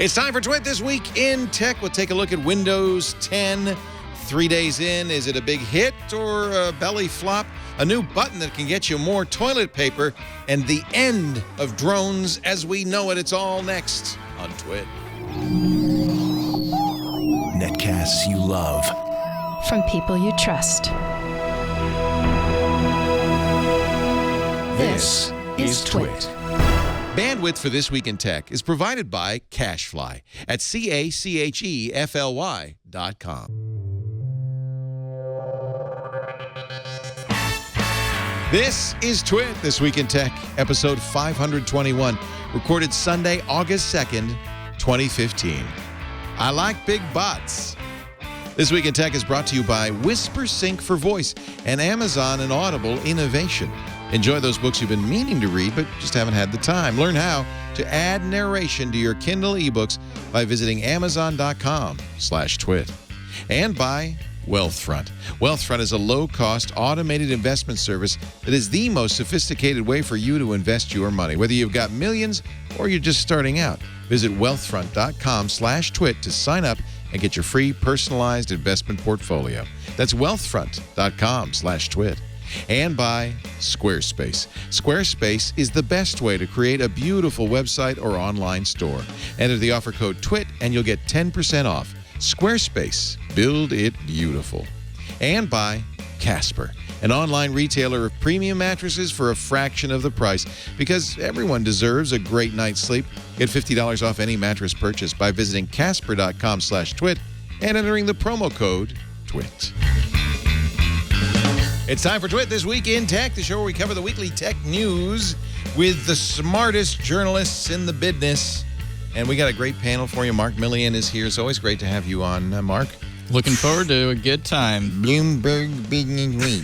It's time for Twit This Week in Tech. We'll take a look at Windows 10. 3 days in, is it a big hit or a belly flop? A new button that can get you more toilet paper and the end of drones as we know it. It's all next on Twit. Netcasts you love. From people you trust. This is Twit. Bandwidth for This Week in Tech is provided by CacheFly at CacheFly.com. This is Twit, This Week in Tech, episode 521, recorded Sunday, August 2nd, 2015. I like big butts. This Week in Tech is brought to you by WhisperSync for Voice and Amazon and Audible Innovation. Enjoy those books you've been meaning to read but just haven't had the time. Learn how to add narration to your Kindle ebooks by visiting amazon.com/twit. And by Wealthfront. Wealthfront is a low-cost, automated investment service that is the most sophisticated way for you to invest your money. Whether you've got millions or you're just starting out, visit wealthfront.com/twit to sign up and get your free personalized investment portfolio. That's wealthfront.com/twit. And by Squarespace. Squarespace is the best way to create a beautiful website or online store. Enter the offer code TWIT and you'll get 10% off. Squarespace. Build it beautiful. And by Casper, an online retailer of premium mattresses for a fraction of the price, because everyone deserves a great night's sleep. Get $50 off any mattress purchase by visiting casper.com/twit and entering the promo code TWIT. It's time for Twit This Week in Tech, the show where we cover the weekly tech news with the smartest journalists in the business. And we got a great panel for you. Mark Milian is here. It's always great to have you on, Mark. Looking forward to a good time. Bloomberg Business Week.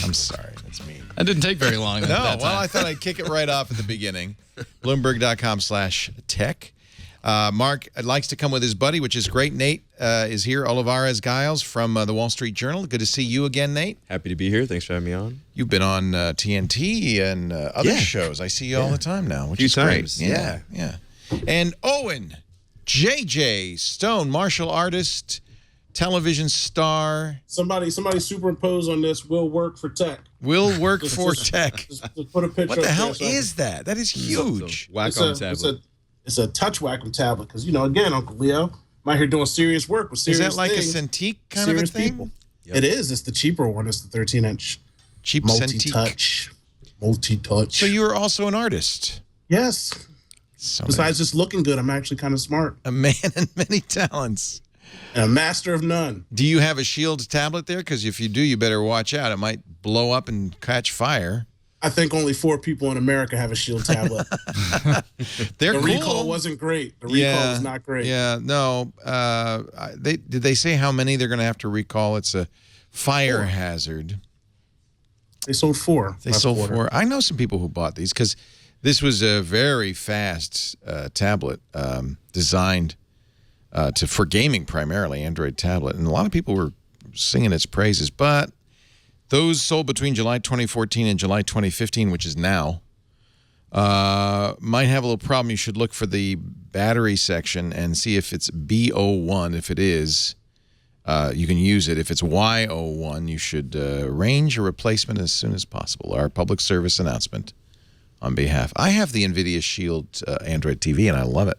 I'm sorry, that's me. That didn't take very long. I thought I'd kick it right off at the beginning. Bloomberg.com/tech. Mark likes to come with his buddy, which is great. Nate is here. Olivarez-Giles from the Wall Street Journal. Good to see you again, Nate. Happy to be here. Thanks for having me on. You've been on TNT and other shows. I see you all the time now, which is great. Yeah. And Owen, JJ Stone, martial artist, television star. Somebody superimpose on this. Will work for tech. Will work for tech. Just put a picture. What the hell is that? That is huge. Wacom tablet. It's a touch Wacom tablet because, again, Uncle Leo, I'm out here doing serious work with serious things. Is that like things, a Cintiq kind of a thing? People. Yep. It is. It's the cheaper one. It's the 13-inch. Cheap Cintiq. Multi-touch. So you are also an artist. Yes. Besides just looking good, I'm actually kind of smart. A man of many talents. And a master of none. Do you have a Shield tablet there? Because if you do, you better watch out. It might blow up and catch fire. I think only 4 people in America have a Shield tablet. The recall wasn't great. The recall was not great. Yeah, no. Did they say how many they're going to have to recall? It's a fire hazard. They sold 4. They sold 4. I know some people who bought these because this was a very fast tablet designed for gaming primarily, Android tablet. And a lot of people were singing its praises. But those sold between July 2014 and July 2015, which is now, might have a little problem. You should look for the battery section and see if it's B01. If it is, you can use it. If it's Y01, you should arrange a replacement as soon as possible. Our public service announcement on behalf. I have the NVIDIA Shield Android TV, and I love it.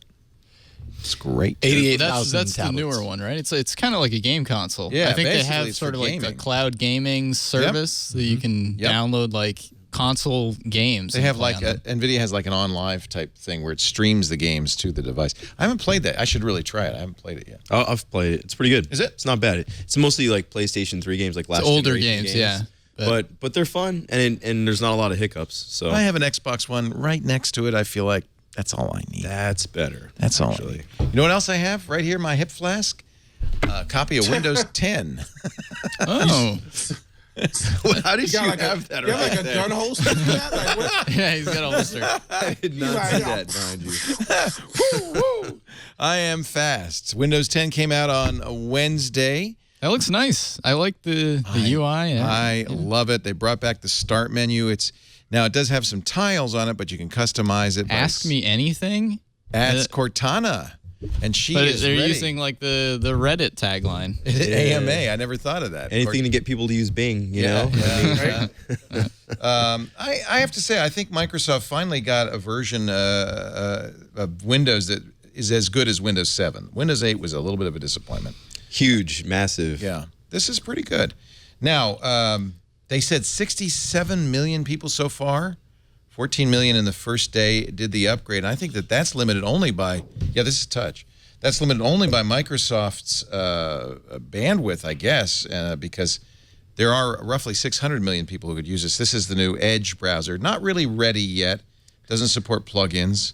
It's great. 88,000 That's the newer one, right? It's kind of like a game console. Yeah, I think they have sort of like a cloud gaming service that you can download like console games. They have like NVIDIA has like an OnLive type thing where it streams the games to the device. I haven't played that. I should really try it. I haven't played it yet. Oh, I've played it. It's pretty good. Is it? It's not bad. It's mostly like PlayStation 3 games, like last older games, yeah. But they're fun, and there's not a lot of hiccups. So I have an Xbox One right next to it. I feel like that's all I need. That's better. That's all I need. You know what else I have right here in my hip flask? A copy of Windows 10. Oh. How did you have that? You have like a gun holster for that? Like, what? Yeah, he's got a holster. I did not see that behind you. I am fast. Windows 10 came out on Wednesday. That looks nice. I like the UI. Yeah. I love it. They brought back the start menu. Now, it does have some tiles on it, but you can customize it. Ask me anything? Ask Cortana. And she But is they're ready. using like the Reddit tagline. AMA. I never thought of that. Anything to get people to use Bing, you know? Yeah. I have to say, I think Microsoft finally got a version of Windows that is as good as Windows 7. Windows 8 was a little bit of a disappointment. Huge, massive. Yeah. This is pretty good. Now, they said 67 million people so far. 14 million in the first day did the upgrade. And I think that that's limited only by, this is touch. That's limited only by Microsoft's bandwidth, I guess, because there are roughly 600 million people who could use this. This is the new Edge browser. Not really ready yet. Doesn't support plugins.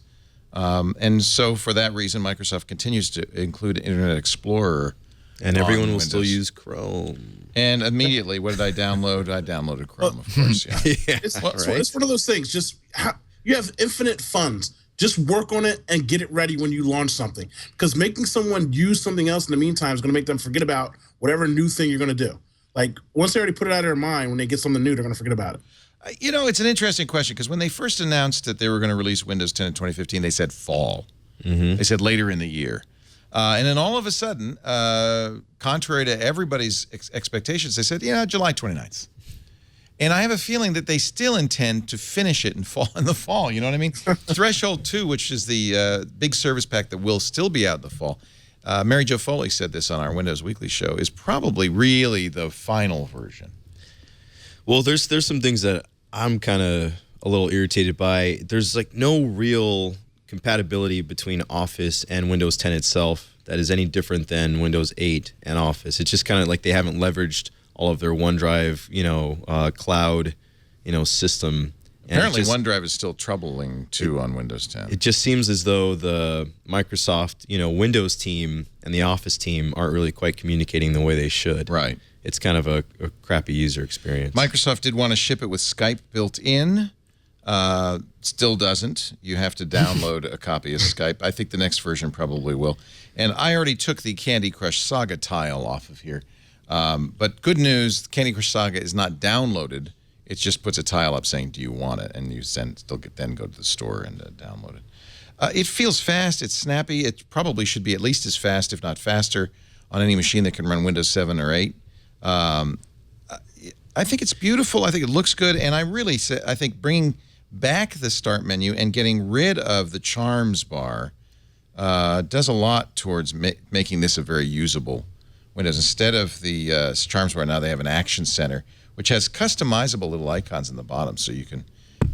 And so for that reason, Microsoft continues to include Internet Explorer. And everyone will still use Chrome. And immediately, what did I download? I downloaded Chrome, of course. Yeah. It's one of those things. Just you have infinite funds. Just work on it and get it ready when you launch something. Because making someone use something else in the meantime is going to make them forget about whatever new thing you're going to do. Like, once they already put it out of their mind, when they get something new, they're going to forget about it. You know, it's an interesting question because when they first announced that they were going to release Windows 10 in 2015, they said fall. They said later in the year. And then all of a sudden, contrary to everybody's expectations, they said, July 29th. And I have a feeling that they still intend to finish it in the fall. You know what I mean? Threshold 2, which is the big service pack that will still be out in the fall. Mary Jo Foley said this on our Windows Weekly show, is probably really the final version. Well, there's some things that I'm kind of a little irritated by. There's like no real compatibility between Office and Windows 10 itself that is any different than Windows 8 and Office. It's just kind of like they haven't leveraged all of their OneDrive, cloud, system. Apparently, OneDrive is still troubling too on Windows 10. It just seems as though the Microsoft, Windows team and the Office team aren't really quite communicating the way they should. Right. It's kind of a crappy user experience. Microsoft did want to ship it with Skype built in. Still doesn't. You have to download a copy of Skype. I think the next version probably will. And I already took the Candy Crush Saga tile off of here. But good news, Candy Crush Saga is not downloaded. It just puts a tile up saying, do you want it? And you then go to the store and download it. It feels fast. It's snappy. It probably should be at least as fast, if not faster, on any machine that can run Windows 7 or 8. I think it's beautiful. I think it looks good. And I think bringing back the start menu and getting rid of the charms bar does a lot towards making this a very usable Windows. Instead of the charms bar, now they have an action center, which has customizable little icons in the bottom, so you can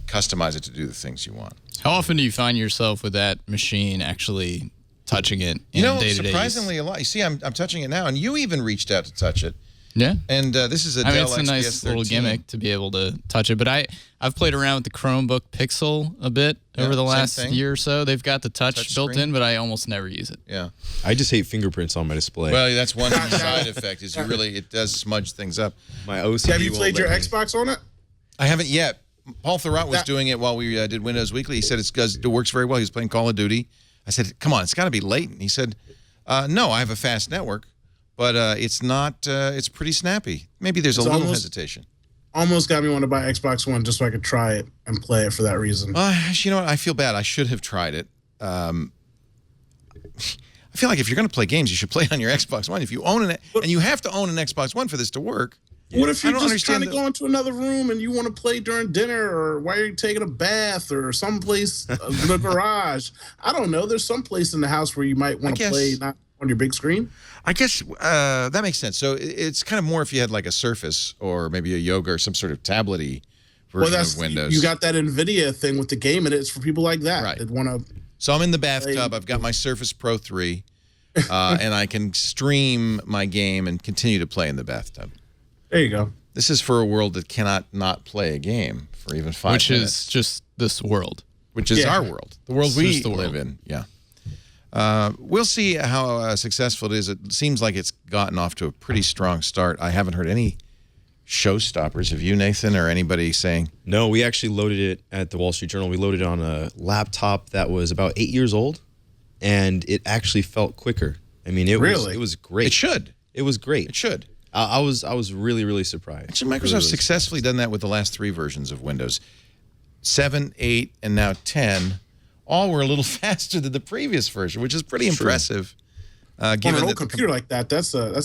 customize it to do the things you want. How often do you find yourself with that machine actually touching it in day-to-day use? Surprisingly a lot. You see, I'm touching it now, and you even reached out to touch it. Yeah. And this is a Dell it's a nice XPS little 13. gimmick to be able to touch it. But I've played around with the Chromebook Pixel a bit over the last year or so. They've got the touch built screen. in, but I almost never use it. Yeah. I just hate fingerprints on my display. Well, that's one side effect is it does smudge things up. My OCD Have you played your won't let me. Xbox on it? I haven't yet. Paul Thurrott was doing it while we did Windows Weekly. He said it works very well. He was playing Call of Duty. I said, come on, it's got to be latent. He said, no, I have a fast network, but it's not. It's pretty snappy. Maybe there's a little hesitation. Almost got me want to buy Xbox One just so I could try it and play it for that reason. You know what? I feel bad. I should have tried it. I feel like if you're going to play games, you should play it on your Xbox One. If you own it, and you have to own an Xbox One for this to work. What if you're just trying to go into another room and you want to play during dinner, or while you're taking a bath, or someplace in the garage? I don't know. There's some place in the house where you might want to play not on your big screen. I guess that makes sense. So it's kind of more if you had like a Surface or maybe a Yoga or some sort of tablet-y version of Windows. You got that NVIDIA thing with the game, and it's for people like that. Right. That want to. So I'm in the bathtub. I've got my Surface Pro 3, and I can stream my game and continue to play in the bathtub. There you go. This is for a world that cannot not play a game for even 5 minutes. Which is just this world. Which is our world. The world we live world. in. Yeah. We'll see how successful it is. It seems like it's gotten off to a pretty strong start. I haven't heard any showstoppers. Have you, Nathan, or anybody saying? No, we actually loaded it at the Wall Street Journal. We loaded it on a laptop that was about 8 years old, and it actually felt quicker. I mean, it was great. It should. It was great. It should. I was really, really surprised. Actually, Microsoft's successfully done that with the last 3 versions of Windows. 7, 8, and now 10 all were a little faster than the previous version, which is pretty impressive. On an old computer like that, that's a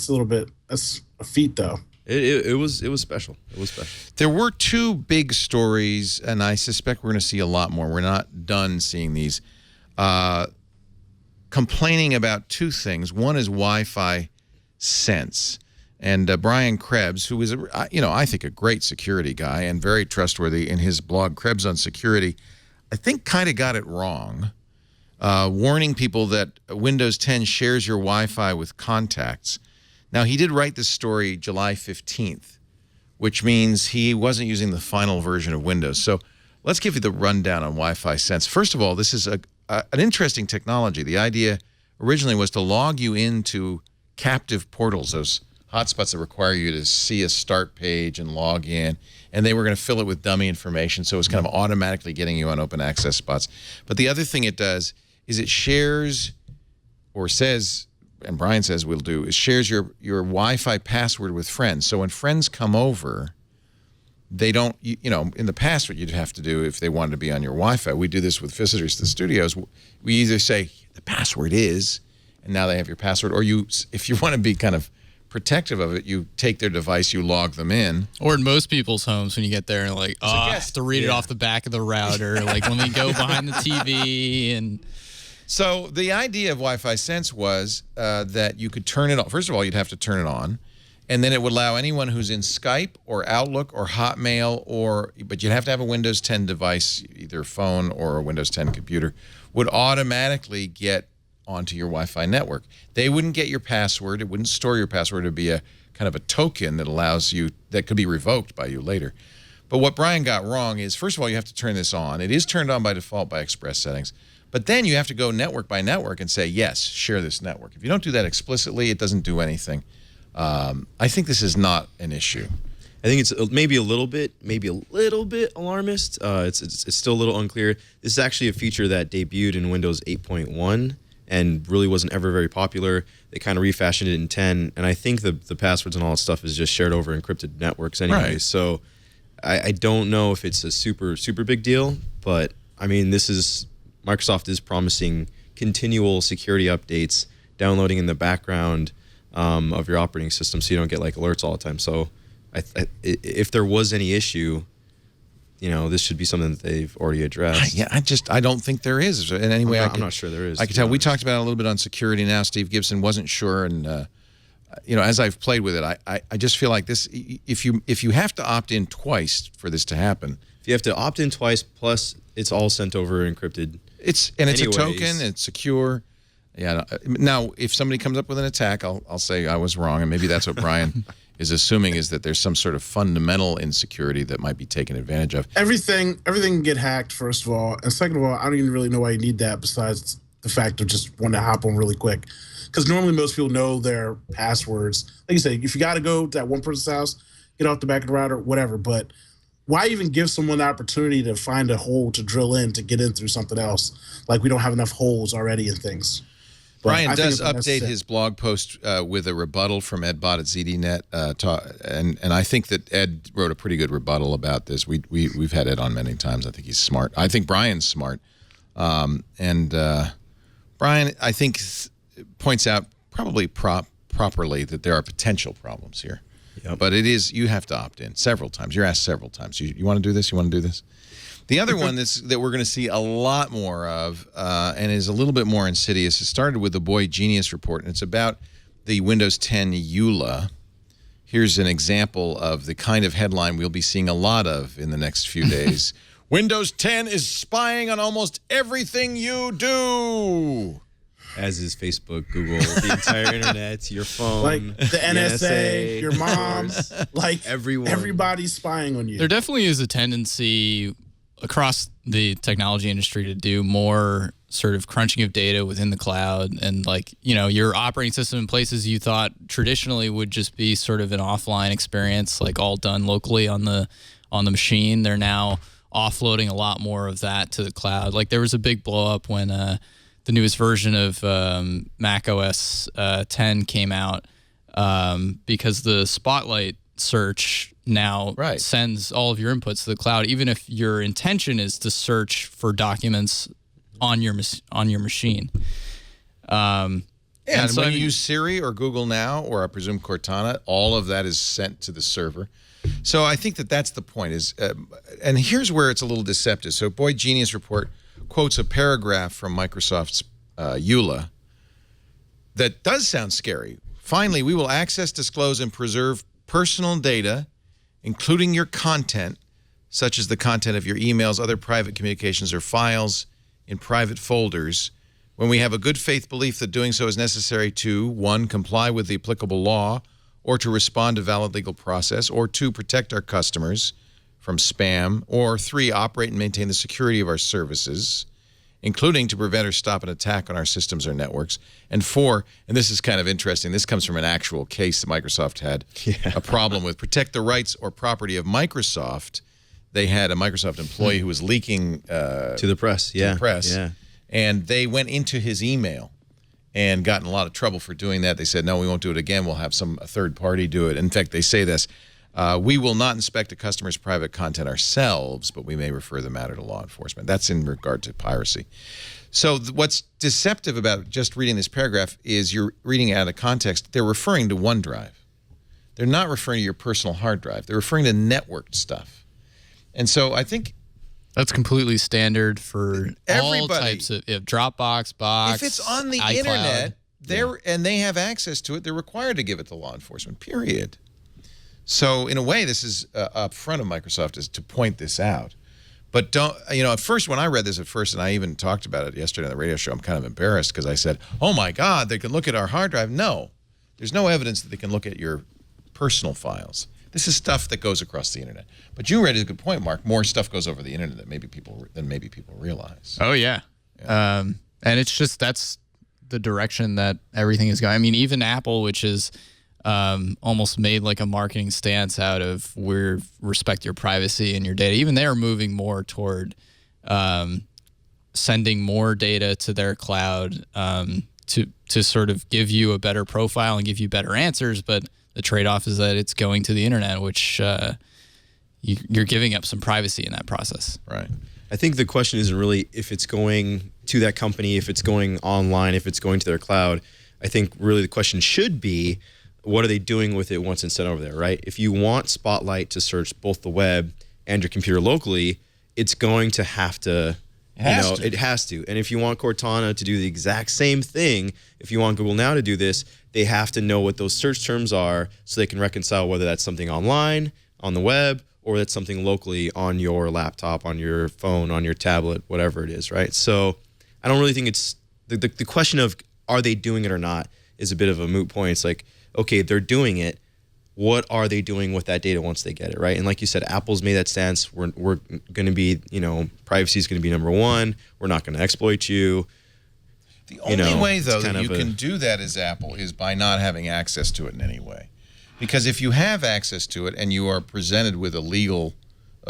feat, though. It was special. It was special. There were two big stories, and I suspect we're going to see a lot more. We're not done seeing these. Complaining about two things. One is Wi-Fi Sense. And Brian Krebs, who is, I think a great security guy and very trustworthy in his blog, Krebs on Security, I think kind of got it wrong, warning people that Windows 10 shares your Wi-Fi with contacts. Now, he did write this story July 15th, which means he wasn't using the final version of Windows. So let's give you the rundown on Wi-Fi Sense. First of all, this is an interesting technology. The idea originally was to log you into captive portals, those hotspots that require you to see a start page and log in, and they were going to fill it with dummy information, so it was kind of automatically getting you on open access spots. But the other thing it does is it shares, or says, and Brian says we'll do, is shares your Wi-Fi password with friends. So when friends come over, they don't, in the past what you'd have to do if they wanted to be on your Wi-Fi, we do this with visitors to the studios, we either say the password is, and now they have your password, or if you want to be kind of protective of it, you take their device, you log them in. Or in most people's homes, when you get there and like, I have to read it off the back of the router, like when we go behind the TV. And so the idea of Wi-Fi Sense was that you could turn it on. First of all, you'd have to turn it on, and then it would allow anyone who's in Skype or Outlook or Hotmail, but you'd have to have a Windows 10 device, either a phone or a Windows 10 computer, would automatically get onto your Wi-Fi network. They wouldn't get your password. It wouldn't store your password. It would be a kind of a token that allows you, that could be revoked by you later. But what Brian got wrong is, first of all, you have to turn this on. It is turned on by default by Express settings. But then you have to go network by network and say, yes, share this network. If you don't do that explicitly, it doesn't do anything. I think this is not an issue. I think it's maybe a little bit alarmist. It's still a little unclear. This is actually a feature that debuted in Windows 8.1 and really wasn't ever very popular. They kind of refashioned it in 10, and I think the passwords and all that stuff is just shared over encrypted networks anyway. Right. So I don't know if it's a super big deal, but I mean, Microsoft is promising continual security updates, downloading in the background of your operating system, so you don't get like alerts all the time. So if there was any issue, this should be something that they've already addressed. I don't think there is in any way. I'm not sure there is. I can tell. We talked about it a little bit on security now. Steve Gibson wasn't sure, and as I've played with it, I just feel like this. If you have to opt in twice for this to happen, if you have to opt in twice, plus it's all sent over encrypted. It's a token. It's secure. Yeah. Now, if somebody comes up with an attack, I'll say I was wrong, and maybe that's what Brian is assuming, is that there's some sort of fundamental insecurity that might be taken advantage of. Everything can get hacked, first of all. And second of all, I don't even really know why you need that besides the fact of just wanting to hop on really quick. Because normally most people know their passwords. Like you say, if you got to go to that one person's house, get off the back of the router, whatever. But why even give someone the opportunity to find a hole to drill in to get in through something else? Like we don't have enough holes already in things. Brian does update his blog post with a rebuttal from Edbot at ZDNet, and I think that Ed wrote a pretty good rebuttal about this. We've had Ed on many times. I think he's smart. I think Brian's smart, and Brian, I think, points out probably properly that there are potential problems here. Yep. But you have to opt in several times. You're asked several times. You want to do this? You want to do this? The other one that we're going to see a lot more of and is a little bit more insidious, it started with the Boy Genius report, and it's about the Windows 10 EULA. Here's an example of the kind of headline we'll be seeing a lot of in the next few days. Windows 10 is spying on almost everything you do. As is Facebook, Google, the entire internet, your phone. Like the NSA, your mom, like everyone. Everybody's spying on you. There definitely is a tendency across the technology industry to do more sort of crunching of data within the cloud, and your operating system in places you thought traditionally would just be sort of an offline experience, like all done locally on the machine. They're now offloading a lot more of that to the cloud. Like there was a big blow up when the newest version of Mac OS 10 came out because the Spotlight search now sends all of your inputs to the cloud, even if your intention is to search for documents on your machine. And so when you use Siri or Google Now, or I presume Cortana, all of that is sent to the server. So I think that that's the point. And here's where it's a little deceptive. So Boyd Genius Report quotes a paragraph from Microsoft's EULA that does sound scary. Finally, we will access, disclose, and preserve personal data, including your content, such as the content of your emails, other private communications, or files in private folders, when we have a good faith belief that doing so is necessary to, 1, comply with the applicable law, or to respond to valid legal process, or 2, protect our customers from spam, or 3, operate and maintain the security of our services, including to prevent or stop an attack on our systems or networks, and 4, and this is kind of interesting, this comes from an actual case that Microsoft had a problem with, protect the rights or property of Microsoft. They had a Microsoft employee who was leaking to the press. Yeah. And they went into his email and got in a lot of trouble for doing that. They said, no, we won't do it again. We'll have a third party do it. In fact, they say this, we will not inspect a customer's private content ourselves, but we may refer the matter to law enforcement. That's in regard to piracy. So what's deceptive about just reading this paragraph is you're reading it out of context. They're referring to OneDrive. They're not referring to your personal hard drive. They're referring to networked stuff. And so I think that's completely standard for all types of Dropbox, Box. If it's on the iCloud, internet, and they have access to it, they're required to give it to law enforcement, period. So in a way, this is up front of Microsoft is to point this out. But don't, at first, when I read this and I even talked about it yesterday on the radio show, I'm kind of embarrassed because I said, oh my God, they can look at our hard drive. No, there's no evidence that they can look at your personal files. This is stuff that goes across the internet. But you raised a good point, Mark. More stuff goes over the internet than maybe people realize. Oh, yeah. And it's just that's the direction that everything is going. I mean, even Apple, which is almost made like a marketing stance out of we respect your privacy and your data. Even they are moving more toward sending more data to their cloud to sort of give you a better profile and give you better answers, but the trade-off is that it's going to the internet, which you're giving up some privacy in that process. Right. I think the question isn't really if it's going to that company, if it's going online, if it's going to their cloud. I think really the question should be, what are they doing with it once it's sent over there, right? If you want Spotlight to search both the web and your computer locally, it's going to have to, it has to. And if you want Cortana to do the exact same thing, if you want Google Now to do this, they have to know what those search terms are so they can reconcile whether that's something online, on the web, or that's something locally on your laptop, on your phone, on your tablet, whatever it is, right? So I don't really think it's, the question of are they doing it or not is a bit of a moot point. It's like, okay, they're doing it. What are they doing with that data once they get it, right? And like you said, Apple's made that stance. We're going to be, privacy is going to be number one. We're not going to exploit you. The only way, though, that you can do that as Apple is by not having access to it in any way. Because if you have access to it and you are presented with a legal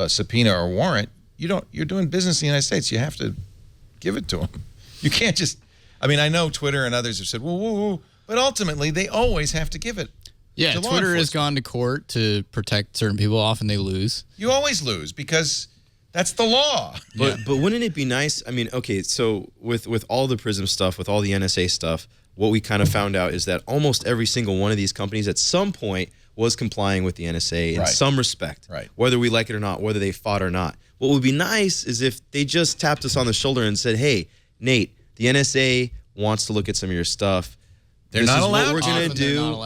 subpoena or warrant, you're doing business in the United States. You have to give it to them. You can't just, I know Twitter and others have said, whoa, but ultimately they always have to give it. Yeah, Twitter has gone to court to protect certain people. Often they lose. You always lose because that's the law. But wouldn't it be nice? Okay, so with all the PRISM stuff, with all the NSA stuff, what we kind of found out is that almost every single one of these companies at some point was complying with the NSA in some respect, whether we like it or not, whether they fought or not. What would be nice is if they just tapped us on the shoulder and said, hey, Nate, the NSA wants to look at some of your stuff. They're not allowed. What we're going to do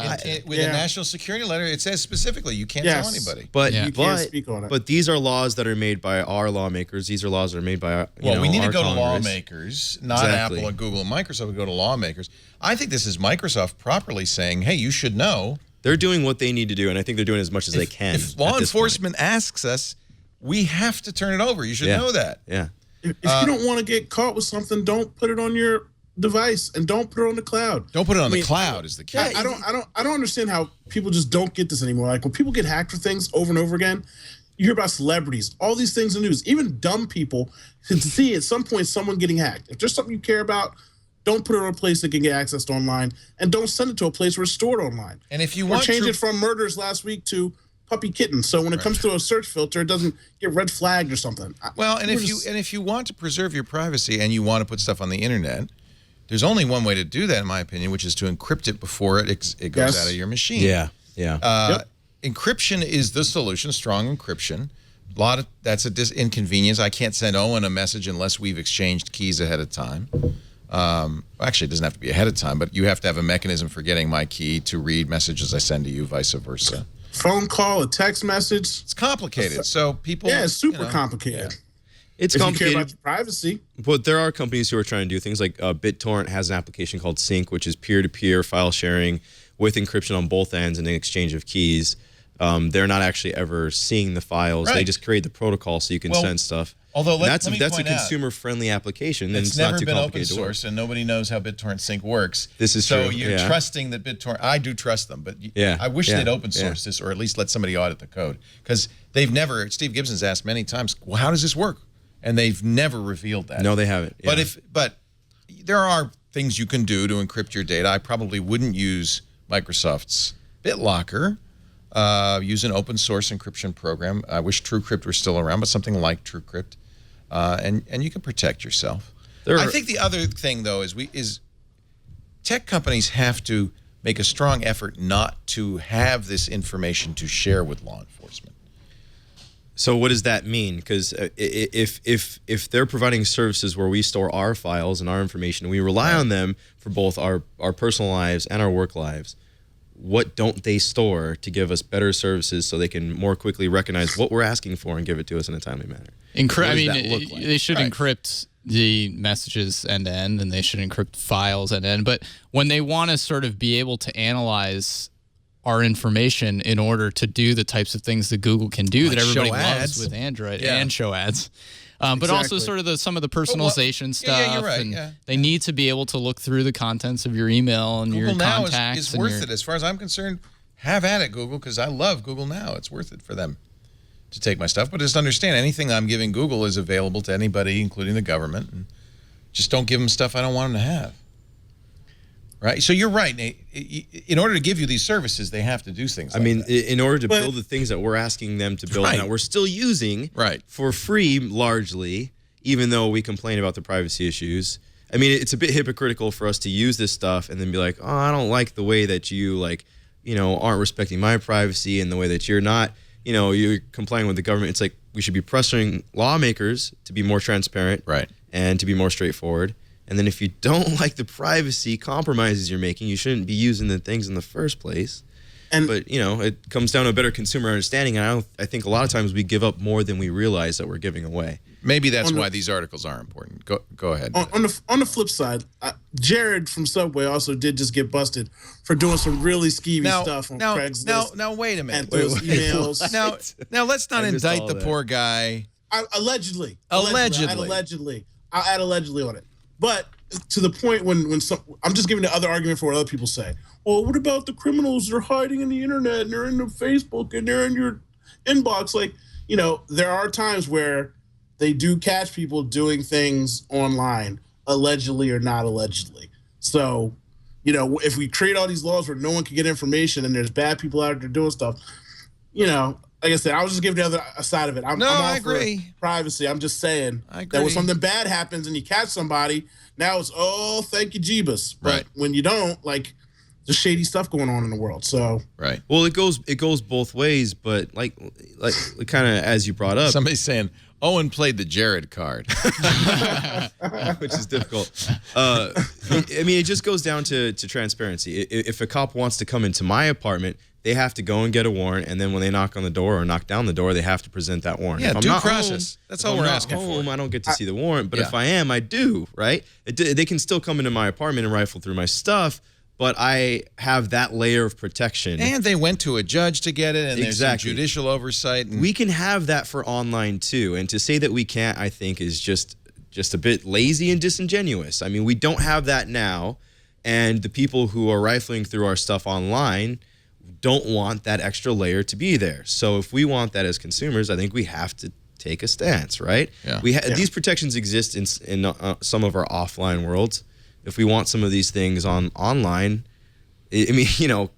with a national security letter, it says specifically you can't tell anybody. But you can't speak on it. But these are laws that are made by our lawmakers. These are laws that are made by our we need to go Congress. to lawmakers, not Apple and Google and Microsoft. We go to lawmakers. I think this is Microsoft properly saying, "Hey, you should know." They're doing what they need to do, and I think they're doing as much as they can. If law enforcement asks us, we have to turn it over. You should know that. Yeah. If you don't want to get caught with something, don't put it on your device and don't put it on the cloud. Don't put it on the cloud is the key. I don't understand how people just don't get this anymore. Like when people get hacked for things over and over again, you hear about celebrities, all these things in the news, even dumb people can see at some point someone getting hacked. If there's something you care about, don't put it on a place that can get accessed online, and don't send it to a place where it's stored online. And if you want change it from murders last week to puppy kittens. So when it comes to a search filter, it doesn't get red flagged or something. Well, and if you want to preserve your privacy and you want to put stuff on the internet, there's only one way to do that, in my opinion, which is to encrypt it before it goes out of your machine. Yeah, yeah. Encryption is the solution, strong encryption. That's a inconvenience. I can't send Owen a message unless we've exchanged keys ahead of time. Actually, it doesn't have to be ahead of time, but you have to have a mechanism for getting my key to read messages I send to you, vice versa. Phone call, a text message. It's complicated. So people... Yeah, it's super complicated. Yeah. It's if complicated. You care about your privacy. But there are companies who are trying to do things like BitTorrent has an application called Sync, which is peer-to-peer file sharing with encryption on both ends and an exchange of keys. They're not actually ever seeing the files. Right. They just create the protocol so you can send stuff. Although that's a consumer-friendly application, and it's not too complicated to work. It's never been open source, and nobody knows how BitTorrent Sync works. This is true. So you're trusting that BitTorrent. I do trust them, but I wish they'd open source this, or at least let somebody audit the code, because they've never. Steve Gibson's asked many times, "Well, how does this work?" And they've never revealed that. No, they haven't. Yeah. But there are things you can do to encrypt your data. I probably wouldn't use Microsoft's BitLocker. Use an open source encryption program. I wish TrueCrypt were still around, but something like TrueCrypt, and you can protect yourself. I think the other thing though is tech companies have to make a strong effort not to have this information to share with law enforcement. So what does that mean? Because if they're providing services where we store our files and our information, and we rely on them for both our personal lives and our work lives, what don't they store to give us better services so they can more quickly recognize what we're asking for and give it to us in a timely manner? They should encrypt the messages end to end, and they should encrypt files end to end. But when they want to sort of be able to analyze our information in order to do the types of things that Google can do, like that everybody loves with Android and show ads. But also sort of some of the personalization stuff. Yeah, you're right. And they need to be able to look through the contents of your email and Google your Now contacts. is worth it. As far as I'm concerned, have at it, Google, because I love Google Now. It's worth it for them to take my stuff. But just understand, anything I'm giving Google is available to anybody, including the government. And just don't give them stuff I don't want them to have. Right? So you're right, Nate. In order to give you these services, they have to do things like that. In order to build the things that we're asking them to build now, we're still using for free largely, even though we complain about the privacy issues. I mean, it's a bit hypocritical for us to use this stuff and then be like, oh, I don't like the way that you aren't respecting my privacy and the way that you're not, you're complying with the government. It's like we should be pressuring lawmakers to be more transparent and to be more straightforward. And then if you don't like the privacy compromises you're making, you shouldn't be using the things in the first place. But, it comes down to a better consumer understanding. And I think a lot of times we give up more than we realize that we're giving away. Maybe that's why these articles are important. Go ahead. On the flip side, Jared from Subway also did just get busted for doing some really skeevy stuff on Craigslist. Now, wait a minute. And those emails. Now, let's not indict the poor guy. Allegedly. Allegedly. I'll add allegedly on it. But to the point when I'm just giving the other argument for what other people say. Well, what about the criminals? They're hiding in the internet and they're in the Facebook and they're in your inbox. Like, there are times where they do catch people doing things online, allegedly or not allegedly. So, if we create all these laws where no one can get information and there's bad people out there doing stuff, like I said, I was just giving the other side of it. I'm all I agree. For privacy. I'm just saying that when something bad happens and you catch somebody, now it's, thank you, Jeebus. But when you don't, there's shady stuff going on in the world. So Well, it goes both ways, but like kind of as you brought up, somebody's saying Owen played the Jared card, which is difficult. It just goes down to transparency. If a cop wants to come into my apartment, they have to go and get a warrant, and then when they knock on the door or knock down the door, they have to present that warrant. Yeah, if I'm due not process. Home, that's all we're asking for. I don't get to see the warrant, but if I am, I do, right? They can still come into my apartment and rifle through my stuff, but I have that layer of protection. And they went to a judge to get it, and there's some judicial oversight. We can have that for online, too, and to say that we can't, I think, is just a bit lazy and disingenuous. I mean, we don't have that now, and the people who are rifling through our stuff online don't want that extra layer to be there. So if we want that as consumers, I think we have to take a stance, right? Yeah. These protections exist in some of our offline worlds. If we want some of these things online, I mean,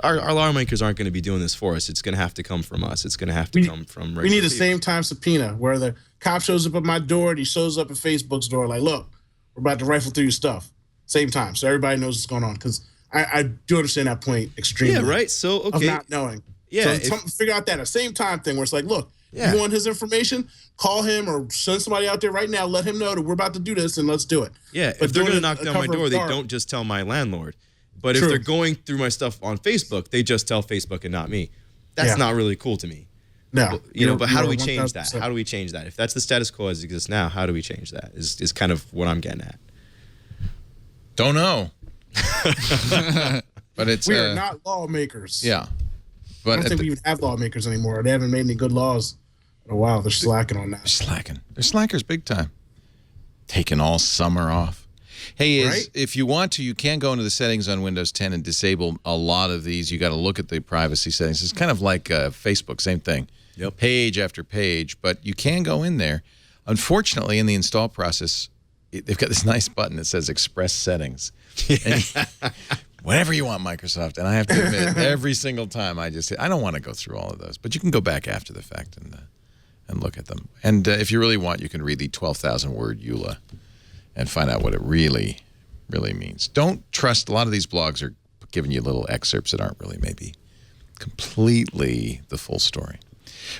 our lawmakers aren't going to be doing this for us. It's going to have to come from us. It's going to have to come from regular We need a people. same time subpoena where the cop shows up at my door and he shows up at Facebook's door like, look, we're about to rifle through your stuff. Same time. So everybody knows what's going on. Because I do understand that point extremely. Yeah, right. So, okay. Of not knowing. Yeah. So figure out that a same time thing where it's like, look, you want his information, call him or send somebody out there right now, let him know that we're about to do this and let's do it. Yeah, But if they're going to doing knock it down my cover door, of they dark. don't just tell my landlord. But True. if they're going through my stuff on Facebook, they just tell Facebook and not me. That's not really cool to me. No. But how do we change 1000%. that? How do we change that? If that's the status quo as it exists now, how do we change that? Is kind of what I'm getting at. Don't know. But it's We are not lawmakers. yeah. I But don't think we even have lawmakers anymore. They haven't made any good laws in a while. They're slacking on that. slacking. They're slackers big time. Taking all summer off. Hey, Right? if you want to, you can go into the settings on Windows 10 and disable a lot of these. You got to look at the privacy settings. It's kind of like Facebook, same thing. Yep. Page after page, but you can go in there. Unfortunately, in the install process, they've got this nice button that says Express Settings. And whatever you want, Microsoft. And I have to admit, every single time I don't want to go through all of those. But you can go back after the fact and look at them. And if you really want, you can read the 12,000-word EULA and find out what it really, really means. Don't trust, a lot of these blogs are giving you little excerpts that aren't really maybe completely the full story.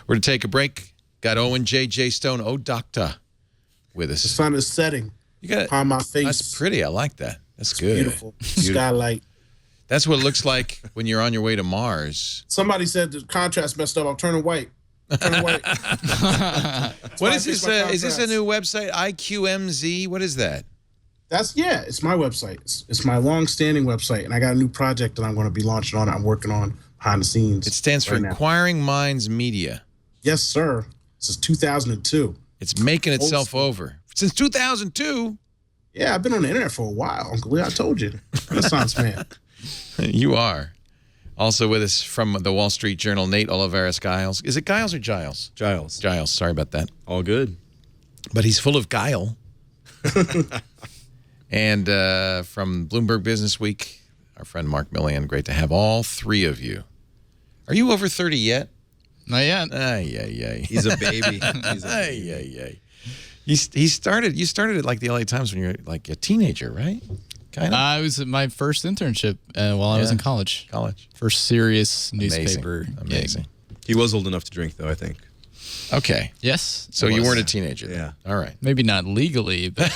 We're going to take a break. Got Owen J. Stone, Doctor, with us. The sun is setting You got upon my face. That's pretty. I like that. That's good. Beautiful. Skylight. That's what it looks like when you're on your way to Mars. Somebody said the contrast messed up. I'm turning white. Turning white. What is this? Is this a new website? IQMZ? What is that? It's my website. It's my long-standing website, and I got a new project that I'm going to be launching on. I'm working on behind the scenes. It stands for right now. Inquiring Minds Media. Yes, sir. This is 2002. It's making itself over. Since 2002? Yeah, I've been on the internet for a while, Uncle Lee. I told you. Renaissance man. You are. Also with us from the Wall Street Journal, Nate Olivarez-Giles. Is it Giles or Giles? Giles. Giles. Sorry about that. All good. But he's full of guile. And from Bloomberg Business Week, our friend Mark Milian. Great to have all three of you. Are you over 30 yet? Not yet. He's a baby. You started at like the LA Times when you were like a teenager, right? Kind of. I was at my first internship while I was in college. First serious newspaper. Amazing. He was old enough to drink, though, I think. Okay. Yes. So I you was. weren't a teenager then. Yeah. All right. Maybe not legally, but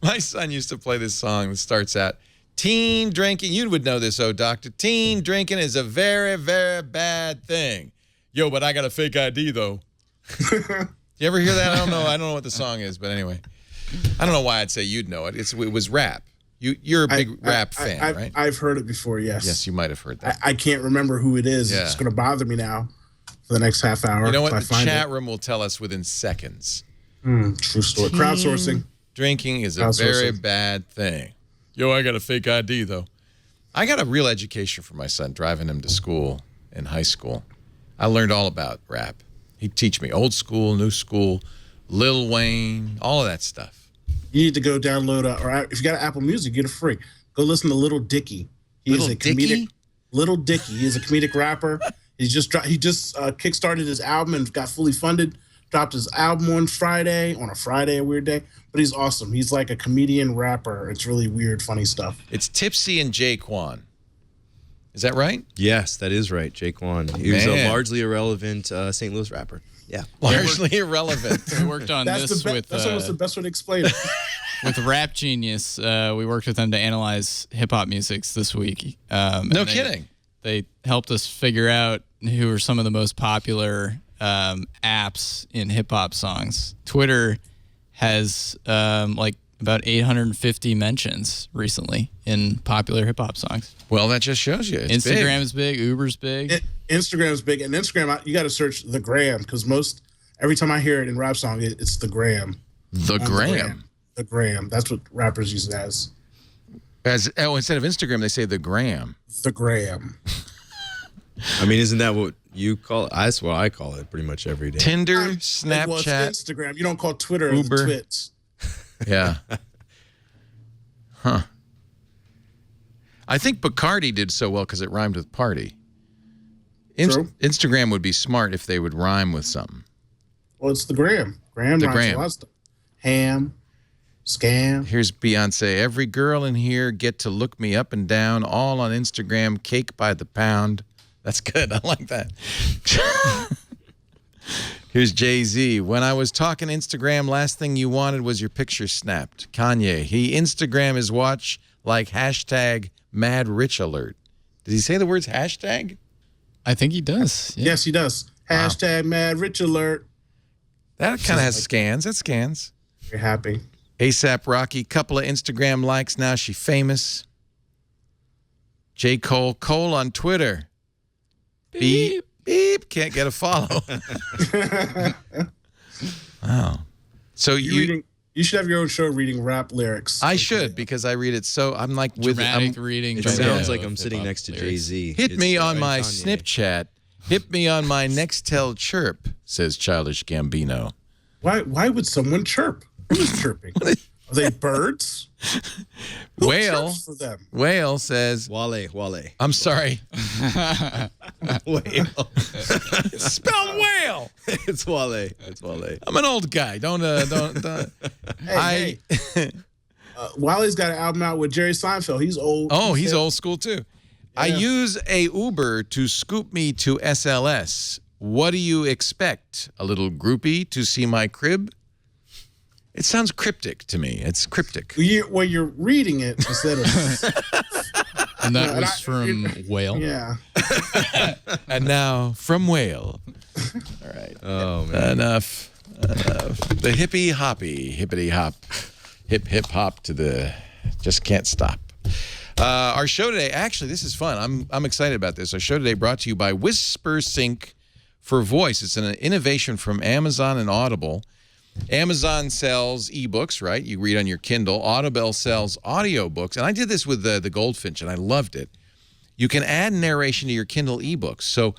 My son used to play this song that starts out, teen drinking. You would know this, Doctor. Teen drinking is a very, very bad thing. Yo, but I got a fake ID, though. You ever hear that? I don't know what the song is, but anyway. I don't know why I'd say you'd know it. It was rap. You're a big rap fan, right? I've heard it before, yes. Yes, you might have heard that. I can't remember who it is. Yeah. It's going to bother me now for the next half hour. You know what? if I The find chat it. room will tell us within seconds. True story. Crowdsourcing. Drinking is a Crowdsourcing. very bad thing. Yo, I got a fake ID, though. I got a real education for my son, driving him to school in high school. I learned all about rap. He'd teach me old school, new school, Lil Wayne, all of that stuff. You need to go download, or if you got Apple Music, get it free. Go listen to Little Dicky. He Little is a Dicky? comedic. Little Dicky. He is a comedic rapper. He just kickstarted his album and got fully funded. Dropped his album on a Friday, a weird day. But he's awesome. He's like a comedian rapper. It's really weird, funny stuff. It's Tipsy and Jaquan. Is that right? Yes, that is right, Jaquan. He was Man. a largely irrelevant St. Louis rapper. Yeah. Largely irrelevant. we worked on That's this with that's almost the best way to explain it. with Rap Genius. We worked with them to analyze hip hop musics this week. No kidding. They helped us figure out who are some of the most popular apps in hip hop songs. Twitter has like about 850 mentions recently in popular hip hop songs. Well, that just shows you. It's Instagram big. is big. Uber's big. Instagram is big, and Instagram you got to search the gram because every time I hear it in rap song, it's the gram. The gram. The gram. That's what rappers use it as. Instead of Instagram, they say the gram. The gram. I mean, isn't that what you call it? That's what I call it pretty much every day. Tinder, Well, Snapchat, it's Instagram. You don't call Twitter Uber. the twits. yeah. Huh. I think Bacardi did so well because it rhymed with party. True. Instagram would be smart if they would rhyme with something. Well, it's the gram. Gram The rhymes gram. a lot of stuff. Ham, scam. Here's Beyonce. Every girl in here get to look me up and down, all on Instagram, cake by the pound. That's good. I like that. Here's Jay-Z. When I was talking Instagram, last thing you wanted was your picture snapped. Kanye. He Instagram his watch like hashtag mad rich alert. Did he say the words hashtag? I think he does. Yeah. Yes, he does. Hashtag mad rich alert. That kind of has scans. That scans. You're happy. ASAP Rocky, couple of Instagram likes. Now she famous. J. Cole on Twitter. Beep, beep. Can't get a follow. Wow. So You should have your own show reading rap lyrics. I should, because I read it so I'm like with Dramatic reading. It sounds like I'm sitting next to Jay-Z. Hit me on my Snapchat. Hit me on my Nextel chirp, says Childish Gambino. Why would someone chirp? Who's chirping? Are they birds? Who Whale chirps for them? Whale says Wale. I'm sorry. Whale. Spell whale. It's Wale. I'm an old guy. Don't Hey. Wiley's got an album out with Jerry Seinfeld. He's old. Oh, he's old school too. I use a Uber to scoop me to SLS. What do you expect? A little groupie to see my crib? It sounds cryptic to me. It's cryptic. You're reading it instead of. And that was from Whale. Yeah. And now from Whale. All right. Oh, man. Enough. The hippity hop, hip hop to the just can't stop. Our show today, actually, this is fun. I'm excited about this. Our show today brought to you by WhisperSync for Voice. It's an innovation from Amazon and Audible. Amazon sells ebooks, right? You read on your Kindle. Audible sells audiobooks. And I did this with the Goldfinch, and I loved it. You can add narration to your Kindle ebooks. So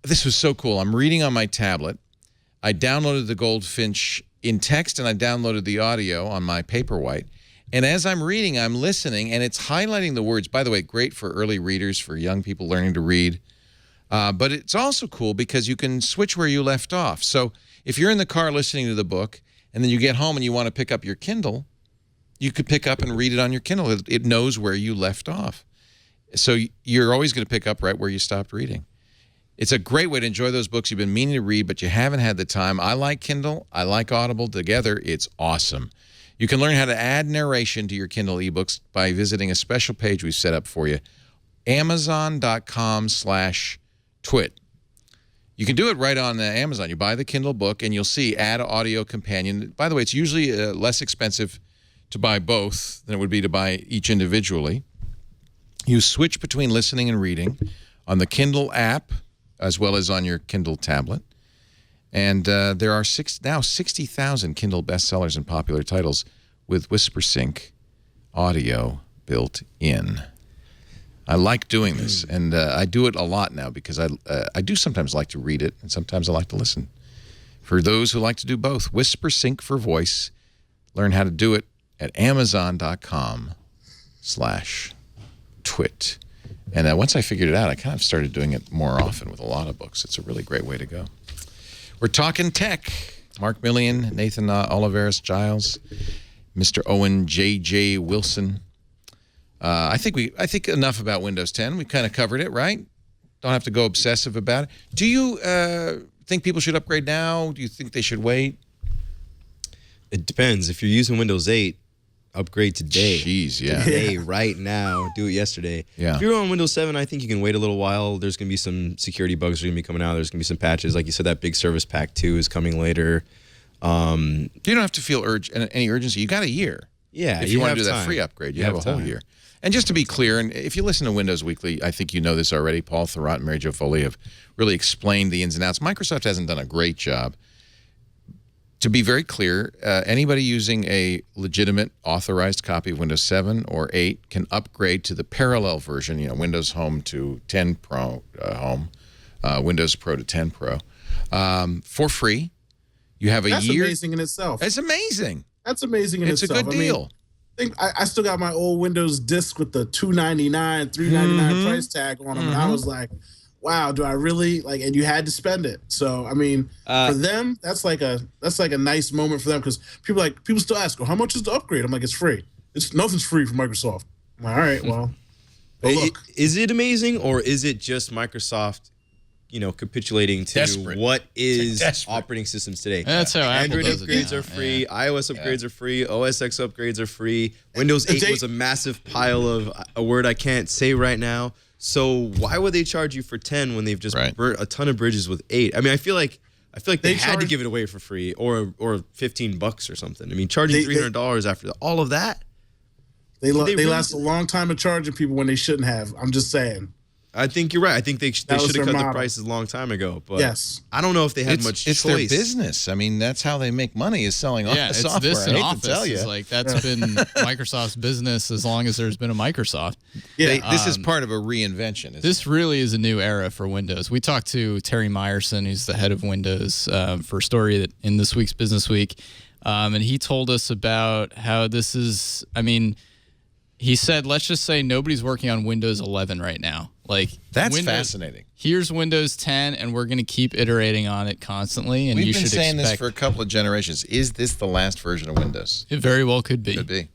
this was so cool. I'm reading on my tablet. I downloaded the Goldfinch in text, and I downloaded the audio on my Paperwhite. And as I'm reading, I'm listening, and it's highlighting the words. By the way, great for early readers, for young people learning to read. But it's also cool because you can switch where you left off. So if you're in the car listening to the book, and then you get home and you want to pick up your Kindle, you could pick up and read it on your Kindle. It knows where you left off. So you're always going to pick up right where you stopped reading. It's a great way to enjoy those books you've been meaning to read, but you haven't had the time. I like Kindle. I like Audible. Together, it's awesome. You can learn how to add narration to your Kindle ebooks by visiting a special page we've set up for you, Amazon.com/twit. You can do it right on Amazon. You buy the Kindle book, and you'll see Add Audio Companion. By the way, it's usually less expensive to buy both than it would be to buy each individually. You switch between listening and reading on the Kindle app as well as on your Kindle tablet. And there are now 60,000 Kindle bestsellers and popular titles with WhisperSync audio built in. I like doing this, and I do it a lot now because I do sometimes like to read it, and sometimes I like to listen. For those who like to do both, WhisperSync for Voice. Learn how to do it at Amazon.com/twit. And once I figured it out, I kind of started doing it more often with a lot of books. It's a really great way to go. We're talking tech. Mark Milian, Nathan Olivarez-Giles, Mr. Owen, J.J. Wilson. I think enough about Windows 10. We kind of covered it, right? Don't have to go obsessive about it. Do you think people should upgrade now? Do you think they should wait? It depends. If you're using Windows 8, upgrade today. Jeez, yeah. Today, right now. Do it yesterday. Yeah. If you're on Windows 7, I think you can wait a little while. There's going to be some security bugs that are going to be coming out. There's going to be some patches. Like you said, that big Service Pack 2 is coming later. You don't have to feel any urgency. You got a year. Yeah. If you want to do that free upgrade, you have a whole year. And just to be clear, and if you listen to Windows Weekly, I think you know this already. Paul Thurrott and Mary Jo Foley have really explained the ins and outs. Microsoft hasn't done a great job. To be very clear, anybody using a legitimate authorized copy of Windows 7 or 8 can upgrade to the parallel version, Windows Home to 10 Pro Home, Windows Pro to 10 Pro, for free. You have a year. That's amazing in itself. It's amazing. That's amazing in itself. It's a good deal. I still got my old Windows disc with the $299, $399 price tag on them, and I was like, wow, do I really like? And you had to spend it. So I mean, for them, that's like a nice moment for them, because people still ask, well, how much is the upgrade? I'm like, it's free. Nothing's free from Microsoft. I'm like, all right, well, is it amazing, or is it just Microsoft, capitulating to what is operating systems today? That's how Android Apple does upgrades it now. are free, iOS upgrades are free, OS X upgrades are free. Windows 8 was a massive pile of a word I can't say right now. So why would they charge you for 10 when they've just burnt a ton of bridges with 8? I mean, I feel like they had to give it away for free, or $15 or something. I mean, charging $300 after all of that. They last a long time of charging people when they shouldn't have. I'm just saying. I think you're right. I think they should have cut the prices a long time ago. But yes, I don't know if they had much choice. It's their business. I mean, that's how they make money, is selling software. This I in hate Office to tell you. is like, that's been Microsoft's business as long as there's been a Microsoft. Yeah, this is part of a reinvention. This really is a new era for Windows. We talked to Terry Myerson, who's the head of Windows, for a story in this week's Business Week, and he told us about how this is. I mean, he said, let's just say nobody's working on Windows 11 right now. Like, that's fascinating. Here's Windows 10, and we're going to keep iterating on it constantly. And We've been saying this for a couple of generations. Is this the last version of Windows? It very well could be. Could be.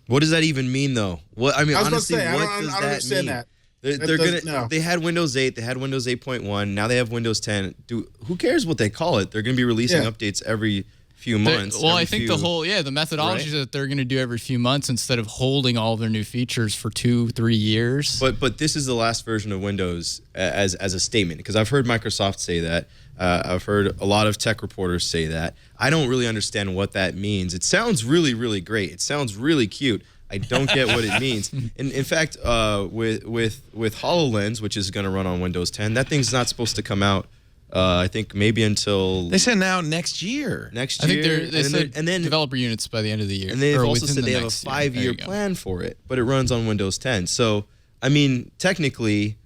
What does that even mean, though? What I mean, honestly, what does I don't that understand mean? that. They had Windows 8, they had Windows 8.1, now they have Windows 10. Who cares what they call it? They're going to be releasing updates every few months. I think the methodology is that they're going to do every few months instead of holding all of their new features for 2-3 years. But this is the last version of Windows as a statement, because I've heard Microsoft say that. I've heard a lot of tech reporters say that. I don't really understand what that means. It sounds really, really great. It sounds really cute. I don't get what it means. In fact, with HoloLens, which is going to run on Windows 10, that thing's not supposed to come out. I think maybe until they said now next year. I think they said developer units by the end of the year. And they've also said they have a 5-year plan for it, but it runs on Windows 10. So, I mean, technically,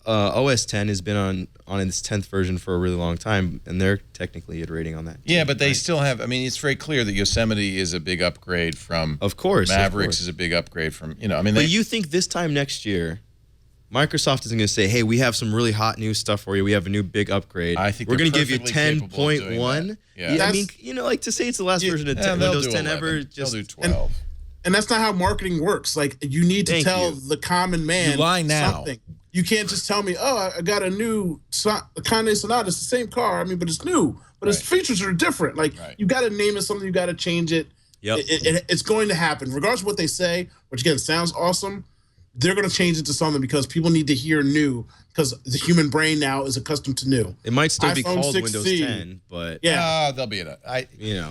OS 10 has been on its 10th version for a really long time, and they're technically iterating on that. Yeah, but they still have. I mean, it's very clear that Yosemite is a big upgrade from. Of course, Mavericks is a big upgrade from. I mean, but you think this time next year, Microsoft isn't going to say, hey, we have some really hot new stuff for you. We have a new big upgrade. I think we're going to give you 10.1. Yeah. I mean, like to say it's the last version of Windows 10 ever. They'll do 12. And that's not how marketing works. Like, you need to tell the common man something. You can't just tell me, oh, I got a new Conde Sonata. It's the same car. I mean, but it's new. But its features are different. Like, you got to name it something. You got to change it. Yep. It's going to happen. Regardless of what they say, which, again, sounds awesome, they're going to change it to something because people need to hear new, because the human brain now is accustomed to new. It might still be called Windows 10, but they'll be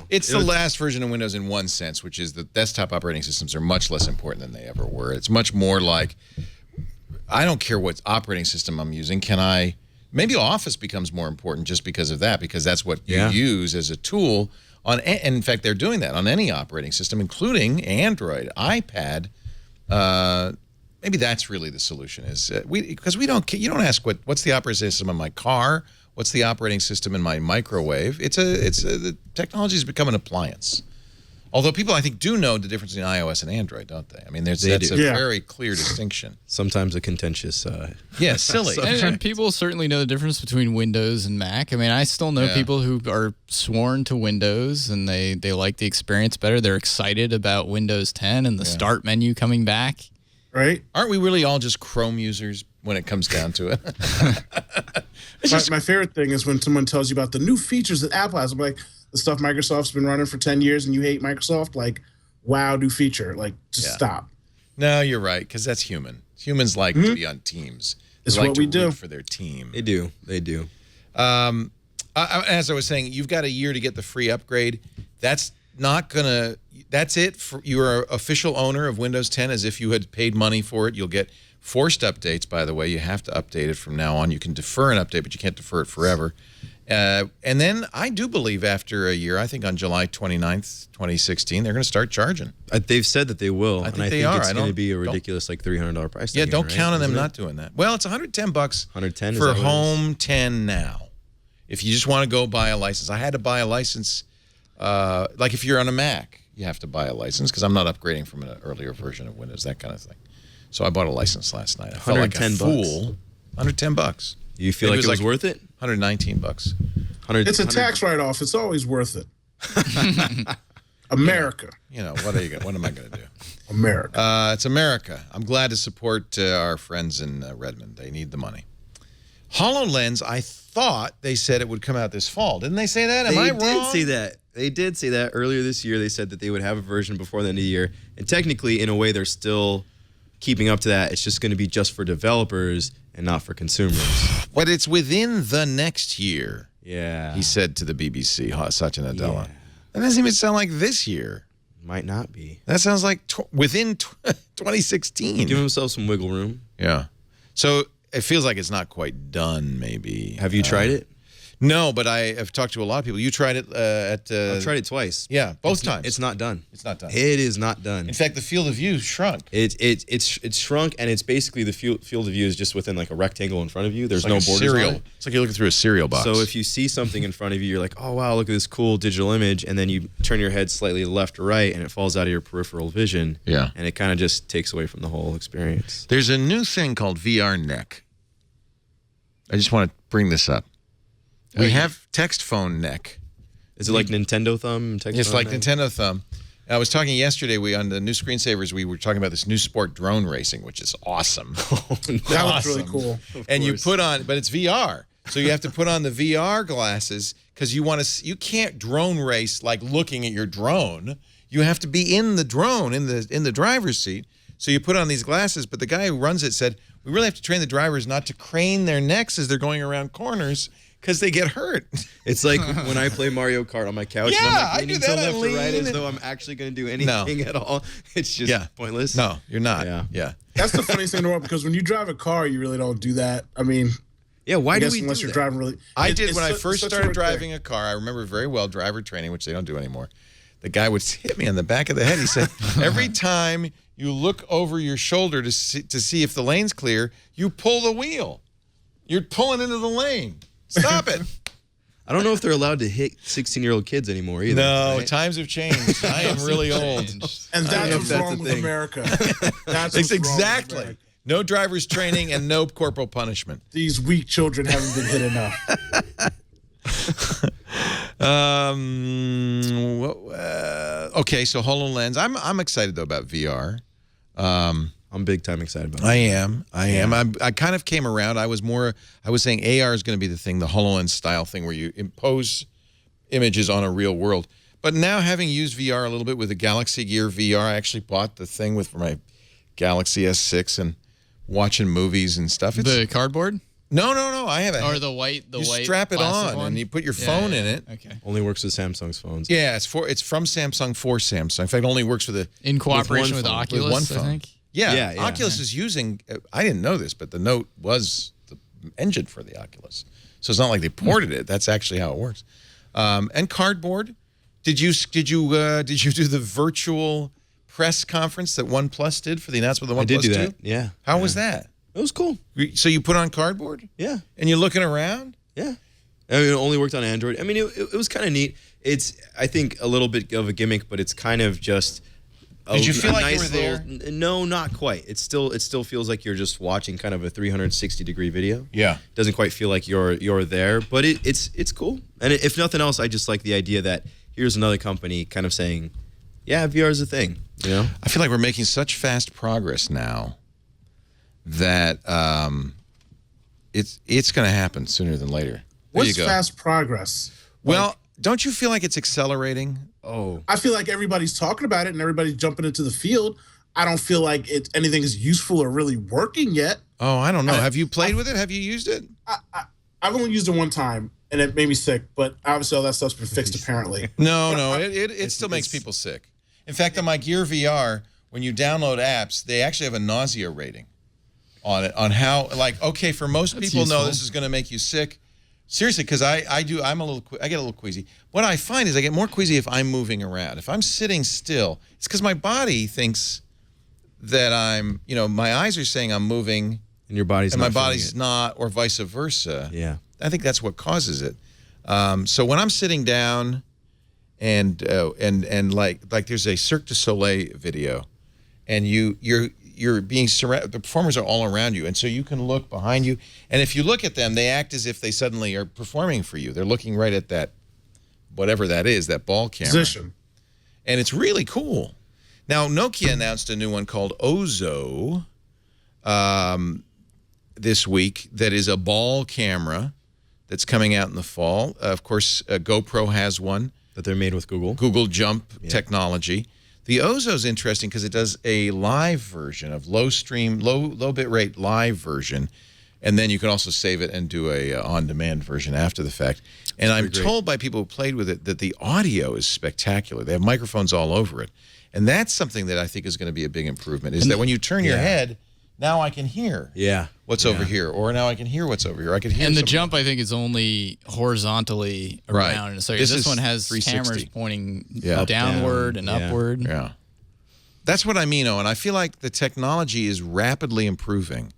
it's the last version of Windows in one sense, which is the desktop operating systems are much less important than they ever were. It's much more like, I don't care what operating system I'm using. Maybe Office becomes more important just because of that, because that's what you use as a tool on. And in fact, they're doing that on any operating system, including Android, iPad. Maybe that's really the solution. Is because you don't ask what's the operating system in my car, what's the operating system in my microwave. The technology has become an appliance. Although people, I think, do know the difference between iOS and Android, don't they? I mean, that's a very clear distinction. Sometimes a contentious. Silly. And people certainly know the difference between Windows and Mac. I mean, I still know people who are sworn to Windows, and they like the experience better. They're excited about Windows 10 and the start menu coming back. Right? Aren't we really all just Chrome users when it comes down to it? My favorite thing is when someone tells you about the new features that Apple has. I'm like, the stuff Microsoft's been running for 10 years and you hate Microsoft? Like, wow, new feature. Like, just stop. No, you're right, because that's human. Humans like to be on teams. It's what we do. For their team. They do. They do. As I was saying, you've got a year to get the free upgrade. That's it for your official owner of Windows 10, as if you had paid money for it. You'll get forced updates, by the way. You have to update it from now on. You can defer an update, but you can't defer it forever. And then I do believe after a year, I think on July 29th, 2016, they're going to start charging. They've said that they will. I think it's going to be a ridiculous $300 price. Yeah, don't count on them not doing that. Well, it's $110 $110 for Home 10 now. If you just want to go buy a license. I had to buy a license, like if you're on a Mac. you have to buy a license because I'm not upgrading from an earlier version of Windows, that kind of thing. So I bought a license last night. I felt like a fool. $110. You feel like it was worth it? $119. It's a tax write-off. It's always worth it. America. What am I going to do? America. It's America. I'm glad to support our friends in Redmond. They need the money. HoloLens, I thought they said it would come out this fall. Didn't they say that? Am I wrong? They did say that. They did say that earlier this year. They said that they would have a version before the end of the year. And technically, in a way, they're still keeping up to that. It's just going to be just for developers and not for consumers. But it's within the next year. Yeah. He said to the BBC, Satya Nadella. That doesn't even sound like this year. Might not be. That sounds like within 2016. Give himself some wiggle room. Yeah. So it feels like it's not quite done, maybe. Have you tried it? No, but I have talked to a lot of people. You tried it at... I've tried it twice. Yeah, both times. It's not done. It's not done. It is not done. In fact, the field of view shrunk. It's shrunk, and it's basically the field of view is just within like a rectangle in front of you. There's no borders on it. It's like you're looking through a cereal box. So if you see something in front of you, you're like, oh, wow, look at this cool digital image, and then you turn your head slightly left or right, and it falls out of your peripheral vision. Yeah. And it kind of just takes away from the whole experience. There's a new thing called VR neck. I just want to bring this up. We have text phone neck. Is it like Nintendo Thumb? It's like Nintendo Thumb. I was talking yesterday, on the new screensavers, we were talking about this new sport, drone racing, which is awesome. That looks really cool. And you put on, but it's VR. So you have to put on the VR glasses because you can't drone race like looking at your drone. You have to be in the drone, in the driver's seat. So you put on these glasses, but the guy who runs it said, we really have to train the drivers not to crane their necks as they're going around corners because they get hurt. It's like when I play Mario Kart on my couch. Yeah, and I'm like I do that. left to right as though I'm actually going to do anything at all. It's just pointless. No, you're not. Yeah. That's the funniest thing in the world because when you drive a car, you really don't do that. I mean, yeah, why do we unless do you're that? driving really. I did when I first started driving a car. I remember very well driver training, which they don't do anymore. The guy would hit me on the back of the head. He said, every time you look over your shoulder to see if the lane's clear, you pull the wheel. You're pulling into the lane. Stop it. I don't know if they're allowed to hit 16-year-old kids anymore either. No, right? times have changed. I am really old. And that's what's wrong with America. That's what's exactly. wrong with America. No driver's training and no corporal punishment. These weak children haven't been hit enough. Okay, so HoloLens. I'm excited though about VR. I'm big time excited about it. I am. I kind of came around. I was saying AR is going to be the thing, the HoloLens style thing where you impose images on a real world. But now having used VR a little bit with the Galaxy Gear VR, I actually bought the thing with my Galaxy S6 and watching movies and stuff. It's, The cardboard? No. I have it. Or the white You strap it on and you put your phone in it. Okay. Only works with Samsung's phones. Yeah, it's from Samsung for Samsung. In fact, it only works with In cooperation with phone. Oculus, With one I phone. think. Yeah, Oculus is using, I didn't know this, but the Note was the engine for the Oculus. So it's not like they ported it. That's actually how it works. And cardboard. Did you do the virtual press conference that OnePlus did for the announcement of the OnePlus 2? I did do that. Yeah. How was that? It was cool. So you put on cardboard? Yeah. And you're looking around? Yeah. I mean, it only worked on Android. I mean, it was kind of neat. It's, I think, a little bit of a gimmick, but it's kind of just... Did you feel like you were there? No, not quite. It still feels like you're just watching kind of a 360-degree video. Yeah. Doesn't quite feel like you're there, but it's cool. And if nothing else, I just like the idea that here's another company kind of saying, yeah, VR is a thing. You know? I feel like we're making such fast progress now that it's going to happen sooner than later. There What's you go. fast progress? Well, don't you feel like it's accelerating? Oh. I feel like everybody's talking about it and everybody's jumping into the field. I don't feel like anything is useful or really working yet. Oh, I don't know. Have you played with it? Have you used it? I've only used it one time, and it made me sick. But obviously, all that stuff's been fixed, apparently. No. It still makes people sick. In fact, on my Gear VR, when you download apps, they actually have a nausea rating on it, on how, like, okay, for most people, no, this is going to make you sick. Seriously, because I get a little queasy. What I find is I get more queasy if I'm moving around. If I'm sitting still, it's because my body thinks that my eyes are saying I'm moving, And your body's and not my feeling body's it. not, or vice versa. Yeah. I think that's what causes it. So when I'm sitting down and like there's a Cirque du Soleil video, and you're being surrounded. The performers are all around you, and so you can look behind you. And if you look at them, they act as if they suddenly are performing for you. They're looking right at that, whatever that is, that ball camera. Position. And it's really cool. Now, Nokia announced a new one called Ozo this week that is a ball camera that's coming out in the fall. Of course, GoPro has one. That they're made with Google. Google Jump technology. The Ozo is interesting because it does a live version of low bit rate live version, and then you can also save it and do a on-demand version after the fact. And I'm told by people who played with it that the audio is spectacular. They have microphones all over it. And that's something that I think is going to be a big improvement, is that when you turn your head, now I can hear what's over here, or now I can hear what's over here. I can hear. And the Jump, I think, is only horizontally around. So this one has cameras pointing downward and upward. Yeah. That's what I mean, Owen. I feel like the technology is rapidly improving.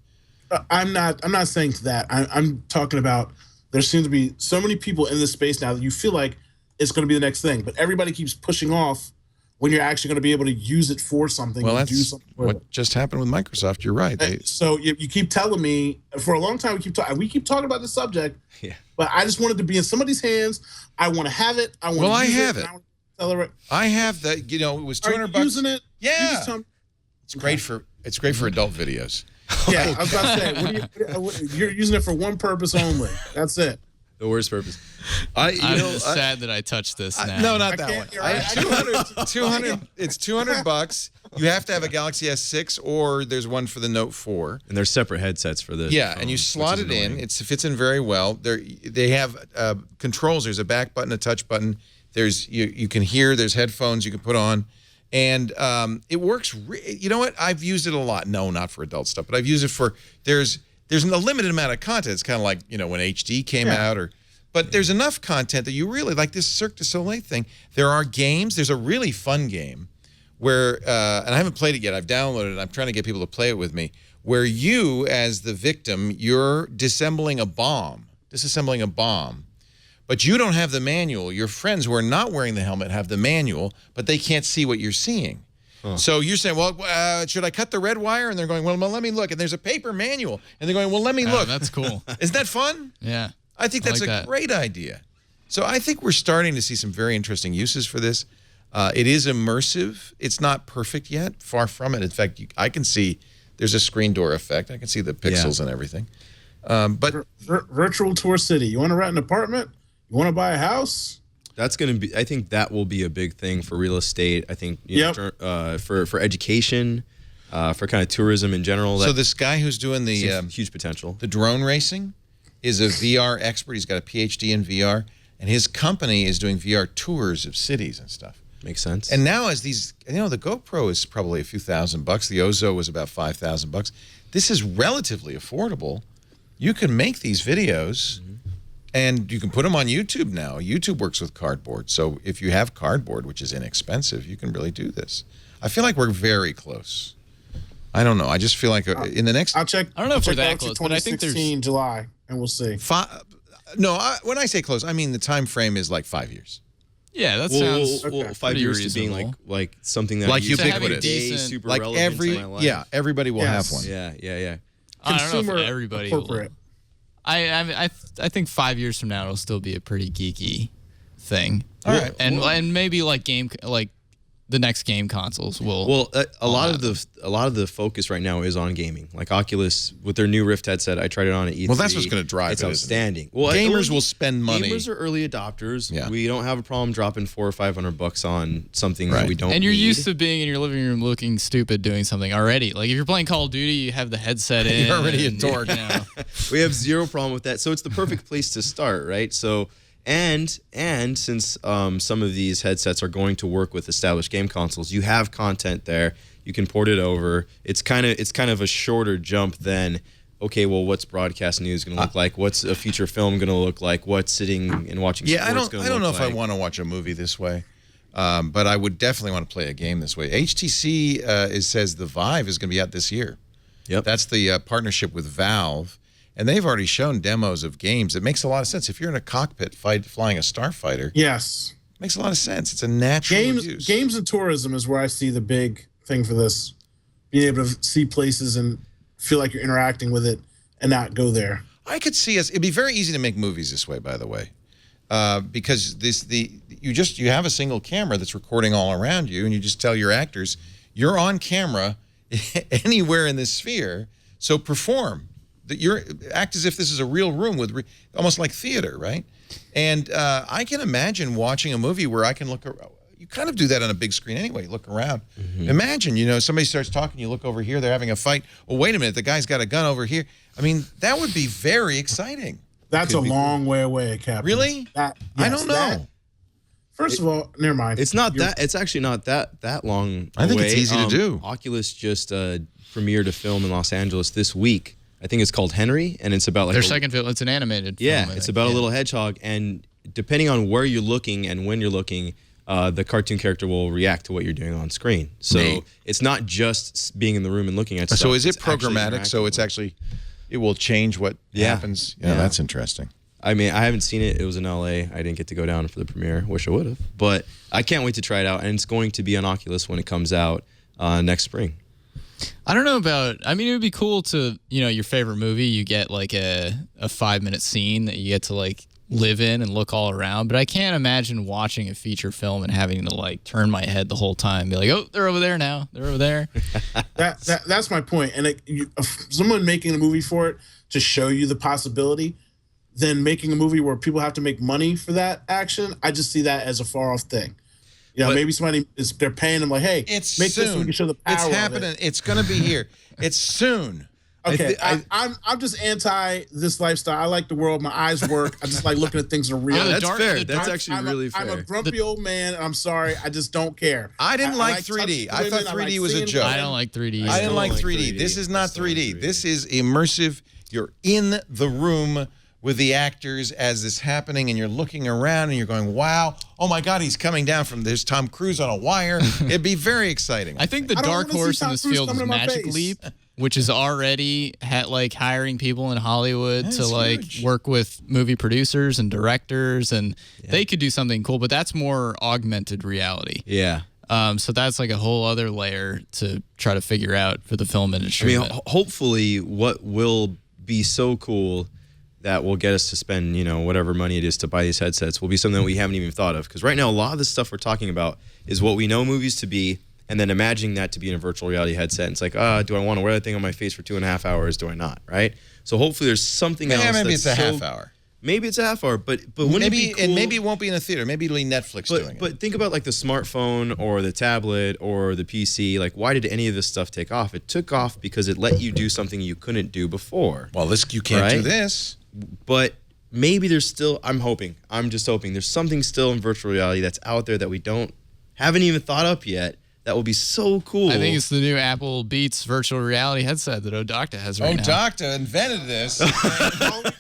I'm not saying that. I'm talking about there seems to be so many people in this space now that you feel like it's going to be the next thing, but everybody keeps pushing off when you're actually going to be able to use it for something. Well, and that's do something with what just happened with Microsoft. You're right. So you keep telling me for a long time. We keep talking about this subject. Yeah. But I just wanted to be in somebody's hands. I want to have it. I want. Well, to I use have it. it. I have that. You know, it was $200. Using it? Yeah. It's great for adult videos. Yeah, I was about to say, you're using it for one purpose only. That's it. The worst purpose. I'm sad that I touched this now. No, not that one. Right. 200. It's $200. You have to have a Galaxy S6, or there's one for the Note 4. And they're separate headsets for the phone, and you slot it in. It fits in very well. They have controls. There's a back button, a touch button. There's you can hear. There's headphones you can put on, and it works. You know what? I've used it a lot. No, not for adult stuff, but I've used it for there's a limited amount of content. It's kind of like when HD came out, but there's enough content that you really like this Cirque du Soleil thing. There are games. There's a really fun game where, and I haven't played it yet. I've downloaded it. I'm trying to get people to play it with me. Where you, as the victim, you're disassembling a bomb, but you don't have the manual. Your friends who are not wearing the helmet have the manual, but they can't see what you're seeing. So you're saying, well, should I cut the red wire? And they're going, well, let me look. And there's a paper manual. And they're going, well, let me look. That's cool. Isn't that fun? Yeah. I think that's a great idea. So I think we're starting to see some very interesting uses for this. It is immersive. It's not perfect yet. Far from it. In fact, I can see there's a screen door effect. I can see the pixels and everything. But virtual tour city. You want to rent an apartment? You want to buy a house? That's going to be, I think that will be a big thing for real estate. I think for education, for kind of tourism in general. So this guy who's doing the huge potential. The drone racing is a VR expert. He's got a PhD in VR, and his company is doing VR tours of cities and stuff. Makes sense. And now as these, the GoPro is probably a few $1,000. The Ozo was about $5,000. This is relatively affordable. You can make these videos. And you can put them on YouTube now. YouTube works with cardboard. So if you have cardboard, which is inexpensive, you can really do this. I feel like we're very close. I don't know. I just feel like in the next... I'll check. I don't know if we're that close, but I think there's... July, and we'll see. When I say close, I mean the time frame is like 5 years. Yeah, that sounds 5 years to being like something that ubiquitous, super like relevant to my life. everybody will have one. Yeah. I don't know if everybody corporate. will. I think 5 years from now it'll still be a pretty geeky thing. All right, and maybe like the next game consoles will. Well, a lot of the focus right now is on gaming. Like Oculus with their new Rift headset, I tried it on at E3. Well, that's what's going to drive it's it. Outstanding. Well, gamers will spend money. Gamers are early adopters. Yeah. We don't have a problem dropping $400 or $500 on something that we don't. And you're need. used to being in your living room looking stupid doing something already. Like if you're playing Call of Duty, you have the headset in. You're already a dork. We have zero problem with that. So it's the perfect place to start, right? So. And since some of these headsets are going to work with established game consoles, you have content there. You can port it over. It's kind of a shorter jump than, okay, well, what's broadcast news going to look like? What's a feature film going to look like? What's sitting and watching sports going to look like? I don't know if I want to watch a movie this way, but I would definitely want to play a game this way. HTC says the Vive is going to be out this year. Yep. That's the partnership with Valve. And they've already shown demos of games. It makes a lot of sense. If you're in a cockpit flying a starfighter, yes, Makes a lot of sense. It's a natural use. Games and tourism is where I see the big thing for this. Being able to see places and feel like you're interacting with it and not go there. I could see us. It'd be very easy to make movies this way, by the way, because you have a single camera that's recording all around you, and you just tell your actors you're on camera anywhere in this sphere, so perform. Act as if this is a real room with almost like theater, right? And I can imagine watching a movie where I can look around. You kind of do that on a big screen anyway. You look around. Imagine, somebody starts talking, you look over here, they're having a fight. Oh, wait a minute, the guy's got a gun over here. I mean, that would be very exciting. That's a long way away, Captain. Really? I don't know. First of all, never mind. It's not that. It's actually not that long. I think away. it's easy to do. Oculus just premiered a film in Los Angeles this week. I think it's called Henry, and it's about like their second film. It's an animated film. Yeah, it's about a little hedgehog, and depending on where you're looking and when you're looking, the cartoon character will react to what you're doing on screen. So it's not just being in the room and looking at stuff. So is it programmatic? So it's actually, it will change what happens? Yeah, that's interesting. I mean, I haven't seen it. It was in LA. I didn't get to go down for the premiere. Wish I would have. But I can't wait to try it out, and it's going to be on Oculus when it comes out next spring. I don't know about, I mean, it would be cool to, your favorite movie, you get like a 5-minute scene that you get to like live in and look all around, but I can't imagine watching a feature film and having to like turn my head the whole time, be like, oh, they're over there now, they're over there. That's my point. And someone making a movie for it to show you the possibility, then making a movie where people have to make money for that action, I just see that as a far off thing. Maybe they're paying them like, hey, make this so we can show the power. It's happening. Of it. It's going to be here. It's soon. Okay, I'm just anti this lifestyle. I like the world. My eyes work. I just like looking at things that are real. That's fair. That's actually really fair. I'm a grumpy old man, and I'm sorry. I just don't care. I didn't like 3D. I thought 3D was a joke. I don't like 3D. I didn't like 3D. This is not 3D. This is immersive. You're in the room with the actors as this happening, and you're looking around and you're going, wow, oh my God, he's coming down from, there's Tom Cruise on a wire. It'd be very exciting. I think the dark horse in this field is Magic Leap, which is already hiring people in Hollywood to work with movie producers and directors, and they could do something cool, but that's more augmented reality. Yeah. So that's like a whole other layer to try to figure out for the film industry. I mean, hopefully what will be so cool that will get us to spend, whatever money it is to buy these headsets will be something that we haven't even thought of. Because right now, a lot of the stuff we're talking about is what we know movies to be, and then imagining that to be in a virtual reality headset. And it's like, do I want to wear that thing on my face for 2.5 hours? Do I not? Right? So hopefully there's something else. Maybe it's a half hour. Maybe it's a half hour, but wouldn't it be cool? And maybe it won't be in a theater. Maybe it'll be Netflix doing it. But think about like the smartphone or the tablet or the PC. Like, why did any of this stuff take off? It took off because it let you do something you couldn't do before. Well, you can't do this. But maybe there's still, I'm just hoping there's something still in virtual reality that's out there that we haven't even thought up yet. That will be so cool. I think it's the new Apple Beats virtual reality headset that Odocta has right now. Odocta invented this.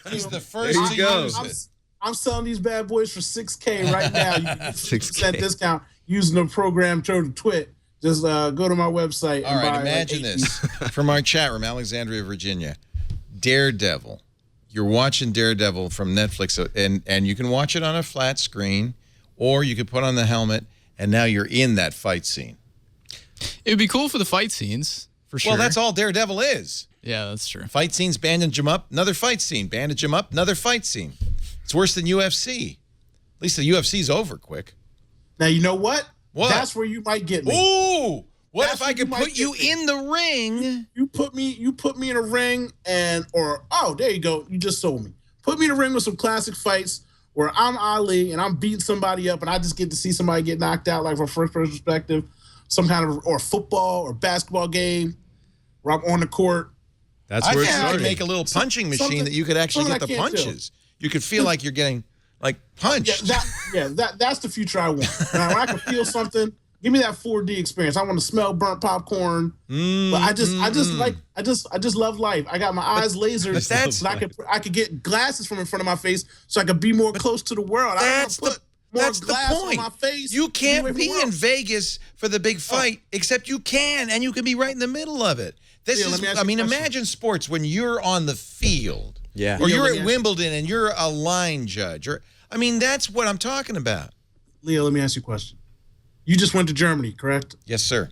He's the first to use it. I'm selling these bad boys for $6K right now. You can get 6% discount using the program code TWIT. Just go to my website. All right, imagine this. From our chat room, Alexandria, Virginia. Daredevil. You're watching Daredevil from Netflix, and you can watch it on a flat screen, or you could put on the helmet, and now you're in that fight scene. It would be cool for the fight scenes, for sure. Well, that's all Daredevil is. Yeah, that's true. Fight scenes, bandage him up, another fight scene. Bandage him up, another fight scene. It's worse than UFC. At least the UFC's over quick. Now, you know what? What? That's where you might get me. Ooh! What if I could put you in the ring? You put me in a ring there you go. You just sold me. Put me in a ring with some classic fights where I'm Ali and I'm beating somebody up and I just get to see somebody get knocked out, like from a first person perspective, some kind of, or football or basketball game where I'm on the court. That's where it's I starting. could make a little punching machine that you could actually get the punches. You could feel like you're getting punched. That's the future I want. When I can feel something, give me that 4D experience. I want to smell burnt popcorn. But I just love life. I got my eyes lasered so I could get glasses from in front of my face so I could be more close to the world. That's the point. On my face. You can't be in Vegas for the big fight, except you can, and you can be right in the middle of it. Imagine sports when you're on the field. Yeah. Or you're at Wimbledon and you're a line judge. That's what I'm talking about. Leo, let me ask you a question. You just went to Germany, correct? Yes, sir.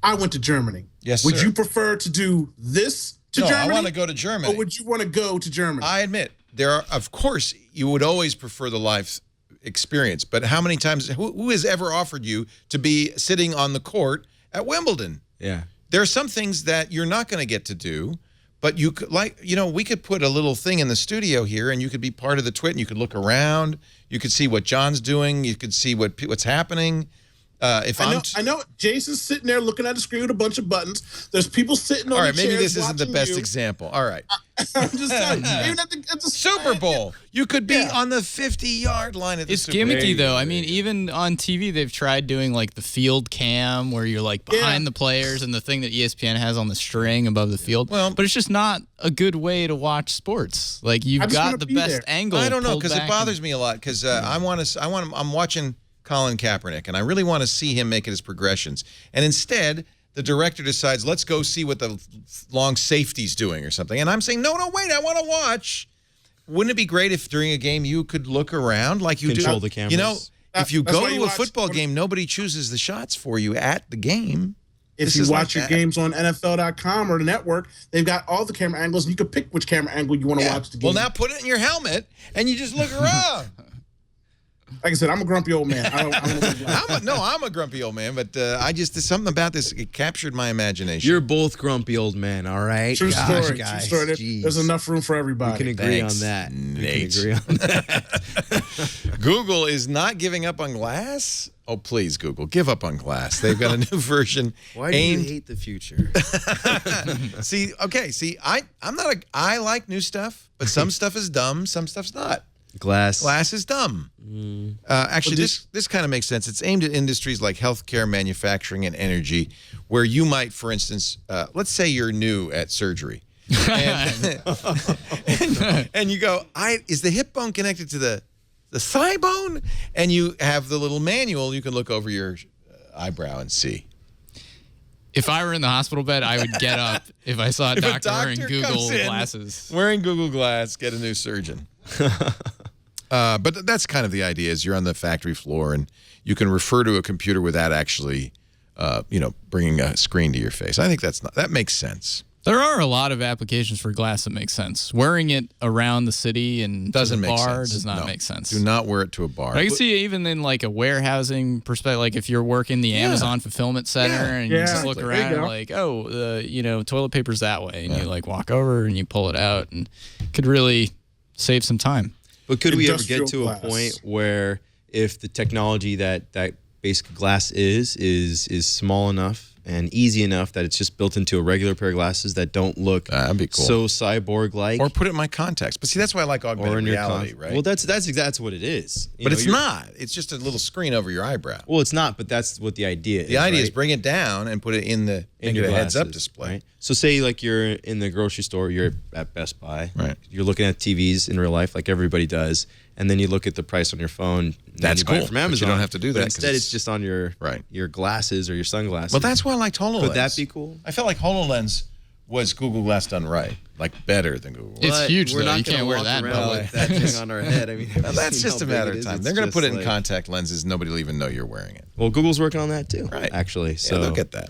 I went to Germany. Yes, Would sir. you prefer to do this to No, Germany? I want to go to Germany. Or would you want to go to Germany? I admit, there are, of course, you would always prefer the live experience, but how many times, who has ever offered you to be sitting on the court at Wimbledon? Yeah. There are some things that you're not going to get to do, but you could, like, you know, we could put a little thing in the studio here, and you could be part of the twit, and you could look around, you could see what John's doing, you could see what's happening. I know Jason's sitting there looking at the screen with a bunch of buttons. There's people sitting on all right, the maybe chairs this isn't the watching best you. example. All right. I'm just telling you. Even at the Super Bowl. You could be on the 50-yard line at the It's Super Bowl. gimmicky though. I mean, even on TV, they've tried doing like the field cam where you're like behind the players and the thing that ESPN has on the string above the field. Well, but it's just not a good way to watch sports. Like you've got the best angle. I don't know, pulled because it back bothers me a lot, because I'm watching Colin Kaepernick, and I really want to see him make it his progressions. And instead, the director decides, let's go see what the long safety's doing or something. And I'm saying, no, wait, I want to watch. Wouldn't it be great if during a game you could look around like you Control do? the cameras. You know, if you That's go why to you a watch- football game, nobody chooses the shots for you at the game. If This you is like watch your that. games on NFL.com or the network, they've got all the camera angles. You can pick which camera angle you want to watch the game. Well, now put it in your helmet, and you just look around. Like I said, I'm a grumpy old man. I don't I'm a grumpy old man, but there's something about this. It captured my imagination. You're both grumpy old men, all right? True Gosh, story. guys, True story. jeez. There's enough room for We everybody. can agree Thanks, on that. Nate. We can agree on that. Google is not giving up on glass. Oh, please, Google, give up on glass. They've got a new version. Why do aimed. you hate the future? I like new stuff, but some stuff is dumb, some stuff's not. Glass. Glass is dumb. Actually, this kind of makes sense. It's aimed at industries like healthcare, manufacturing, and energy, where you might, for instance, let's say you're new at surgery. And you go, is the hip bone connected to the thigh bone? And you have the little manual. You can look over your eyebrow and see. If I were in the hospital bed, I would get up if I saw a If a doctor wearing doctor Google comes in glasses. Wearing Google Glass, get a new surgeon. But that's kind of the idea, is you're on the factory floor and you can refer to a computer without actually, bringing a screen to your face. I think that makes sense. There are a lot of applications for glass that make sense. Wearing it around the city and Doesn't to the make bar sense. does not No. make sense. Do not wear it to a bar. I can see it even in like a warehousing perspective, like if you're working the Amazon fulfillment center and you just look Exactly. There you around go. and like, toilet paper's that way. And you like walk over and you pull it out and could really save some time. But could we ever get Industrial to a glass. point where if the technology that basic glass is small enough and easy enough that it's just built into a regular pair of glasses that don't look That'd be cool. so cyborg-like? Or put it in my contacts. But see, that's why I like augmented in your reality, right? Well, that's what it is. You but know, it's not. It's just a little screen over your eyebrow. Well, it's not, but that's what the idea is. The idea is right? bring it down and put it in the your heads-up glasses, display. Right? So say like you're in the grocery store, you're at Best Buy. Right. You're looking at TVs in real life like everybody does, and then you look at the price on your phone. That's you buy it cool, from but you Amazon. don't have to do but that 'cause Instead, it's- it's just on your your glasses or your sunglasses. Well, that's why I liked HoloLens. Could that be cool? I felt like HoloLens was Google Glass done right, like better than Google Glass. It's But huge, we're though. not You gonna can't wear walk that in around public. with that thing on our head. I mean, have you That's seen just how a big matter it of is? time. It's They're going to just put it in like- contact lenses. Nobody will even know you're wearing it. Well, Google's working on that too. Right. Actually, so Yeah, they'll get that.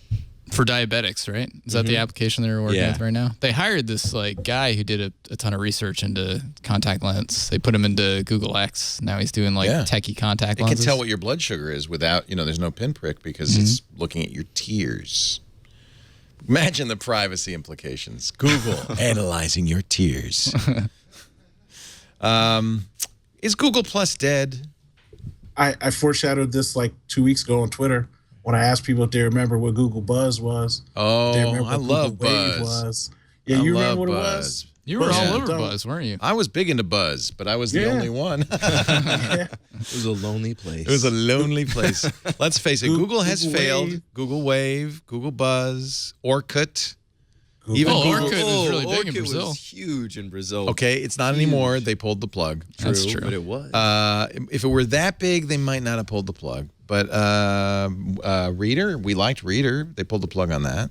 For diabetics, right? Is that the application they're working Yeah. with right now? They hired this like guy who did a ton of research into contact lens. They put him into Google X. Now he's doing like techie contact It can lenses. tell what your blood sugar is without, there's no pinprick because it's looking at your tears. Imagine the privacy implications. Google analyzing your tears. Is Google Plus dead? I foreshadowed this like 2 weeks ago on Twitter when I asked people if they remember what Google Buzz was. Oh, They remember I what love Google Wave Buzz. was. Yeah, I you love remember what it Buzz. was? You were Buzz all was over dumb. Buzz, weren't you? I was big into Buzz, but I was the Yeah. only one. it was a lonely place. It was a lonely place. Let's face it, Google has Google failed. Wave. Google Wave, Google Buzz, Orkut. Google. Even Oh, Google. Orkut was really big in Orkut Brazil. was huge in Brazil. Okay, it's not anymore. They pulled the plug. That's true. but it was. If it were that big, they might not have pulled the plug. But Reader, we liked Reader. They pulled the plug on that.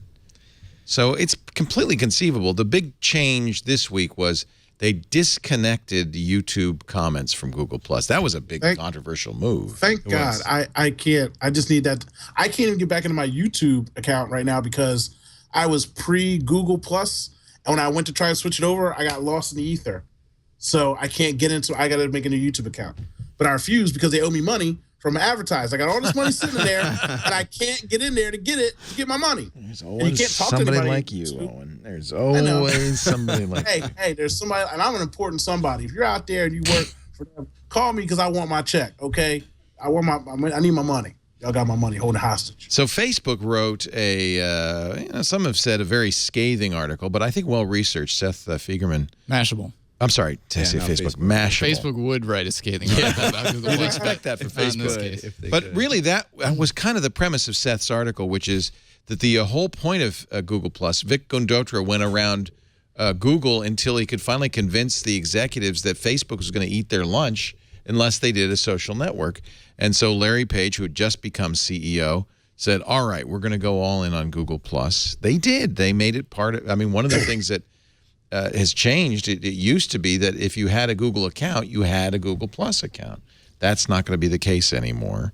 So it's completely conceivable. The big change this week was they disconnected YouTube comments from Google Plus. That was a big controversial move. Thank God. I can't. I just need that. I can't even get back into my YouTube account right now because I was pre-Google Plus, and when I went to try to switch it over, I got lost in the ether. So I can't get into. I got to make a new YouTube account, but I refused because they owe me money from advertise. I got all this money sitting in there, and I can't get in there to get my money. There's always somebody like you, Owen. There's always somebody like you. Hey, there's somebody, and I'm an important somebody. If you're out there and you work for them, call me because I want my check, okay? I need my money. Y'all got my money. Hold it hostage. So Facebook wrote some have said a very scathing article, but I think well-researched. Seth Feigerman. Mashable. I'm sorry to say Facebook. Mashable. Facebook would write a scathing article about Google. You'd expect that for Facebook. But really, that was kind of the premise of Seth's article, which is that the whole point of Google Plus, Vic Gundotra went around Google until he could finally convince the executives that Facebook was going to eat their lunch unless they did a social network. And so Larry Page, who had just become CEO, said, all right, we're going to go all in on Google Plus. They did. They made it part of, I mean, one of the things that has changed. It used to be that if you had a Google account, you had a Google Plus account. That's not going to be the case anymore.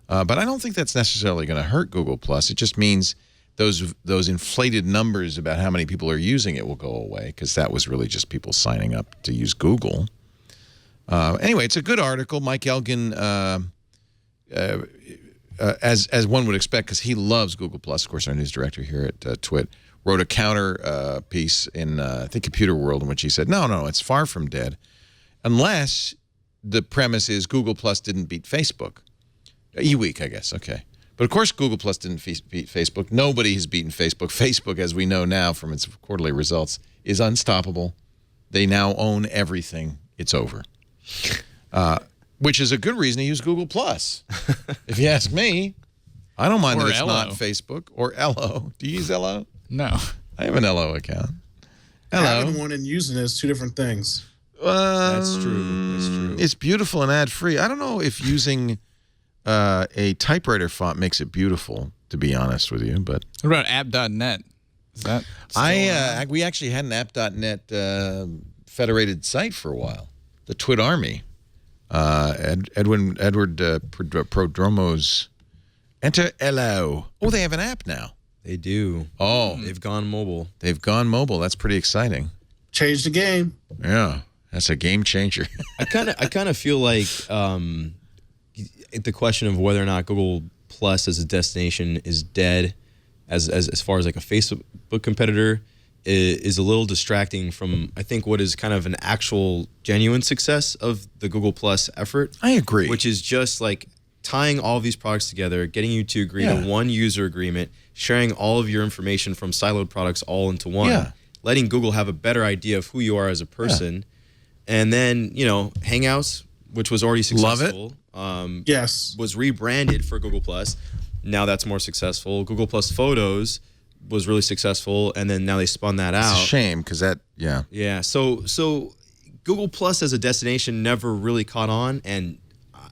But I don't think that's necessarily going to hurt Google Plus. It just means those inflated numbers about how many people are using it will go away because that was really just people signing up to use Google. Anyway, it's a good article. Mike Elgin, as one would expect, because he loves Google Plus, of course, our news director here at Twit, wrote a counter piece in, I think, Computer World, in which he said, no, it's far from dead, unless the premise is Google Plus didn't beat Facebook. eWeek, I guess, okay. But, of course, Google Plus didn't beat Facebook. Nobody has beaten Facebook. Facebook, as we know now from its quarterly results, is unstoppable. They now own everything. It's over. Which is a good reason to use Google Plus, if you ask me. I don't mind that it's not Facebook or Ello. Do you use Ello? No. I have an Ello account. Hello. Having one and using it is two different things. That's true. That's true. It's beautiful and ad-free. I don't know if using a typewriter font makes it beautiful, to be honest with you. But what about app.net? Is that we actually had an app.net federated site for a while. The Twit Army. Edward Prodromo's Enter Ello. Oh, they have an app now. They do. Oh. They've gone mobile. They've gone mobile. That's pretty exciting. Change the game. Yeah. That's a game changer. I kind of feel like the question of whether or not Google Plus as a destination is dead as far as like a Facebook competitor is a little distracting from, I think, what is kind of an actual genuine success of the Google Plus effort. I agree. Which is just like tying all of these products together, getting you to agree to one user agreement, sharing all of your information from siloed products all into one, letting Google have a better idea of who you are as a person, and then, Hangouts, which was already successful. Love it. Yes. Was rebranded for Google Plus. Now that's more successful. Google Plus Photos was really successful, and then now they spun that out. It's a shame because Yeah. So Google Plus as a destination never really caught on, and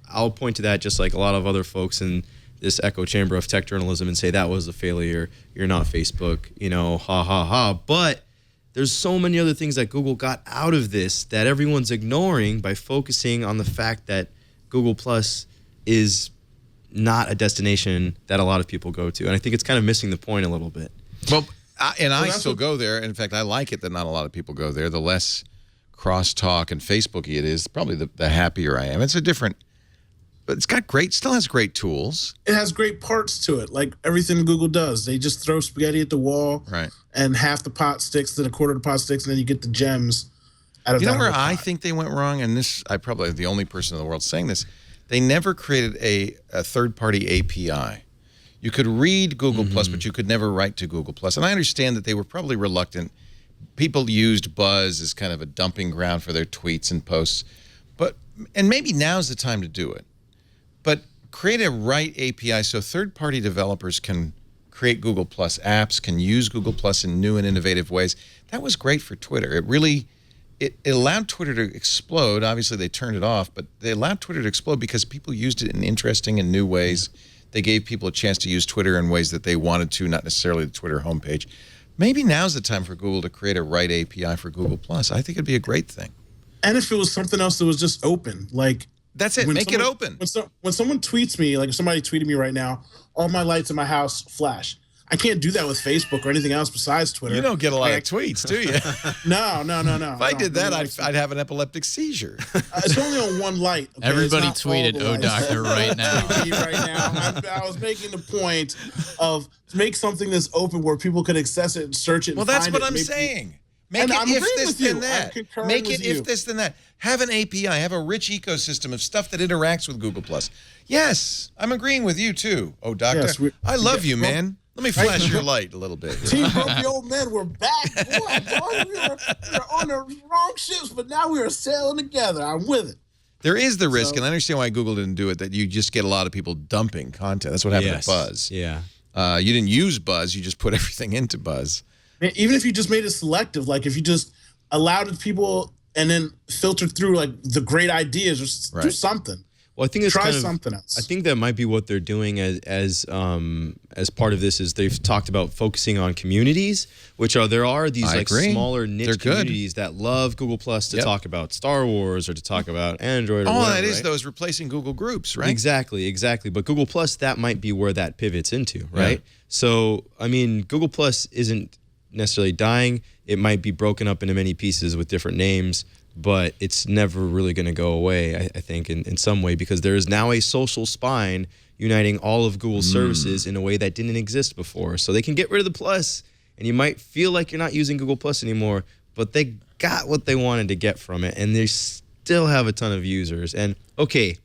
I'll point to that just like a lot of other folks in this echo chamber of tech journalism and say that was a failure. You're not Facebook, ha ha ha. But there's so many other things that Google got out of this that everyone's ignoring by focusing on the fact that Google Plus is not a destination that a lot of people go to. And I think it's kind of missing the point a little bit. Well, I still go there. In fact, I like it that not a lot of people go there. The less crosstalk and Facebooky it is, probably the happier I am. It's a different, but it's got still has great tools. It has great parts to it, like everything Google does. They just throw spaghetti at the wall, right? And half the pot sticks, then a quarter of the pot sticks, and then you get the gems out of that. You know where I think they went wrong, and this, I probably the only person in the world saying this, they never created a third-party API. You could read Google Plus, but you could never write to Google Plus. And I understand that they were probably reluctant. People used Buzz as kind of a dumping ground for their tweets and posts. And maybe now's the time to do it. But create a right API so third-party developers can create Google Plus apps, can use Google Plus in new and innovative ways. That was great for Twitter. It allowed Twitter to explode. Obviously, they turned it off, but they allowed Twitter to explode because people used it in interesting and new ways. They gave people a chance to use Twitter in ways that they wanted to, not necessarily the Twitter homepage. Maybe now's the time for Google to create a right API for Google+. I think it'd be a great thing. And if it was something else that was just open, like that's it. Make it open. When someone tweets me, like if somebody tweeted me right now, all my lights in my house flash. I can't do that with Facebook or anything else besides Twitter. You don't get a lot of tweets, do you? No. If I did that, I'd have an epileptic seizure. It's only on one light. Okay? Everybody tweeted Doctor right now. I was making the point of make something that's open where people can access it and search it. Well, that's what I'm saying. Make it if this, then that. Make it if this, then that. Have an API. Have a rich ecosystem of stuff that interacts with Google+. Yes, I'm agreeing with you, too. Oh, Doctor. Yes, I love you, man. Let me flash your light a little bit. Team Grumpy Old Men, we're back. Boy, we were on the wrong ships, but now we are sailing together. I'm with it. There is the risk, and I understand why Google didn't do it, that you just get a lot of people dumping content. That's what happened to Buzz. Yeah. You didn't use Buzz. You just put everything into Buzz. Even if you just made it selective, like if you just allowed people and then filtered through like the great ideas or do something. Well, I think it's try something else. I think that might be what they're doing as part of this is they've talked about focusing on communities, which there are these smaller niche communities that love Google Plus to talk about Star Wars or to talk about Android. All whatever, that is though is replacing Google Groups, right? Exactly. But Google Plus, that might be where that pivots into, right? Yeah. So I mean, Google Plus isn't necessarily dying. It might be broken up into many pieces with different names, but it's never really going to go away, I think, in some way, because there is now a social spine uniting all of Google's services in a way that didn't exist before. So they can get rid of the Plus, and you might feel like you're not using Google Plus anymore, but they got what they wanted to get from it, and they still have a ton of users. And, okay,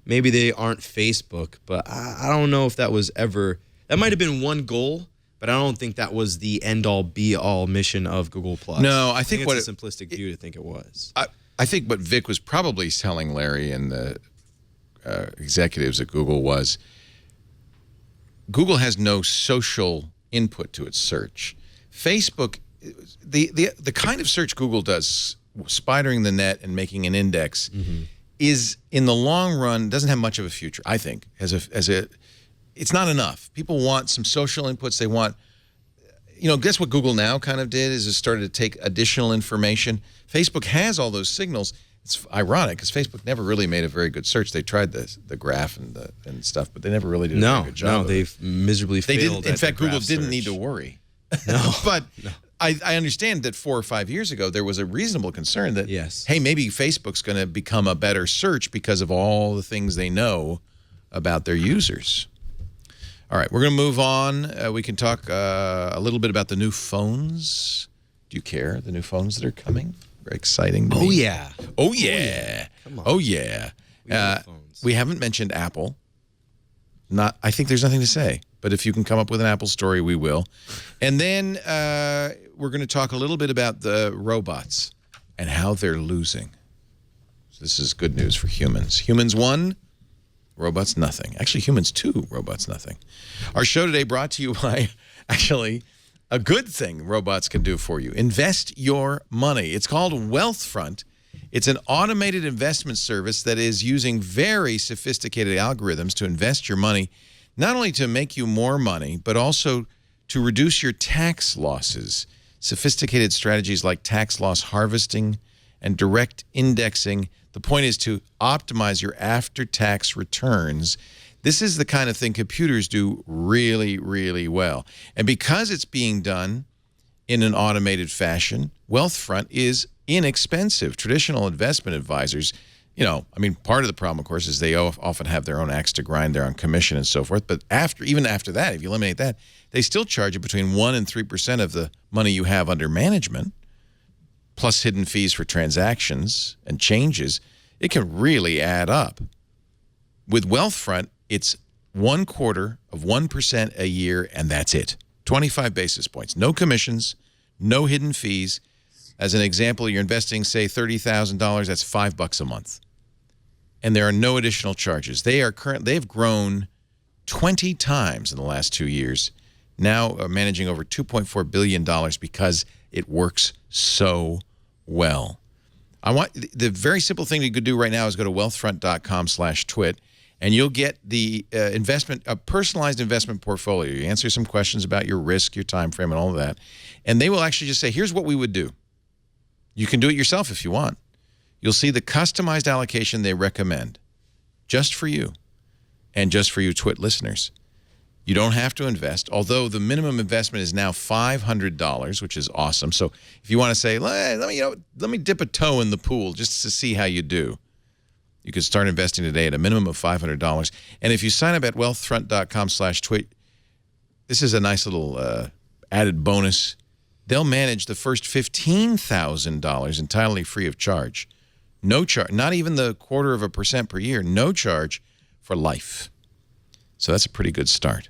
maybe they aren't Facebook, but I don't know if that was ever – that might have been one goal, but I don't think that was the end-all, be-all mission of Google+. No, I think it's a simplistic view to think it was. I think what Vic was probably telling Larry and the executives at Google was Google has no social input to its search. Facebook, the kind of search Google does, spidering the net and making an index, is in the long run doesn't have much of a future. I think it's not enough. People want some social inputs. They want, guess what Google now kind of did is it started to take additional information. Facebook has all those signals. It's ironic because Facebook never really made a very good search. They tried the graph and stuff, but they never really did a very good job. No, they've miserably failed. They didn't. In fact, Google didn't need to worry. No, but I understand that 4 or 5 years ago there was a reasonable concern that hey, maybe Facebook's going to become a better search because of all the things they know about their users. All right, we're going to move on. We can talk a little bit about the new phones. Do you care? The new phones that are coming? Very exciting to me. Yeah. Oh, yeah. Come on. Oh, yeah. Phones. We haven't mentioned Apple. I think there's nothing to say. But if you can come up with an Apple story, we will. And then we're going to talk a little bit about the robots and how they're losing. So this is good news for humans. Humans won. Robots, nothing. Actually, humans, too. Robots, nothing. Our show today brought to you by, actually, a good thing robots can do for you. Invest your money. It's called Wealthfront. It's an automated investment service that is using very sophisticated algorithms to invest your money, not only to make you more money, but also to reduce your tax losses. Sophisticated strategies like tax loss harvesting and direct indexing. The point is to optimize your after-tax returns. This is the kind of thing computers do really, really well. And because it's being done in an automated fashion, Wealthfront is inexpensive. Traditional investment advisors, part of the problem, of course, is they often have their own axe to grind, their own commission and so forth. But even after that, if you eliminate that, they still charge you between 1% and 3% of the money you have under management, plus hidden fees for transactions and changes. It can really add up. With Wealthfront, it's 0.25% a year, and that's it. 25 basis points. No commissions, no hidden fees. As an example, you're investing, say, $30,000. That's $5 a month. And there are no additional charges. They've grown 20 times in the last 2 years, now managing over $2.4 billion because it works so well. The very simple thing you could do right now is go to wealthfront.com/twit And you'll get the a personalized investment portfolio. You answer some questions about your risk, your time frame, and all of that. And they will actually just say, here's what we would do. You can do it yourself if you want. You'll see the customized allocation they recommend just for you and just for you TWiT listeners. You don't have to invest, although the minimum investment is now $500, which is awesome. So if you want to say, let me dip a toe in the pool just to see how you do, you can start investing today at a minimum of $500. And if you sign up at wealthfront.com/TWiT, this is a nice little added bonus. They'll manage the first $15,000 entirely free of charge. No charge, not even the 0.25% per year, no charge for life. So that's a pretty good start.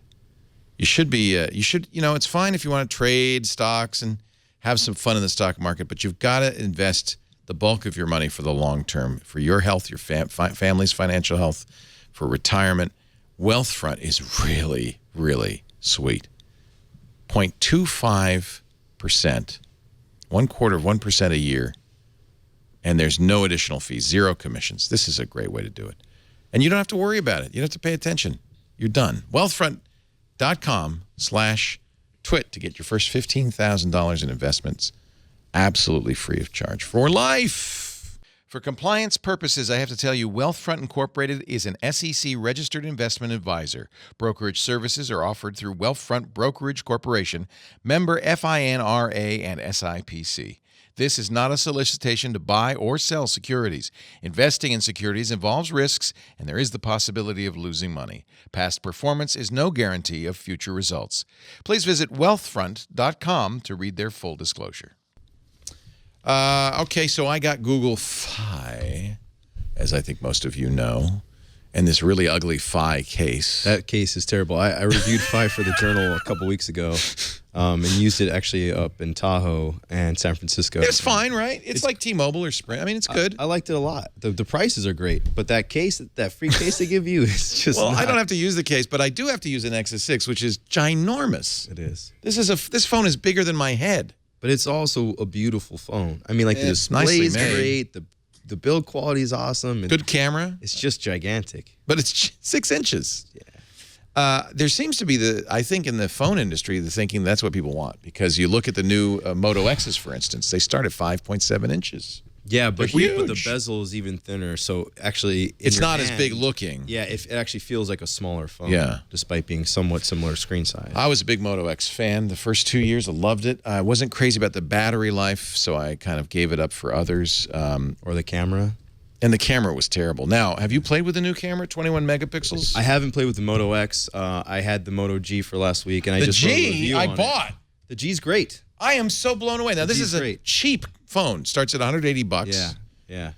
You should be, it's fine if you want to trade stocks and have some fun in the stock market, but you've got to invest the bulk of your money for the long term, for your health, your family's financial health, for retirement. Wealthfront is really, really sweet. 0.25%, 0.25% a year, and there's no additional fees, zero commissions. This is a great way to do it. And you don't have to worry about it. You don't have to pay attention. You're done. Wealthfront.com/TWiT to get your first $15,000 in investments absolutely free of charge for life. For compliance purposes, I have to tell you, Wealthfront Incorporated is an SEC-registered investment advisor. Brokerage services are offered through Wealthfront Brokerage Corporation, member FINRA and SIPC. This is not a solicitation to buy or sell securities. Investing in securities involves risks, and there is the possibility of losing money. Past performance is no guarantee of future results. Please visit wealthfront.com to read their full disclosure. Okay, so I got Google Fi, as I think most of you know, and this really ugly Fi case. That case is terrible. I reviewed Fi for the Journal a couple weeks ago. And used it actually up in Tahoe and San Francisco. It's fine, right? It's like T-Mobile or Sprint. I mean, it's good. I liked it a lot. The prices are great, but that case, that free case they give you is just well, I don't have to use the case, but I do have to use an Nexus 6, which is ginormous. It is. This phone is bigger than my head. But it's also a beautiful phone. I mean, like the display is great. The build quality is awesome. And good camera. It's just gigantic. But it's 6 inches. Yeah. There seems to be I think in the phone industry, the thinking that's what people want, because you look at the new Moto X's, for instance, they start at 5.7 inches. Yeah, but the bezel is even thinner, so actually it's not as big looking. Yeah, it actually feels like a smaller phone. Yeah, despite being somewhat similar screen size. I was a big Moto X fan the first 2 years. I loved it. I wasn't crazy about the battery life, so I kind of gave it up for others. Or the camera. And the camera was terrible. Now, have you played with the new camera, 21 megapixels? I haven't played with the Moto X. I had the Moto G for last week, and I just wrote a review on it. The G's great. I am so blown away. Now, this is a cheap phone. Starts at $180. Yeah.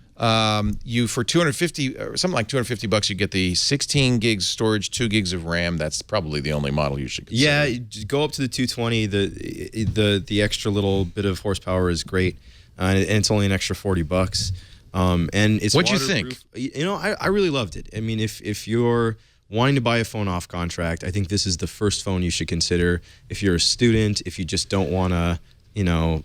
You for something like $250, you get the 16 gigs storage, 2 gigs of RAM. That's probably the only model you should consider. Yeah, you go up to the 220. The extra little bit of horsepower is great, and it's only an extra $40. And it's what'd you think? You know, I really loved it. I mean, if you're wanting to buy a phone off contract, I think this is the first phone you should consider. If you're a student, if you just don't want to,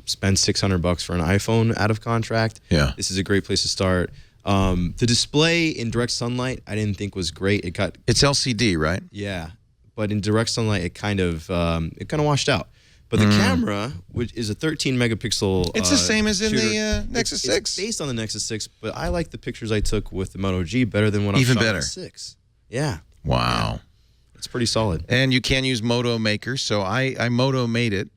spend $600 for an iPhone out of contract, this is a great place to start. The display in direct sunlight, I didn't think was great. It's LCD, right? Yeah, but in direct sunlight, it kind of washed out. But the camera, which is a 13 megapixel, it's the same as in the Nexus 6. It's based on the Nexus 6, but I like the pictures I took with the Moto G better than what I shot with the 6. Yeah. Wow. Yeah. It's pretty solid. And you can use Moto Maker, so I Moto made it.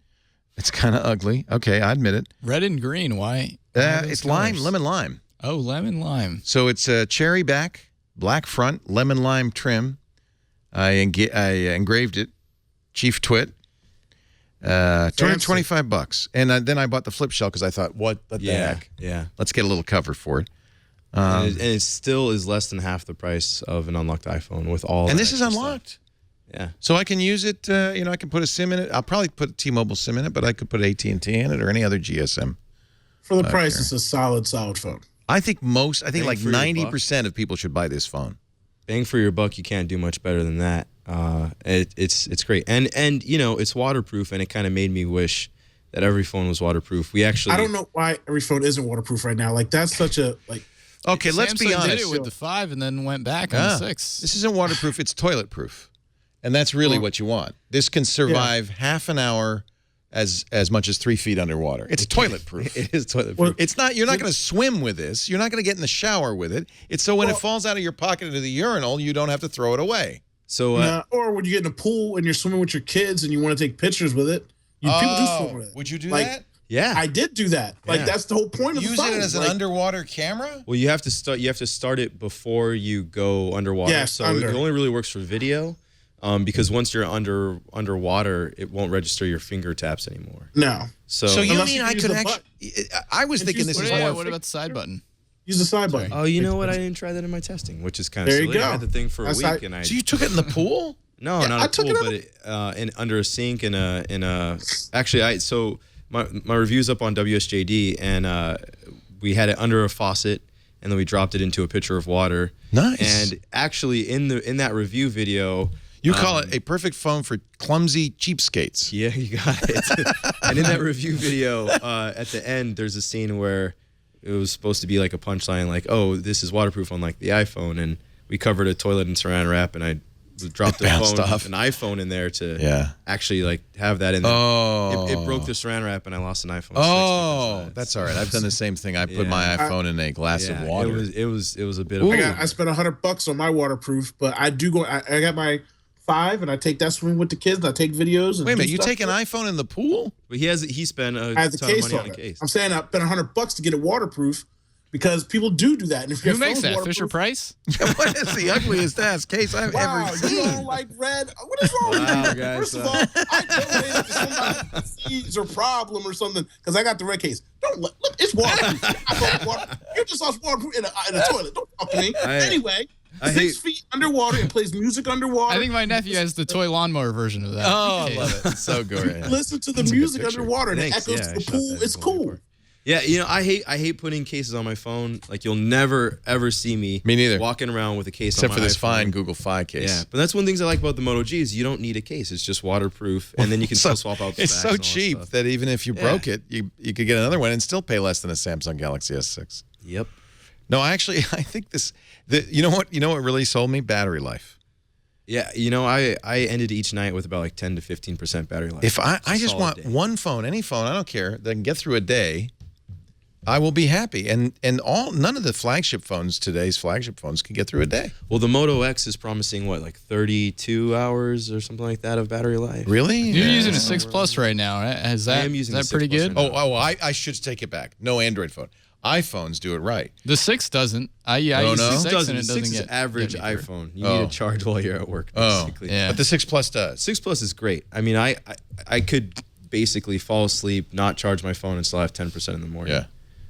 It's kind of ugly. Okay, I admit it. Red and green. Why? It's lemon lime. Oh, lemon lime. So it's a cherry back, black front, lemon lime trim. I engraved it. Chief TWiT. $225, and then I bought the flip shell because I thought, what the heck? Yeah, let's get a little cover for it. And it still is less than half the price of an unlocked iPhone with all. And this is unlocked. Stuff. Yeah, so I can use it. I can put a SIM in it. I'll probably put a T-Mobile SIM in it, but I could put AT&T in it or any other GSM. For the price, it's a solid phone. I think like 90% of people should buy this phone. Bang for your buck, you can't do much better than that. It's great, and it's waterproof, and it kind of made me wish that every phone was waterproof. I don't know why every phone isn't waterproof right now. Like that's such a Okay, let's be Samsung honest. did it with the 5 and then went back on the 6. This isn't waterproof, it's toilet proof. And that's really what you want. This can survive half an hour as much as 3 feet underwater. It's toilet proof. It is toilet proof. It's not. You're not going to swim with this. You're not going to get in the shower with it. It's so when it falls out of your pocket into the urinal, you don't have to throw it away. So, or when you get in a pool and you're swimming with your kids and you want to take pictures with it, people do swim with it. Would you do that? yeah, I did do that. Like that's the whole point of the Use phone. it as an underwater camera? well, you have to start it before you go underwater. Yes, so under. it only really works for video, because once you're underwater, it won't register your finger taps anymore. No. So, So you Unless mean you I use could the actually? I was thinking this is more. What about the side button? Use the side button. oh, you know what? I didn't try that in my testing, which is kind of There you silly. go. I had the thing for a That's week, like- and I So you took it in the pool? no, I not a took pool, it but under a sink in a. Actually, my review's up on WSJD, and we had it under a faucet, and then we dropped it into a pitcher of water. Nice. And actually, in that review video, You call it a perfect phone for clumsy cheapskates. yeah, you got it. And in that review video, at the end, there's a scene where it was supposed to be like a punchline, like, "Oh, this is waterproof on like the iPhone," and we covered a toilet in Saran wrap, and I dropped It bounced off. an iPhone in there to actually like have that in there. Oh. It broke the Saran wrap, and I lost an iPhone. 6 Oh, because of that. that's all right. I've done the same thing. I put Yeah. my iPhone in a glass of water. It was a bit of. I spent $100 on my waterproof, but I do go. I got my 5, and I take that swimming with the kids. And I take videos. And Wait a do minute, you stuff take an with it. iPhone in the pool? But he spent a I have the ton of case money on on a it. case. I'm saying I spent $100 to get it waterproof because people do that. And if your Who makes phone's that? Fisher waterproof- Price? What is the ugliest ass case I've Wow, ever you seen? don't like red? What is wrong with Wow, you? guys, First of all, I donated to somebody disease or problem or something because I got the red case. Don't look, it's waterproof. You just lost waterproof in a toilet. Don't talk to me. Anyway, I 6 feet underwater and plays music underwater. I think my nephew has the toy lawnmower version of that. Oh, I case. love it. It's so good. Listen to the music picture. underwater and Thanks. it echoes Yeah, to I the shot pool. that It's in cool. Laporte. Yeah, you know, I hate putting cases on my phone. Like you'll never ever see me. Me neither. Walking around with a case. Except on for my this iPhone. fine Google Fi case. Yeah, but that's one of the things I like about the Moto G is you don't need a case. It's just waterproof, and then you can still swap out the It's backs so and all that cheap stuff. that even if you broke it, you could get another one and still pay less than a Samsung Galaxy S6. Yep. No, actually, I think you know what really sold me? Battery life. Yeah, you know, I ended each night with about like 10 to 15% battery life. If I It's a just solid want day. one phone, any phone, I don't care, that can get through a day, I will be happy. And none of the flagship phones, today's flagship phones, can get through a day. Well, the Moto X is promising what, like 32 hours or something like that of battery life. Really? You're using a 6 Plus right now, right? Is that, am using is the that pretty 6 Plus good? right now. I should take it back. No Android phone. iPhones do it right. The 6 doesn't. I Oh, use no? the It 6 doesn't. and it The doesn't 6 is get average get me through. iPhone. You Oh. need to charge while you're at work, Oh, basically. yeah. But the 6 Plus does. 6 Plus is great. I mean, I could basically fall asleep, not charge my phone, and still have 10% in the morning. Yeah.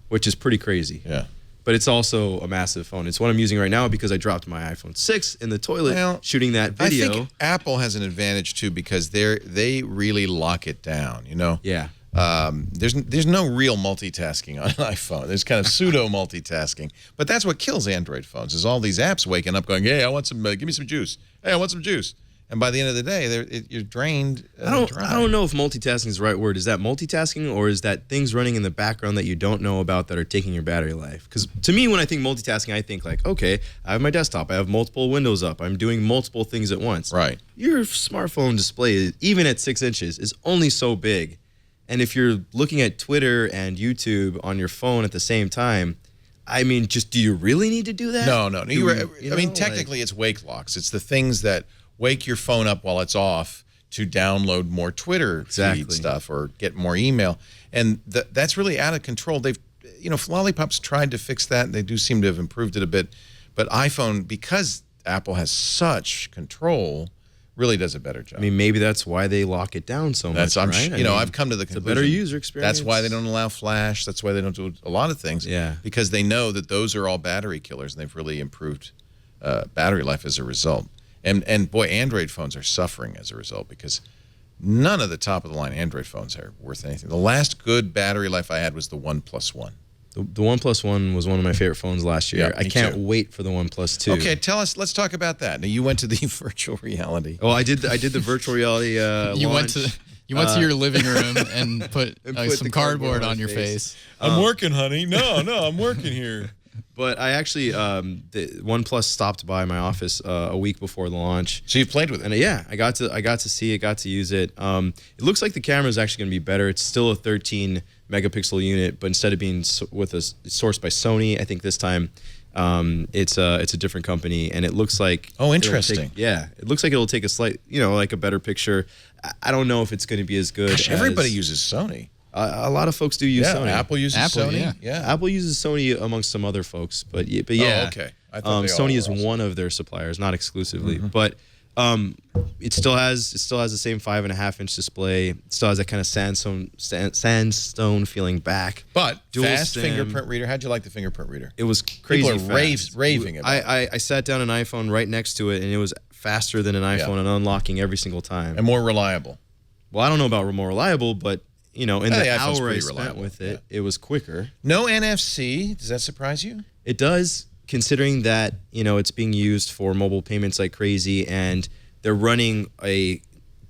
Which is pretty crazy. Yeah. But it's also a massive phone. It's what I'm using right now because I dropped my iPhone 6 in the toilet Well, shooting that video. I think Apple has an advantage too because they really lock it down. You know. Yeah. There's no real multitasking on an iPhone. There's kind of pseudo multitasking, but that's what kills Android phones. Is all these apps waking up going, "Hey, I want some. Give me some juice. Hey, I want some juice." And by the end of the day, you're drained. I don't know if multitasking is the right word. Is that multitasking or is that things running in the background that you don't know about that are taking your battery life? Because to me, when I think multitasking, I think like, okay, I have my desktop. I have multiple windows up. I'm doing multiple things at once. Right. Your smartphone display, even at 6 inches, is only so big. And if you're looking at Twitter and YouTube on your phone at the same time, I mean, just do you really need to do that? No. You I mean, know, technically, it's wake locks. It's the things that wake your phone up while it's off to download more Twitter feed stuff or get more email, and that's really out of control. Lollipop's tried to fix that, and they do seem to have improved it a bit, but iPhone, because Apple has such control, really does a better job. I mean, maybe that's why they lock it down so much, right? I've come to the conclusion. It's a better user experience. That's why they don't allow flash. That's why they don't do a lot of things. Yeah. Because they know that those are all battery killers, and they've really improved battery life as a result. And boy, Android phones are suffering as a result because none of the top-of-the-line Android phones are worth anything. The last good battery life I had was the OnePlus One. The OnePlus One was one of my favorite phones last year. Yeah, I me can't too. wait for the OnePlus 2. Okay, let's talk about that. Now, you went to the virtual reality. Oh, I did the virtual reality You launch. went to your living room and put And put some the cardboard cardboard on your face. I'm working, honey. No, I'm working here. But I actually, the OnePlus stopped by my office a week before the launch. So you've played with it? And yeah, I got to see it, got to use it. It looks like the camera is actually going to be better. It's still a 13 megapixel unit, but instead of being sourced by Sony, I think this time it's a different company, and it looks like interesting. It looks like it'll take a slight, like a better picture. I don't know if it's going to be as good. Gosh, everybody uses Sony. A lot of folks do use Sony. Apple uses Sony. Yeah. Apple uses Sony amongst some other folks, but yeah. Oh, okay. I thought they all Sony were is also. one of their suppliers, not exclusively, but it still has the same 5.5-inch display. It still has that kind of sandstone feeling back. But Dual fast SIM. fingerprint reader. How'd you like the fingerprint reader? It was crazy. People are raving about it. I sat down an iPhone right next to it, and it was faster than an iPhone and unlocking every single time. And more reliable. Well, I don't know about more reliable, but in the iPhone's hour I pretty spent reliable. with it, it was quicker. No NFC. Does that surprise you? It does, considering that it's being used for mobile payments like crazy, and they're running a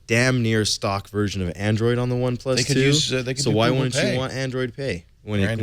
damn near stock version of Android on the OnePlus. They could 2. use. They could So do why Google wouldn't Pay. you want Android Pay when Pay,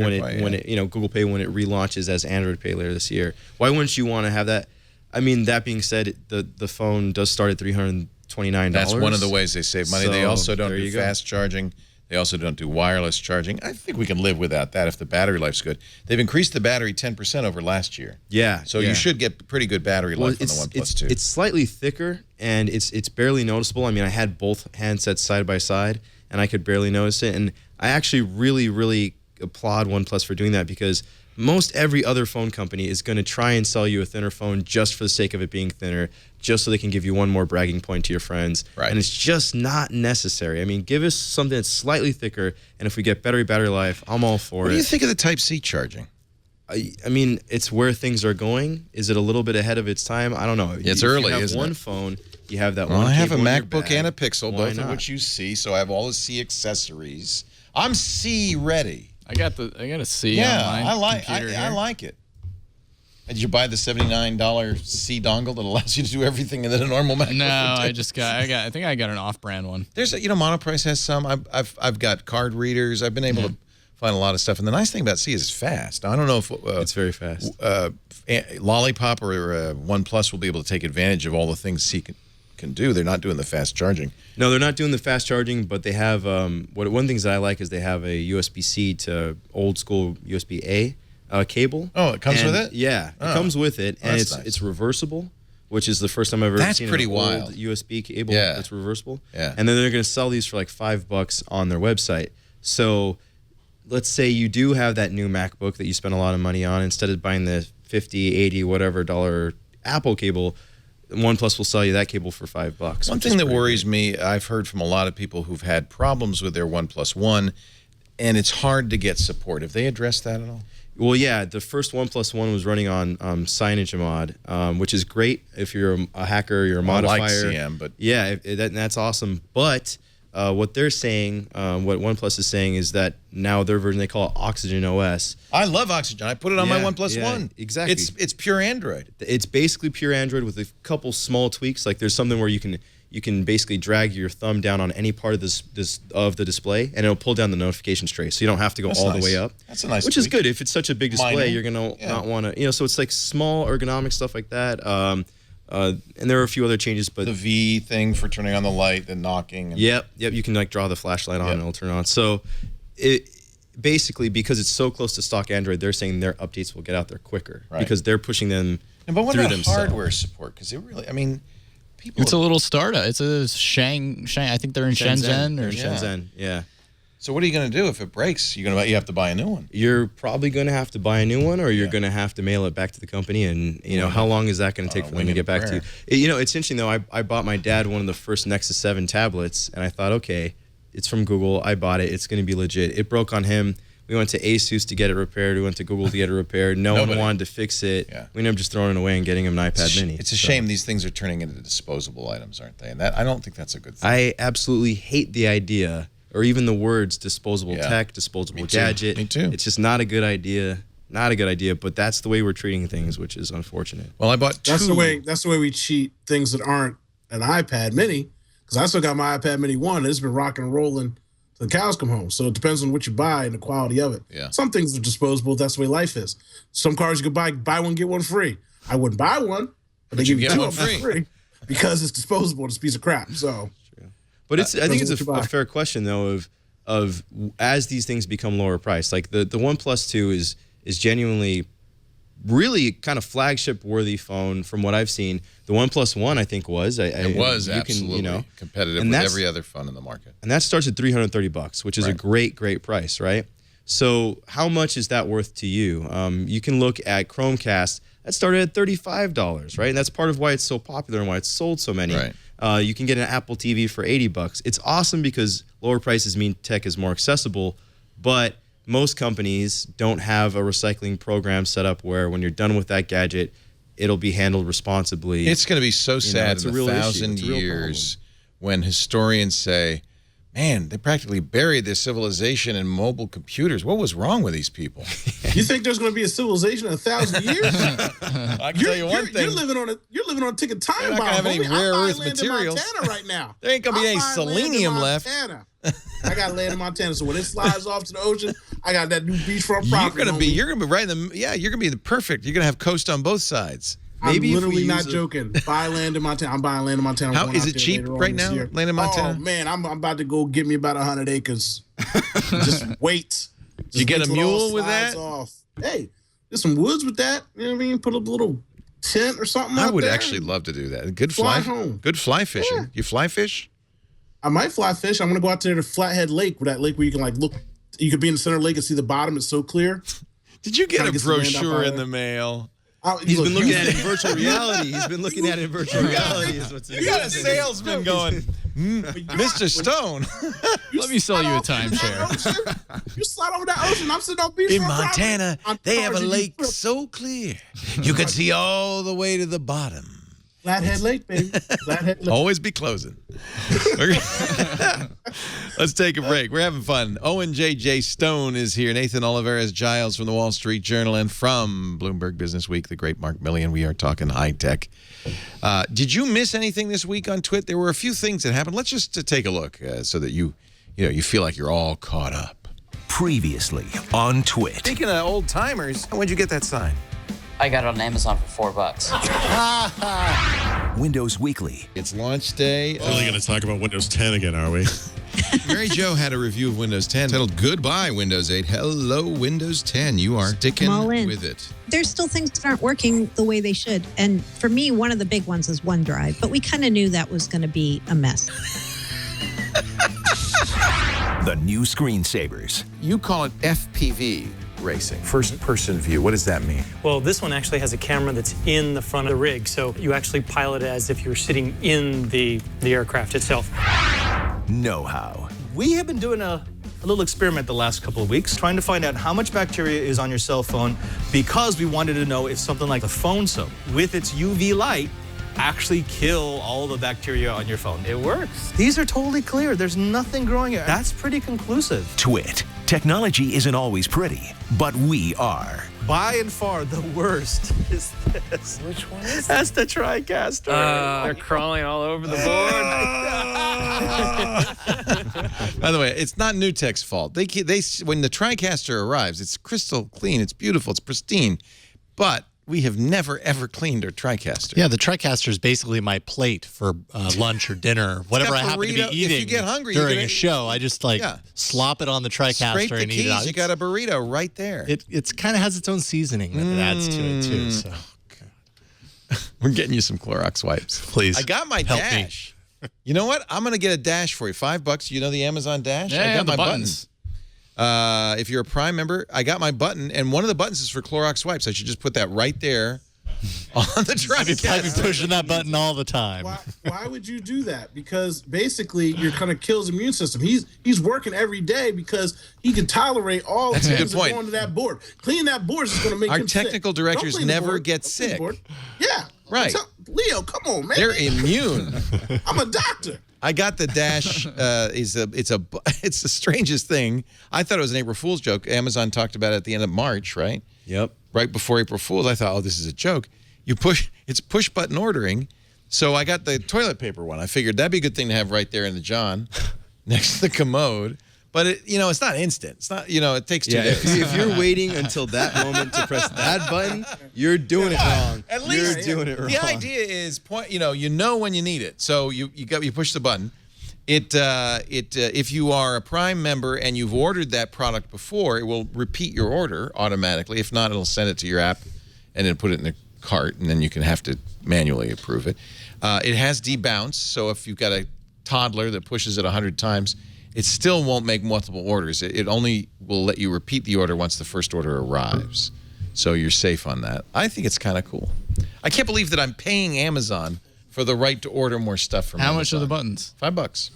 it Google Pay when it relaunches as Android Pay later this year? Why wouldn't you want to have that? I mean, that being said, the phone does start at $329. That's one of the ways they save money. They So, also don't there do you go. fast charging. They also don't do wireless charging. I think we can live without that if the battery life's good. They've increased the battery 10% over last year. Yeah. So yeah. you should get pretty good battery life on the OnePlus 2. It's slightly thicker, and it's barely noticeable. I mean, I had both handsets side by side, and I could barely notice it. And I actually really, really applaud OnePlus for doing that, because most every other phone company is going to try and sell you a thinner phone just for the sake of it being thinner, just so they can give you one more bragging point to your friends. Right. And it's just not necessary. I mean, give us something that's slightly thicker, and if we get better battery life, I'm all for What it. do you think of the Type-C charging? I mean, it's where things are going. Is it a little bit ahead of its time? I don't know. It's If early, you have isn't one it? phone, you have that Well, one I have a cable in your MacBook bag. and a Pixel, Why both of not? which you see, so I have all the C accessories. I'm C ready. I got a C Yeah, on my I like computer I here. like it. Did you buy the $79 C dongle that allows you to do everything that a normal MacBook No, would do? I think I got an off-brand one. There's Monoprice has some. I've got card readers. I've been able to find a lot of stuff. And the nice thing about C is it's fast. Now, I don't know if It's very fast. Lollipop or OnePlus will be able to take advantage of all the things C can do. They're not doing the fast charging. No, they're not doing the fast charging, but they have one of the things that I like is they have a USB-C to old school USB-A cable. Oh, it comes with it? Yeah, it comes with it, and that's nice. it's reversible, which is the first time I've ever That's seen pretty an wild. old USB cable Yeah. that's reversible. Yeah. And then they're going to sell these for like $5 on their website. So let's say you do have that new MacBook that you spend a lot of money on. Instead of buying the $50, $80, whatever dollar Apple cable, OnePlus will sell you that cable for $5. One thing that worries me, I've heard from a lot of people who've had problems with their OnePlus One, and it's hard to get support. Have they addressed that at all? Well, yeah, the first OnePlus One was running on CyanogenMod, which is great if you're a hacker, you're a modifier. I like CM, but yeah, that's awesome. But what they're saying, what OnePlus is saying, is that now their version, they call it Oxygen OS. I love Oxygen. I put it on my Yeah, OnePlus yeah, One. exactly. It's pure Android. It's basically pure Android with a couple small tweaks. Like there's something where you can basically drag your thumb down on any part of of the display, and it'll pull down the notifications tray, so you don't have to go That's all nice. the way up. That's a nice Which is tweak. good. If it's such a big display, Minor. you're gonna Yeah. not want to, so it's like small ergonomic stuff like that. And there are a few other changes, but The V thing for turning on the light, the knocking. And yep, you can like draw the flashlight on Yep. and it'll turn on. So it basically, because it's so close to stock Android, they're saying their updates will get out there quicker Right. because they're pushing them But what through about themselves. hardware support? Because it really, I mean, people. It's a little startup. It's a Shang. I think they're in Shenzhen or Shenzhen, yeah. So what are you going to do if it breaks? You have to buy a new one. You're probably going to have to buy a new one, or you're going to have to mail it back to the company. And how long is that going to take for them to wing get and back to you? It's interesting though. I bought my dad one of the first Nexus 7 tablets, and I thought, okay, it's from Google. I bought it. It's going to be legit. It broke on him. We went to Asus to get it repaired. We went to Google to get it repaired. Nobody wanted to fix it. Yeah. We ended up just throwing it away and getting him an iPad Mini. It's a shame these things are turning into disposable items, aren't they? And that I don't think that's a good thing. I absolutely hate the idea, or even the words disposable tech, disposable Me too. gadget. Me too. It's just not a good idea. Not a good idea, but that's the way we're treating things, which is unfortunate. Well, I bought two. That's the way we cheat things that aren't an iPad Mini. Because I still got my iPad Mini 1. It's been rocking and rolling till the cows come home. So it depends on what you buy and the quality of it. Yeah. Some things are disposable. That's the way life is. Some cars you could buy one, get one free. I wouldn't buy one, but they give you get two one of them free because it's disposable. It's a piece of crap. So, But I think it's what you buy. a fair question though of as these things become lower priced. Like the OnePlus 2 is genuinely really kind of flagship worthy phone from what I've seen. The OnePlus 1 I think was. It was absolutely competitive with every other phone in the market. And that starts at $330, which is a great price, right? So how much is that worth to you? You can look at Chromecast. That started at $35, right? And that's part of why it's so popular and why it's sold so many. Right. You can get an Apple TV for $80. It's awesome because lower prices mean tech is more accessible, but most companies don't have a recycling program set up where when you're done with that gadget, it'll be handled responsibly. It's going to be so sad in 1,000 years when historians say, man, they practically buried their civilization in mobile computers. What was wrong with these people? you think there's going to be a civilization in 1,000 years? I can tell you one thing. You're living on a tick of time. You're not going to have any rare earth materials. Montana right now. There ain't going to be any selenium left. I got land in Montana, so when it slides off to the ocean, I got that new beachfront property. You're gonna be right in the you're gonna be the perfect. You're gonna have coast on both sides. Maybe I'm literally not joking. Buy land in Montana. I'm buying land in Montana. How is it cheap right now? Land in Montana? Oh man, I'm about to go get me about 100 acres. Just wait. You get a mule with that? Off. Hey, there's some woods with that. You know what I mean? Put a little tent or something. I would actually love to do that. Good fly home. Good fly fishing. Yeah. You fly fish? I might fly fish. I'm gonna go out there to Flathead Lake, where that lake where you can like look. You could be in the center of the lake and see the bottom. It's so clear. Did you get a brochure in the mail? He's been looking at it in virtual reality. He's been looking at it in virtual reality. You got a salesman going, Mr. Stone. Let me sell you a timeshare. You slide over that ocean. I'm sitting on beach. In Montana, they have a lake so clear you can see all the way to the bottom. Flathead Lake, baby. Flathead Lake. Always be closing. Let's take a break. We're having fun. Owen J.J. Stone is here. Nathan Olivarez-Giles from the Wall Street Journal and from Bloomberg Business Week, the great Mark Milian. We are talking high tech. Did you miss anything this week on Twit? There were a few things that happened. Let's just take a look so that you feel like you're all caught up. Previously on Twit. Speaking of old timers, when'd you get that sign? I got it on Amazon for $4. Windows Weekly. It's launch day. Really going to talk about Windows 10 again, are we? Mary Jo had a review of Windows 10 titled Goodbye Windows 8. Hello Windows 10. You are sticking with it. There's still things that aren't working the way they should. And for me, one of the big ones is OneDrive. But we kind of knew that was going to be a mess. The new screensavers. You call it FPV racing, first-person view. What does that mean? Well, this one actually has a camera that's in the front of the rig, so you actually pilot it as if you're sitting in the aircraft itself. Know-how. We have been doing a little experiment the last couple of weeks, trying to find out how much bacteria is on your cell phone because we wanted to know if something like the phone soap with its UV light actually kill all the bacteria on your phone. It works. These are totally clear. There's nothing growing here. That's pretty conclusive. Twit. Technology isn't always pretty, but we are. By and far, the worst is this. Which one is That's the TriCaster. They're crawling all over the board. By the way, it's not NewTek's fault. They when the TriCaster arrives, it's crystal clean, it's beautiful, it's pristine, but we have never, ever cleaned our TriCaster. Yeah, the TriCaster is basically my plate for lunch or dinner, whatever I happen to be eating. If you get hungry during a show, I just slop it on the TriCaster and eat it out. You got a burrito right there. It kind of has its own seasoning that it adds to it too. So. We're getting you some Clorox wipes. Please. I got my Dash. You know what? I'm going to get a Dash for you. $5. You know the Amazon Dash? Yeah, I got my buttons. If you're a Prime member, I got my button, and one of the buttons is for Clorox wipes. I should just put that right there on the TriCaster. I've been pushing that button all the time. Why would you do that? Because basically, you're kind of kills the immune system. He's working every day because he can tolerate all the things that go onto that board. Cleaning that board is going to make our him sick. technical directors never get sick. Yeah, right. Leo, come on, man. They're immune. I'm a doctor. I got the Dash. It's the strangest thing. I thought it was an April Fool's joke. Amazon talked about it at the end of March, right? Yep. Right before April Fool's, I thought, oh, this is a joke. It's push button ordering. So I got the toilet paper one. I figured that'd be a good thing to have right there in the John, next to the commode. But it's not instant. It's not, it takes 2 days. If you're waiting until that moment to press that button, you're doing it wrong. At least you're doing it wrong. The idea is you know when you need it. So you push the button. If you are a Prime member and you've ordered that product before, it will repeat your order automatically. If not, it'll send it to your app and then put it in the cart, and then you can have to manually approve it. It has debounce, so if you've got a toddler that pushes it 100 times, it still won't make multiple orders. It only will let you repeat the order once the first order arrives. So you're safe on that. I think it's kind of cool. I can't believe that I'm paying Amazon for the right to order more stuff from Amazon. How much are the buttons? $5.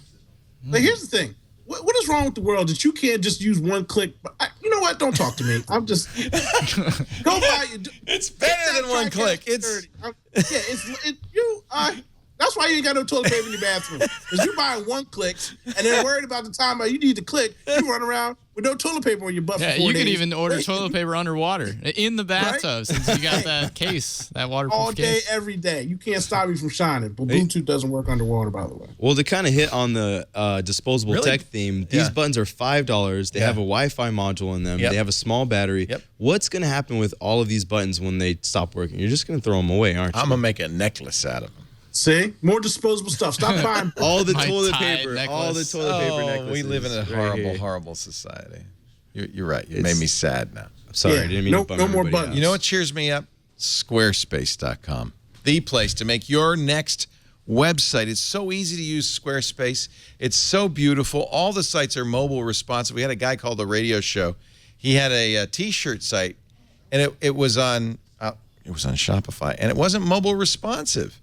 But here's the thing. What is wrong with the world that you can't just use one click? You know what? Don't talk to me. I'm just go buy it. It's better than one click. That's why you ain't got no toilet paper in your bathroom. Because you buy one click and then worried about the time you need to click. You run around with no toilet paper on your butt for 4 days. You could even order toilet paper underwater in the bathtub, right? Since you got that case, that waterproof all day, case. every day. You can't stop me from shining. But Bluetooth doesn't work underwater, by the way. Well, to kind of hit on the disposable tech theme, these buttons are $5. They have a Wi-Fi module in them. They have a small battery. What's going to happen with all of these buttons when they stop working? You're just going to throw them away, aren't you? I'm going to make a necklace out of them. See? More disposable stuff. Stop buying all the toilet paper. Necklace. All the toilet paper necklaces. We live in a horrible, horrible society. You're right. You made me sad now. Sorry, I didn't mean to bum no more buttons. You know what cheers me up? Squarespace.com. The place to make your next website. It's so easy to use Squarespace. It's so beautiful. All the sites are mobile responsive. We had a guy called The Radio Show. He had a T-shirt site, and it was on Shopify, and it wasn't mobile responsive.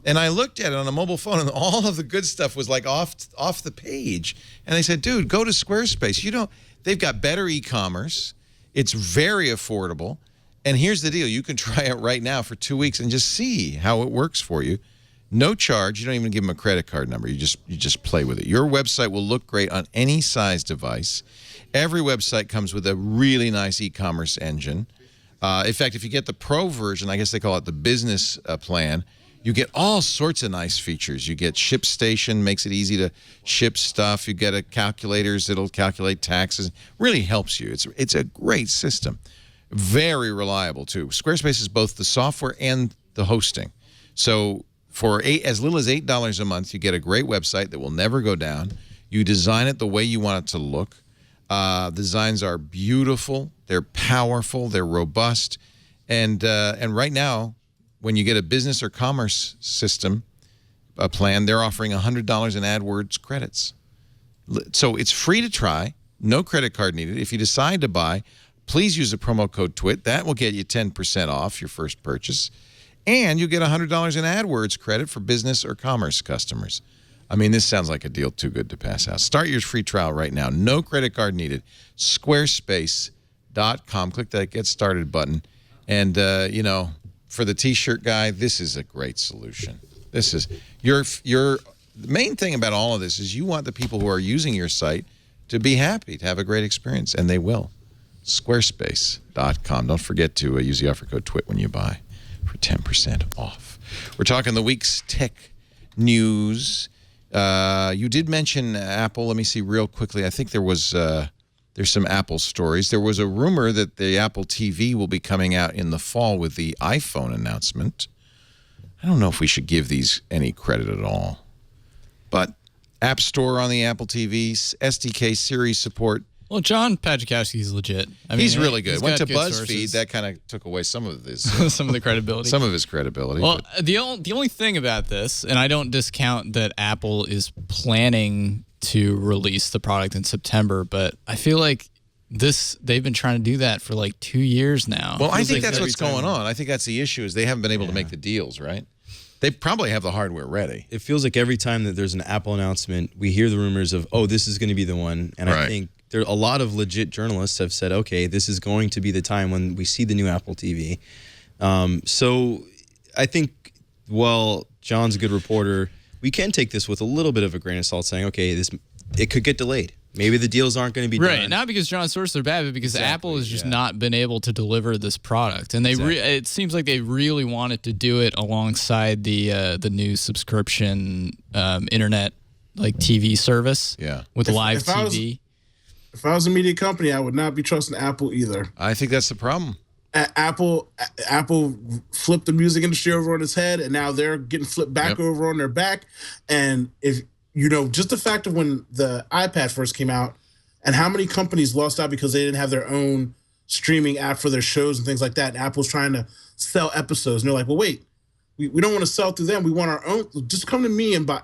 And I looked at it on a mobile phone, and all of the good stuff was like off the page. And I said, dude, go to Squarespace. They've got better e-commerce. It's very affordable. And here's the deal. You can try it right now for 2 weeks and just see how it works for you. No charge. You don't even give them a credit card number. You just play with it. Your website will look great on any size device. Every website comes with a really nice e-commerce engine. In fact, if you get the Pro version, I guess they call it the business plan, you get all sorts of nice features. You get ShipStation, makes it easy to ship stuff. You get a calculators that'll calculate taxes. Really helps you. It's a great system. Very reliable, too. Squarespace is both the software and the hosting. So for as little as $8 a month, you get a great website that will never go down. You design it the way you want it to look. Designs are beautiful. They're powerful. They're robust. And right now, when you get a business or commerce system plan, they're offering $100 in AdWords credits. So it's free to try, no credit card needed. If you decide to buy, please use the promo code TWIT. That will get you 10% off your first purchase. And you get $100 in AdWords credit for business or commerce customers. I mean, this sounds like a deal too good to pass out. Start your free trial right now. No credit card needed. Squarespace.com. Click that Get Started button. And, for the T-shirt guy, this is a great solution. This is the main thing about all of this is you want the people who are using your site to be happy, to have a great experience, and they will. Squarespace.com. Don't forget to use the offer code TWIT when you buy for 10% off. We're talking the week's tech news. You did mention Apple. Let me see real quickly. I think there's some Apple stories. There was a rumor that the Apple TV will be coming out in the fall with the iPhone announcement. I don't know if we should give these any credit at all. But App Store on the Apple TV, SDK Series support. Well, John Pajkowski's legit. He's really good. Went to BuzzFeed. Sources. That kind of took away some of his some of the credibility. Some of his credibility. Well, the only thing about this, and I don't discount that Apple is planning to release the product in September, but I feel like they've been trying to do that for like 2 years now. Well, I think that's what's going on. I think that's the issue is they haven't been able to make the deals, right? They probably have the hardware ready. It feels like every time that there's an Apple announcement, we hear the rumors of, this is going to be the one. And I think there a lot of legit journalists have said, okay, this is going to be the time when we see the new Apple TV. So I think, John's a good reporter. We can take this with a little bit of a grain of salt, saying, okay, it could get delayed. Maybe the deals aren't going to be done. Right, not because John's sources are bad, but because Apple has just not been able to deliver this product. And it seems like they really wanted to do it alongside the new subscription internet like TV service with live TV. If I was a media company, I would not be trusting Apple either. I think that's the problem. Apple flipped the music industry over on its head, and now they're getting flipped back over on their back. And if just the fact of when the iPad first came out, and how many companies lost out because they didn't have their own streaming app for their shows and things like that. And Apple's trying to sell episodes, and they're like, well, wait, we don't want to sell through them. We want our own. Just come to me and buy.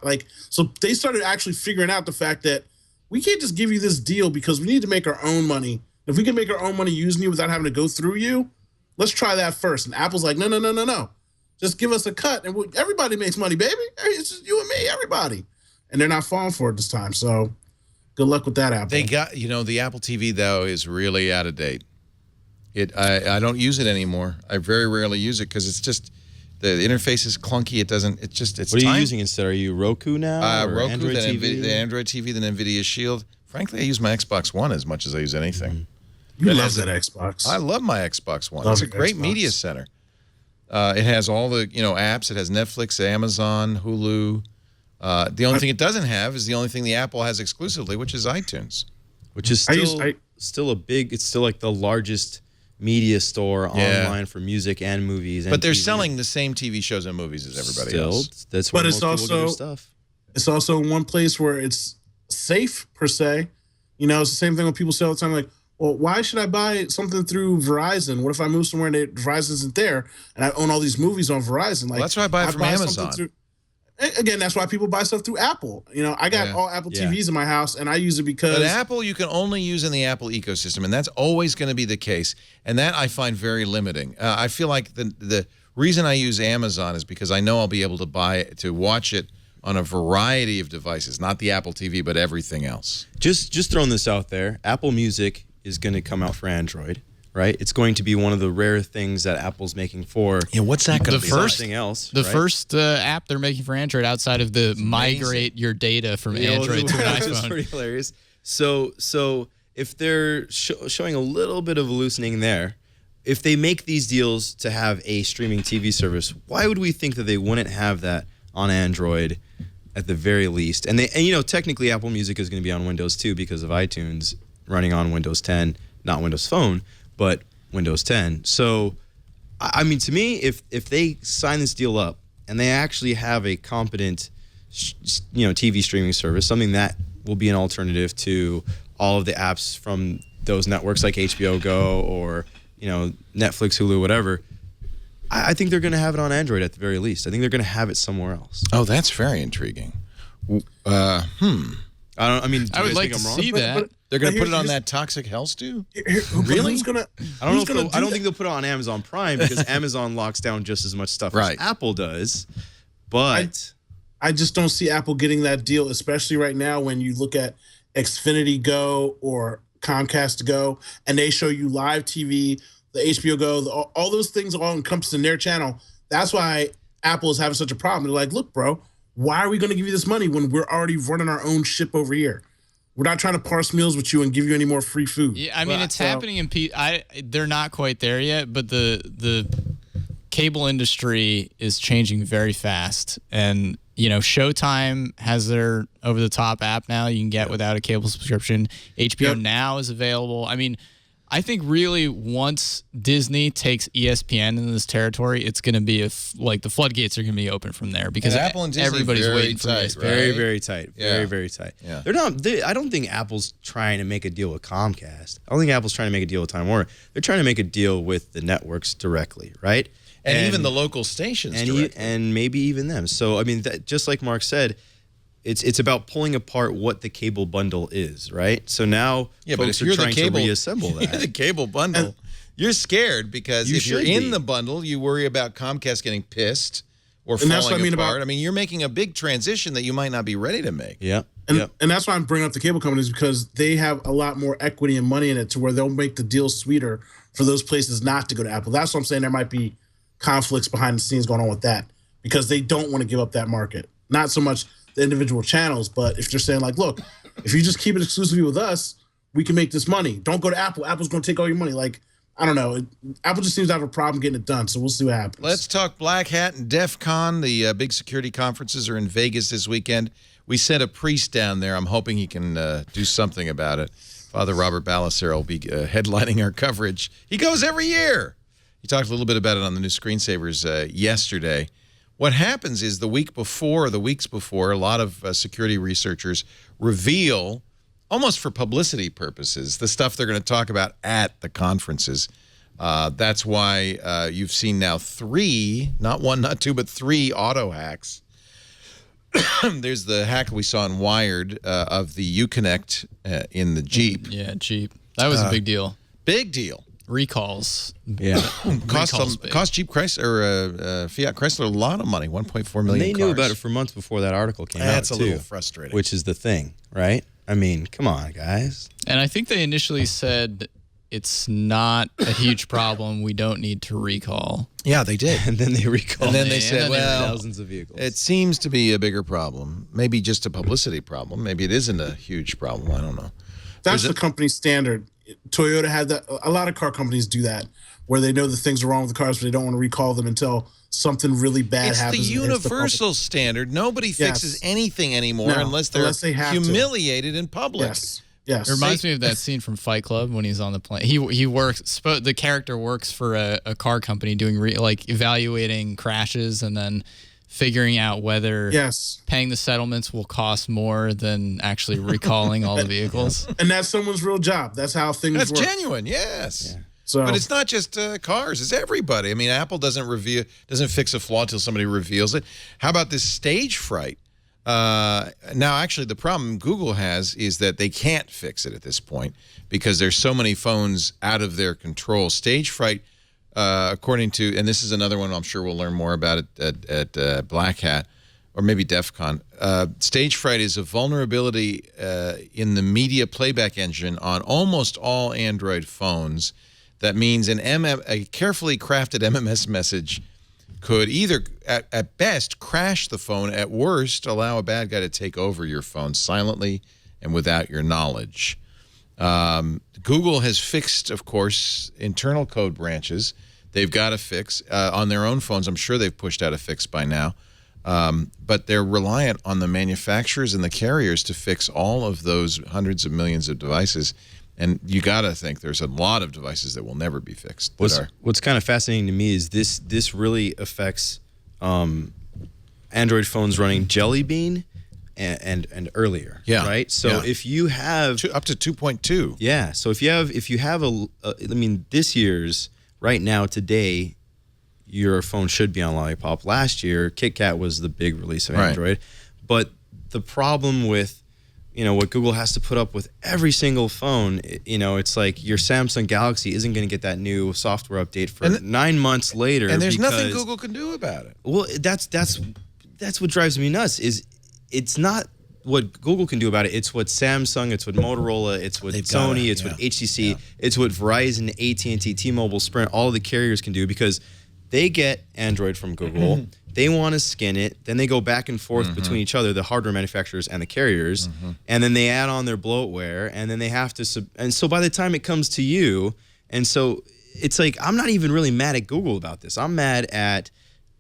So they started actually figuring out the fact that we can't just give you this deal because we need to make our own money. If we can make our own money using you without having to go through you, let's try that first. And Apple's like, no. Just give us a cut. And everybody makes money, baby. It's just you and me, everybody. And they're not falling for it this time. So good luck with that, Apple. They got, the Apple TV, though, is really out of date. I don't use it anymore. I very rarely use it because it's just, the interface is clunky. It's What are you using instead? Are you Roku now? Roku, Android then TV? the Android TV, then NVIDIA Shield. Frankly, I use my Xbox One as much as I use anything. You love that Xbox. I love my Xbox One. It's a great media center. It has all the apps. It has Netflix, Amazon, Hulu. The only thing it doesn't have is the only thing the Apple has exclusively, which is iTunes. Which is still a big. It's still like the largest media store online for music and movies. But they're selling the same TV shows and movies as everybody else. That's where most people get their stuff. It's also one place where it's safe per se. It's the same thing when people say all the time, like, well, why should I buy something through Verizon? What if I move somewhere and Verizon isn't there and I own all these movies on Verizon? Like, that's why I buy it from Amazon. Again, that's why people buy stuff through Apple. I got all Apple TVs in my house, and I use it because... But Apple, you can only use in the Apple ecosystem, and that's always going to be the case. And that I find very limiting. I feel like the reason I use Amazon is because I know I'll be able to watch it on a variety of devices, not the Apple TV, but everything else. Just throwing this out there, Apple Music is going to come out for Android, right? It's going to be one of the rare things that Apple's making for. Yeah, what's that going to be? Something else. The first app they're making for Android outside of migrate your data from Android to an iPhone. It's pretty hilarious. So if they're showing a little bit of loosening there, if they make these deals to have a streaming TV service, why would we think that they wouldn't have that on Android at the very least? And technically Apple Music is going to be on Windows too because of iTunes running on Windows 10, not Windows Phone, but Windows 10. So, I mean, to me, if they sign this deal up and they actually have a competent, TV streaming service, something that will be an alternative to all of the apps from those networks like HBO Go or Netflix, Hulu, whatever, I think they're going to have it on Android at the very least. I think they're going to have it somewhere else. Oh, that's very intriguing. I would like to see that. They're going to put it on that toxic hell stew? Really? I don't think they'll put it on Amazon Prime because Amazon locks down just as much stuff as Apple does. But I just don't see Apple getting that deal, especially right now when you look at Xfinity Go or Comcast Go, and they show you live TV, the HBO Go, all those things all encompassed in their channel. That's why Apple is having such a problem. They're like, look, bro, why are we going to give you this money when we're already running our own ship over here? We're not trying to parse meals with you and give you any more free food. Yeah, I mean, it's happening in they're not quite there yet, but the cable industry is changing very fast. And, Showtime has their over-the-top app now you can get without a cable subscription. HBO Now is available. I mean, I think really once Disney takes ESPN into this territory, it's going to be the floodgates are going to be open from there because Apple and Disney everybody's waiting for tight, this. right? very, very tight. Very, very tight. Yeah. I don't think Apple's trying to make a deal with Comcast. I don't think Apple's trying to make a deal with Time Warner. They're trying to make a deal with the networks directly, right? And even the local stations directly. And maybe even them. So, I mean, just like Mark said, it's about pulling apart what the cable bundle is, right? So now folks are trying to reassemble that. You're the cable bundle. You're scared because if you're in the bundle, you worry about Comcast getting pissed or falling apart. I mean, you're making a big transition that you might not be ready to make. Yeah. And that's why I'm bringing up the cable companies because they have a lot more equity and money in it to where they'll make the deal sweeter for those places not to go to Apple. That's what I'm saying. There might be conflicts behind the scenes going on with that because they don't want to give up that market. Not so much the individual channels, but if they're saying like, look, if you just keep it exclusively with us, we can make this money. Don't go to Apple. Apple's going to take all your money. Like, I don't know. Apple just seems to have a problem getting it done, so we'll see what happens. Let's talk Black Hat and DEF CON. The big security conferences are in Vegas this weekend. We sent a priest down there. I'm hoping he can do something about it. Father Robert Ballester will be headlining our coverage. He goes every year. He talked a little bit about it on the new Screensavers yesterday. What happens is the week before, or the weeks before, a lot of security researchers reveal, almost for publicity purposes, the stuff they're going to talk about at the conferences. That's why you've seen now 3, not 1, not 2, but 3 auto hacks. There's the hack we saw in Wired of the Uconnect in the Jeep. Yeah, Jeep. That was a big deal. Big deal. Recalls. Yeah. Cost Jeep Chrysler or Fiat Chrysler a lot of money, 1.4 million They knew about it for months before that article came out, That's a too, little frustrating. Which is the thing, right? I mean, come on, guys. And I think they initially said it's not a huge problem. We don't need to recall. Yeah, they did. And then they recalled. And then they said, well, thousands of vehicles. It seems to be a bigger problem. Maybe just a publicity problem. Maybe it isn't a huge problem. I don't know. That's the company standard. Toyota had that. A lot of car companies do that, where they know the things are wrong with the cars, but they don't want to recall them until something really bad happens. It's the universal standard. Nobody fixes anything anymore unless they humiliated in public. Yes. It reminds me of that scene from Fight Club when he's on the plane. He works. The character works for a car company doing evaluating crashes and then figuring out whether paying the settlements will cost more than actually recalling all the vehicles. And that's someone's real job. That's how things work. That's genuine. Yes. Yeah. So, but it's not just cars. It's everybody. I mean, Apple doesn't fix a flaw until somebody reveals it. How about this stage fright? Now, actually, the problem Google has is that they can't fix it at this point because there's so many phones out of their control. Stage fright, according to, and this is another one I'm sure we'll learn more about it at Black Hat or maybe DEF CON. Stage fright is a vulnerability in the media playback engine on almost all Android phones. That means a carefully crafted MMS message could either, at best, crash the phone, at worst, allow a bad guy to take over your phone silently and without your knowledge. Google has fixed, of course, internal code branches. They've got a fix on their own phones. I'm sure they've pushed out a fix by now. But they're reliant on the manufacturers and the carriers to fix all of those hundreds of millions of devices. And you got to think there's a lot of devices that will never be fixed. What's kind of fascinating to me is this really affects Android phones running Jelly Bean and earlier. Yeah. Right. So if you have up to 2.2. Yeah. So if you have this year's right now today, your phone should be on Lollipop. Last year, KitKat was the big release of Android, but the problem with what Google has to put up with every single phone, it's like your Samsung Galaxy isn't going to get that new software update for 9 months later. And there's nothing Google can do about it. Well, that's what drives me nuts is it's not what Google can do about it. It's what Samsung, it's what Motorola, it's what Sony, it's what HTC, it's what Verizon, AT&T, T-Mobile, Sprint, all the carriers can do because they get Android from Google. They want to skin it. Then they go back and forth between each other, the hardware manufacturers and the carriers. And then they add on their bloatware. And then they have to... and so by the time it comes to you... And so it's like, I'm not even really mad at Google about this. I'm mad at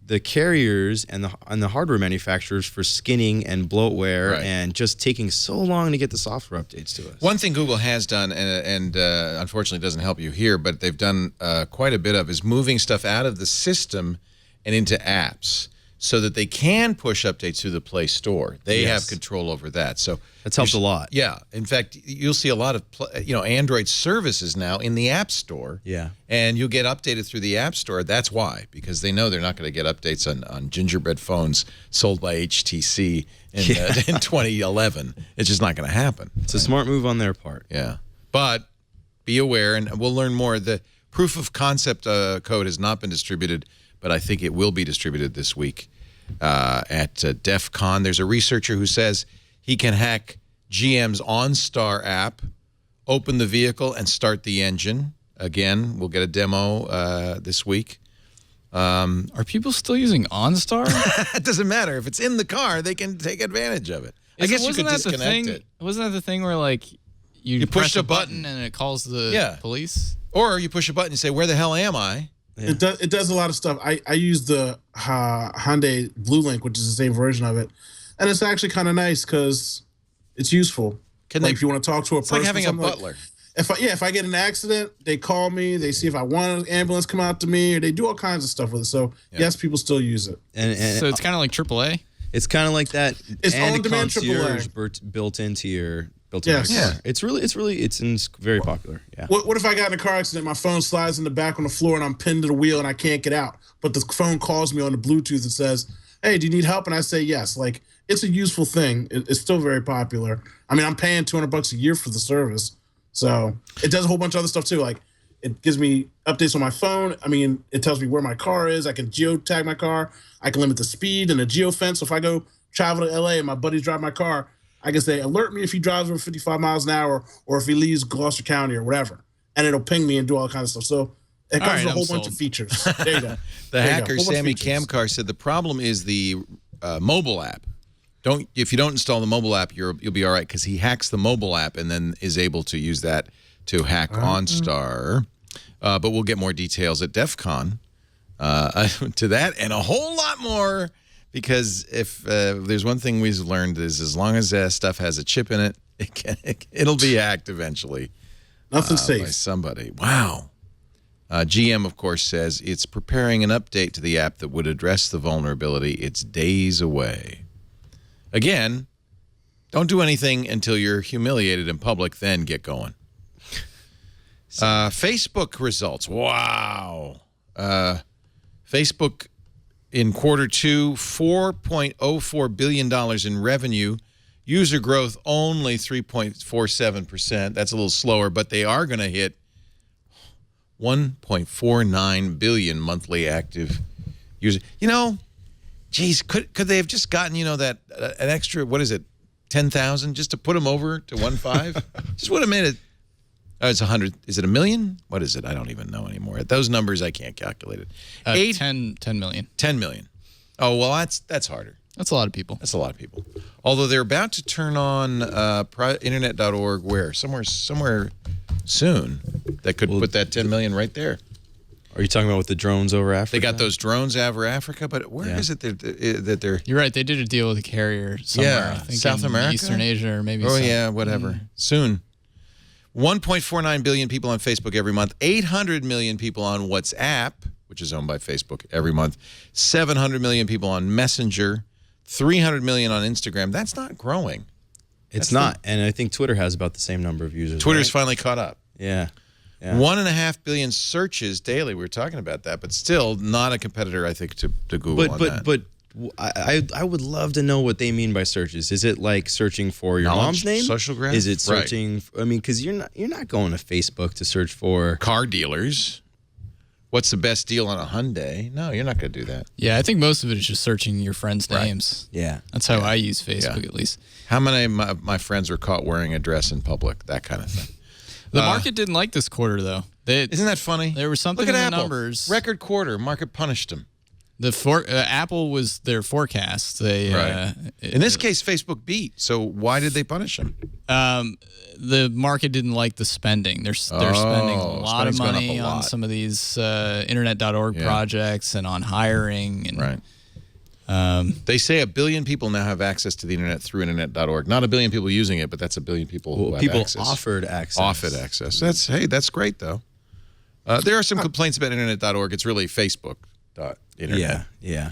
the carriers and the hardware manufacturers for skinning and bloatware and just taking so long to get the software updates to us. One thing Google has done, and unfortunately doesn't help you here, but they've done quite a bit of, is moving stuff out of the system and into apps so that they can push updates through the Play Store. They have control over that. So that's helped a lot. Yeah. In fact, you'll see a lot of Android services now in the App Store. Yeah. And you'll get updated through the App Store. That's why, because they know they're not going to get updates on gingerbread phones sold by HTC in 2011. It's just not going to happen. It's a smart move on their part. Yeah. But be aware, and we'll learn more. The proof of concept code has not been distributed, but I think it will be distributed this week at DEF CON. There's a researcher who says he can hack GM's OnStar app, open the vehicle, and start the engine. Again, we'll get a demo this week. Are people still using OnStar? It doesn't matter. If it's in the car, they can take advantage of it. I guess you could disconnect it. Wasn't that the thing where, like, you push a button and it calls the police? Or you push a button and say, where the hell am I? Yeah. It does a lot of stuff. I use the Hyundai Blue Link, which is the same version of it. And it's actually kind of nice because it's useful. If you want to talk to a person, like having a butler. If I get in an accident, they call me. They see if I want an ambulance come out to me, or they do all kinds of stuff with it. So yes, people still use it. And so it's kind of like AAA. It's kind of like that. It's and on-demand concierge AAA. built into your car. Yeah. It's very popular. Yeah. What if I got in a car accident, my phone slides in the back on the floor, and I'm pinned to the wheel, and I can't get out? But the phone calls me on the Bluetooth and says, "Hey, do you need help?" And I say yes. Like, it's a useful thing. It's still very popular. I mean, I'm paying $200 a year for the service, so it does a whole bunch of other stuff too. Like, it gives me updates on my phone. I mean, it tells me where my car is. I can geotag my car. I can limit the speed and the geofence. So if I go travel to LA and my buddies drive my car, I can say, alert me if he drives over 55 miles an hour or if he leaves Gloucester County or whatever. And it'll ping me and do all kinds of stuff. So it comes with a whole bunch of features. There you go. The hacker, Sammy Kamkar, said the problem is the mobile app. If you don't install the mobile app, you'll be all right, because he hacks the mobile app and then is able to use that to hack OnStar. But we'll get more details at DEF CON to that and a whole lot more. Because if there's one thing we've learned is as long as stuff has a chip in it, it'll be hacked eventually. Nothing safe. By somebody. Wow. GM, of course, says it's preparing an update to the app that would address the vulnerability. It's days away. Again, don't do anything until you're humiliated in public, then get going. Facebook results. Wow. Facebook in quarter two, $4.04 billion in revenue. User growth only 3.47%. That's a little slower, but they are going to hit 1.49 billion monthly active users. You know, geez, could they have just gotten, that an extra, 10,000 just to put them over to 1.5? Just would have made it. It's 100. Is it a million? What is it? I don't even know anymore. At those numbers, I can't calculate it. 10 million. 10 million. Oh, well, that's harder. That's a lot of people. That's a lot of people. Although they're about to turn on internet.org where? Somewhere soon that could put that 10 million right there. Are you talking about with the drones over Africa? They got those drones over Africa, but where is it that they're... You're right. They did a deal with a carrier somewhere. I think South in America? Eastern Asia or maybe whatever. Soon. 1.49 billion people on Facebook every month. 800 million people on WhatsApp, which is owned by Facebook, every month. 700 million people on Messenger. 300 million on Instagram. That's not growing. It's not. And I think Twitter has about the same number of users. Twitter's finally caught up. Yeah. 1.5 billion searches daily. We were talking about that, but still not a competitor, I think, to Google on that. But I would love to know what they mean by searches. Is it like searching for your mom's name? Social graph? Is it searching? I mean, because you're not going to Facebook to search for car dealers. What's the best deal on a Hyundai? No, you're not going to do that. Yeah, I think most of it is just searching your friends' names. Yeah, that's how I use Facebook at least. How many of my friends were caught wearing a dress in public? That kind of thing. The market didn't like this quarter, though. Isn't that funny? There was something Look at in the Apple. numbers. Record quarter. Market punished them. Apple was their forecast. In this case, Facebook beat. So why did they punish them? The market didn't like the spending. They're spending a lot of money on some of these internet.org projects and on hiring. And, they say 1 billion people now have access to the internet through internet.org. Not 1 billion people using it, but that's 1 billion people who have access. Offered access. Offered access. That's great, though. There are some complaints about internet.org. It's really Facebook.internet. Yeah.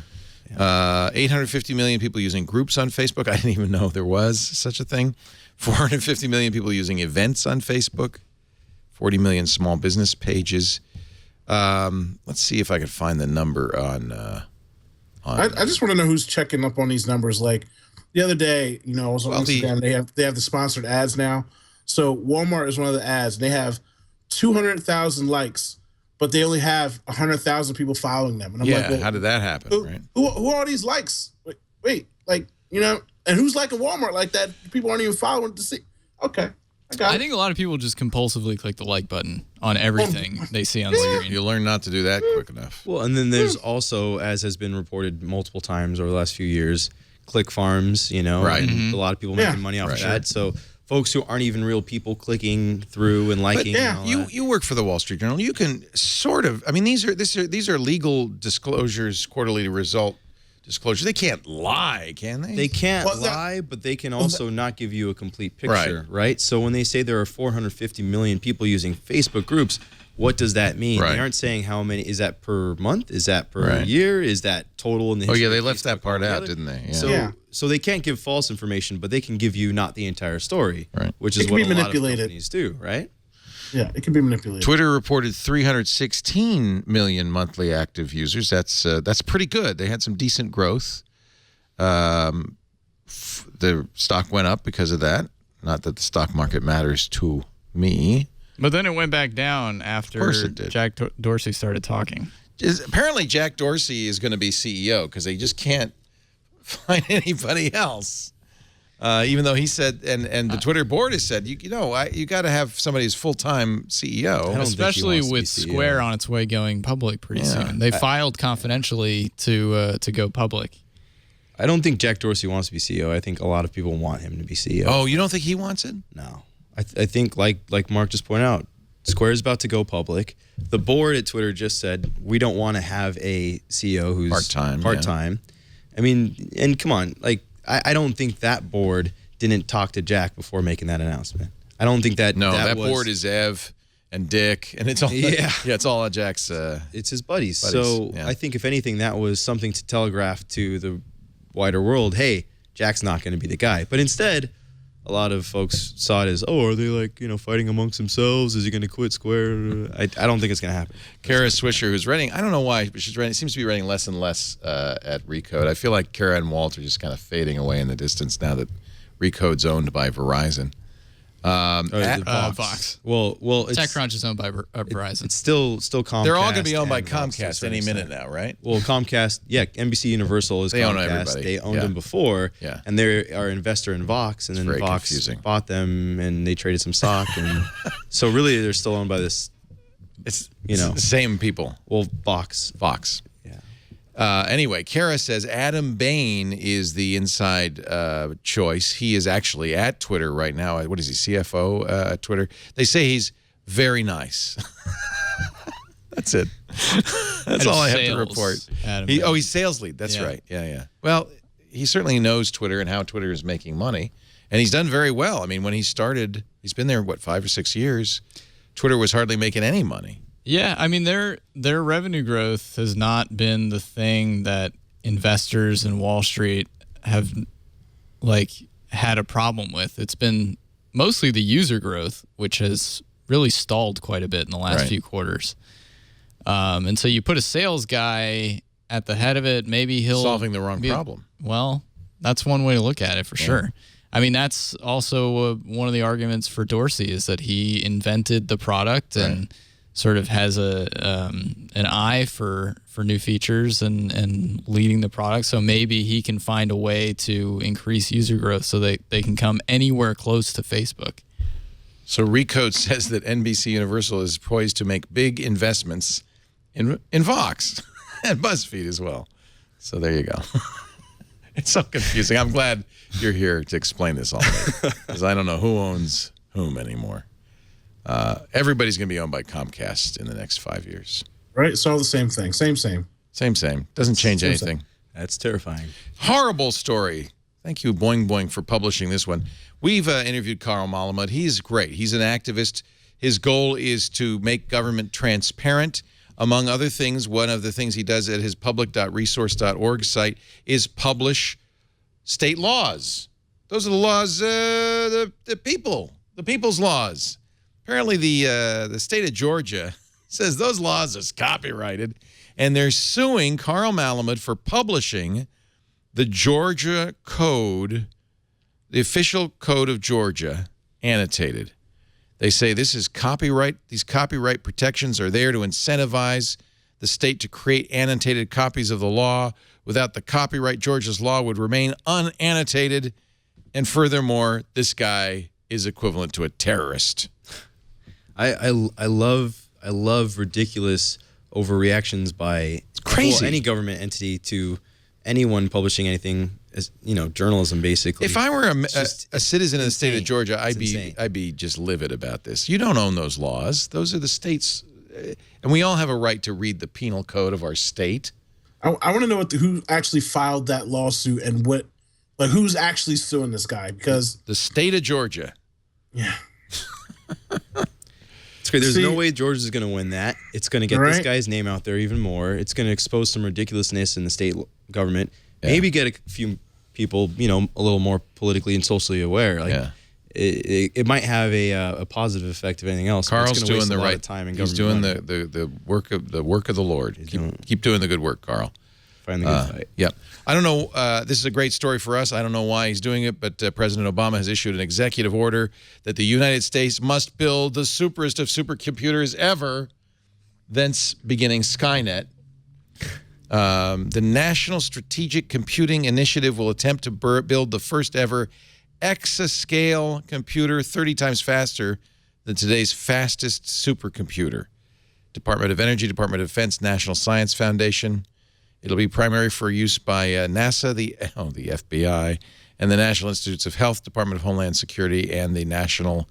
850 million people using groups on Facebook. I didn't even know there was such a thing. 450 million people using events on Facebook. 40 million small business pages. Let's see if I can find the number on I just want to know who's checking up on these numbers. Like the other day, I was on Instagram. They have the sponsored ads now. So Walmart is one of the ads. They have 200,000 likes, but they only have 100,000 people following them. And I'm like, well, how did that happen? Who are all these likes? Wait, and who's liking Walmart like that? People aren't even following to see. Okay. I think a lot of people just compulsively click the like button on everything they see on the screen. You learn not to do that quick enough. Well, and then there's also, as has been reported multiple times over the last few years, click farms, Right. And a lot of people making money off of that. So folks who aren't even real people clicking through and liking. But you work for the Wall Street Journal. You can sort of, these are legal disclosures, quarterly result disclosure. They can't lie, can they? They can't lie, but they can also not give you a complete picture, right? So when they say there are 450 million people using Facebook groups, what does that mean? They aren't saying how many. Is that per month? Is that per year? Is that total in the history? Oh, yeah, they left that part out, didn't they? So they can't give false information, but they can give you not the entire story, which is what a lot of companies do, right? Yeah, it can be manipulated. Twitter reported 316 million monthly active users. That's pretty good. They had some decent growth. The stock went up because of that. Not that the stock market matters to me. But then it went back down after Jack Dorsey started talking. Apparently, Jack Dorsey is going to be CEO because they just can't find anybody else. Even though he said, and the Twitter board has said, you got to have somebody who's full-time CEO. Especially with Square on its way going public pretty soon. They filed confidentially to go public. I don't think Jack Dorsey wants to be CEO. I think a lot of people want him to be CEO. Oh, you don't think he wants it? No. I think, like Mark just pointed out, Square is about to go public. The board at Twitter just said, we don't want to have a CEO who's part-time. I mean, and come on, like, I don't think that board didn't talk to Jack before making that announcement. I don't think that. No, that board is Ev and Dick, and it's all it's all Jack's. It's his buddies. So I think if anything, that was something to telegraph to the wider world. Hey, Jack's not going to be the guy. But instead, a lot of folks saw it as, are they fighting amongst themselves? Is he going to quit Square? I don't think it's going to happen. Kara Swisher, who's writing, I don't know why, but seems to be writing less and less at Recode. I feel like Kara and Walt are just kind of fading away in the distance now that Recode's owned by Verizon. Vox. Well, TechCrunch is owned by Verizon. It's still Comcast. They're all going to be owned by Comcast any minute now, right? Well, Comcast, NBC Universal is they Comcast. Own everybody. They owned them before, and they are an investor in Vox, and then Vox bought them, and they traded some stock, and so really they're still owned by this. It's the same people. Well, Vox. Anyway, Kara says Adam Bain is the inside choice. He is actually at Twitter right now. What is he, CFO at Twitter? They say he's very nice. That's it. That's all I have to report. He's sales lead. That's right. Yeah. Well, he certainly knows Twitter and how Twitter is making money. And he's done very well. I mean, when he started, he's been there, 5 or 6 years. Twitter was hardly making any money. Yeah, I mean, their revenue growth has not been the thing that investors in Wall Street have had a problem with. It's been mostly the user growth, which has really stalled quite a bit in the last few quarters. And so you put a sales guy at the head of it, maybe he'll solving the wrong problem. Well, that's one way to look at it for sure. I mean, that's also one of the arguments for Dorsey is that he invented the product and sort of has an eye for new features and leading the product. So maybe he can find a way to increase user growth so they can come anywhere close to Facebook. So Recode says that NBC Universal is poised to make big investments in Vox and BuzzFeed as well. So there you go. It's so confusing. I'm glad you're here to explain this all because I don't know who owns whom anymore. Everybody's going to be owned by Comcast in the next 5 years. Right? It's all the same thing. Same. Same. Doesn't change anything. That's terrifying. Horrible story. Thank you, Boing Boing, for publishing this one. We've interviewed Carl Malamud. He's great. He's an activist. His goal is to make government transparent. Among other things, one of the things he does at his public.resource.org site is publish state laws. Those are the laws, the people's laws. Apparently, the state of Georgia says those laws is copyrighted, and they're suing Carl Malamud for publishing the Georgia Code, the official code of Georgia, annotated. They say this is copyright. These copyright protections are there to incentivize the state to create annotated copies of the law. Without the copyright, Georgia's law would remain unannotated. And furthermore, this guy is equivalent to a terrorist. I love ridiculous overreactions by any government entity to anyone publishing anything, as journalism basically. If I were a citizen of the state of Georgia, I'd be just livid about this. You don't own those laws; those are the state's, and we all have a right to read the penal code of our state. I want to know who actually filed that lawsuit and who's actually suing this guy, because the state of Georgia. Yeah. It's great. There's no way Georgia is going to win that. It's going to get this guy's name out there even more. It's going to expose some ridiculousness in the state government. Yeah. Maybe get a few people, a little more politically and socially aware. It might have a positive effect of anything else. Carl's doing the right time. He's doing the work of the Lord. Keep doing the good work, Carl. Find the good fight. Yep. I don't know. This is a great story for us. I don't know why he's doing it, but President Obama has issued an executive order that the United States must build the superest of supercomputers ever, thence beginning Skynet. The National Strategic Computing Initiative will attempt to build the first ever exascale computer 30 times faster than today's fastest supercomputer. Department of Energy, Department of Defense, National Science Foundation. It'll be primary for use by NASA, the FBI, and the National Institutes of Health, Department of Homeland Security, and the National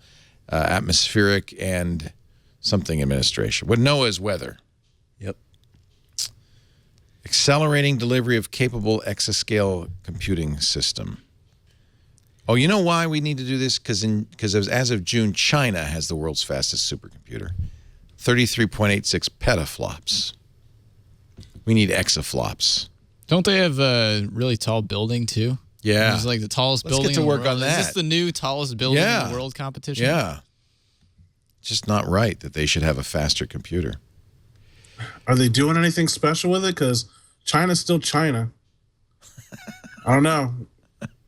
Atmospheric and something Administration. What NOAA is weather. Yep. Accelerating delivery of capable exascale computing system. Oh, you know why we need to do this? Because as of June, China has the world's fastest supercomputer, 33.86 petaflops. We need exaflops. Don't they have a really tall building too? Yeah, it's like the tallest building. Let's get to work on that. Is this the new tallest building in the world competition? Yeah, it's just not right that they should have a faster computer. Are they doing anything special with it? Because China's still China. I don't know.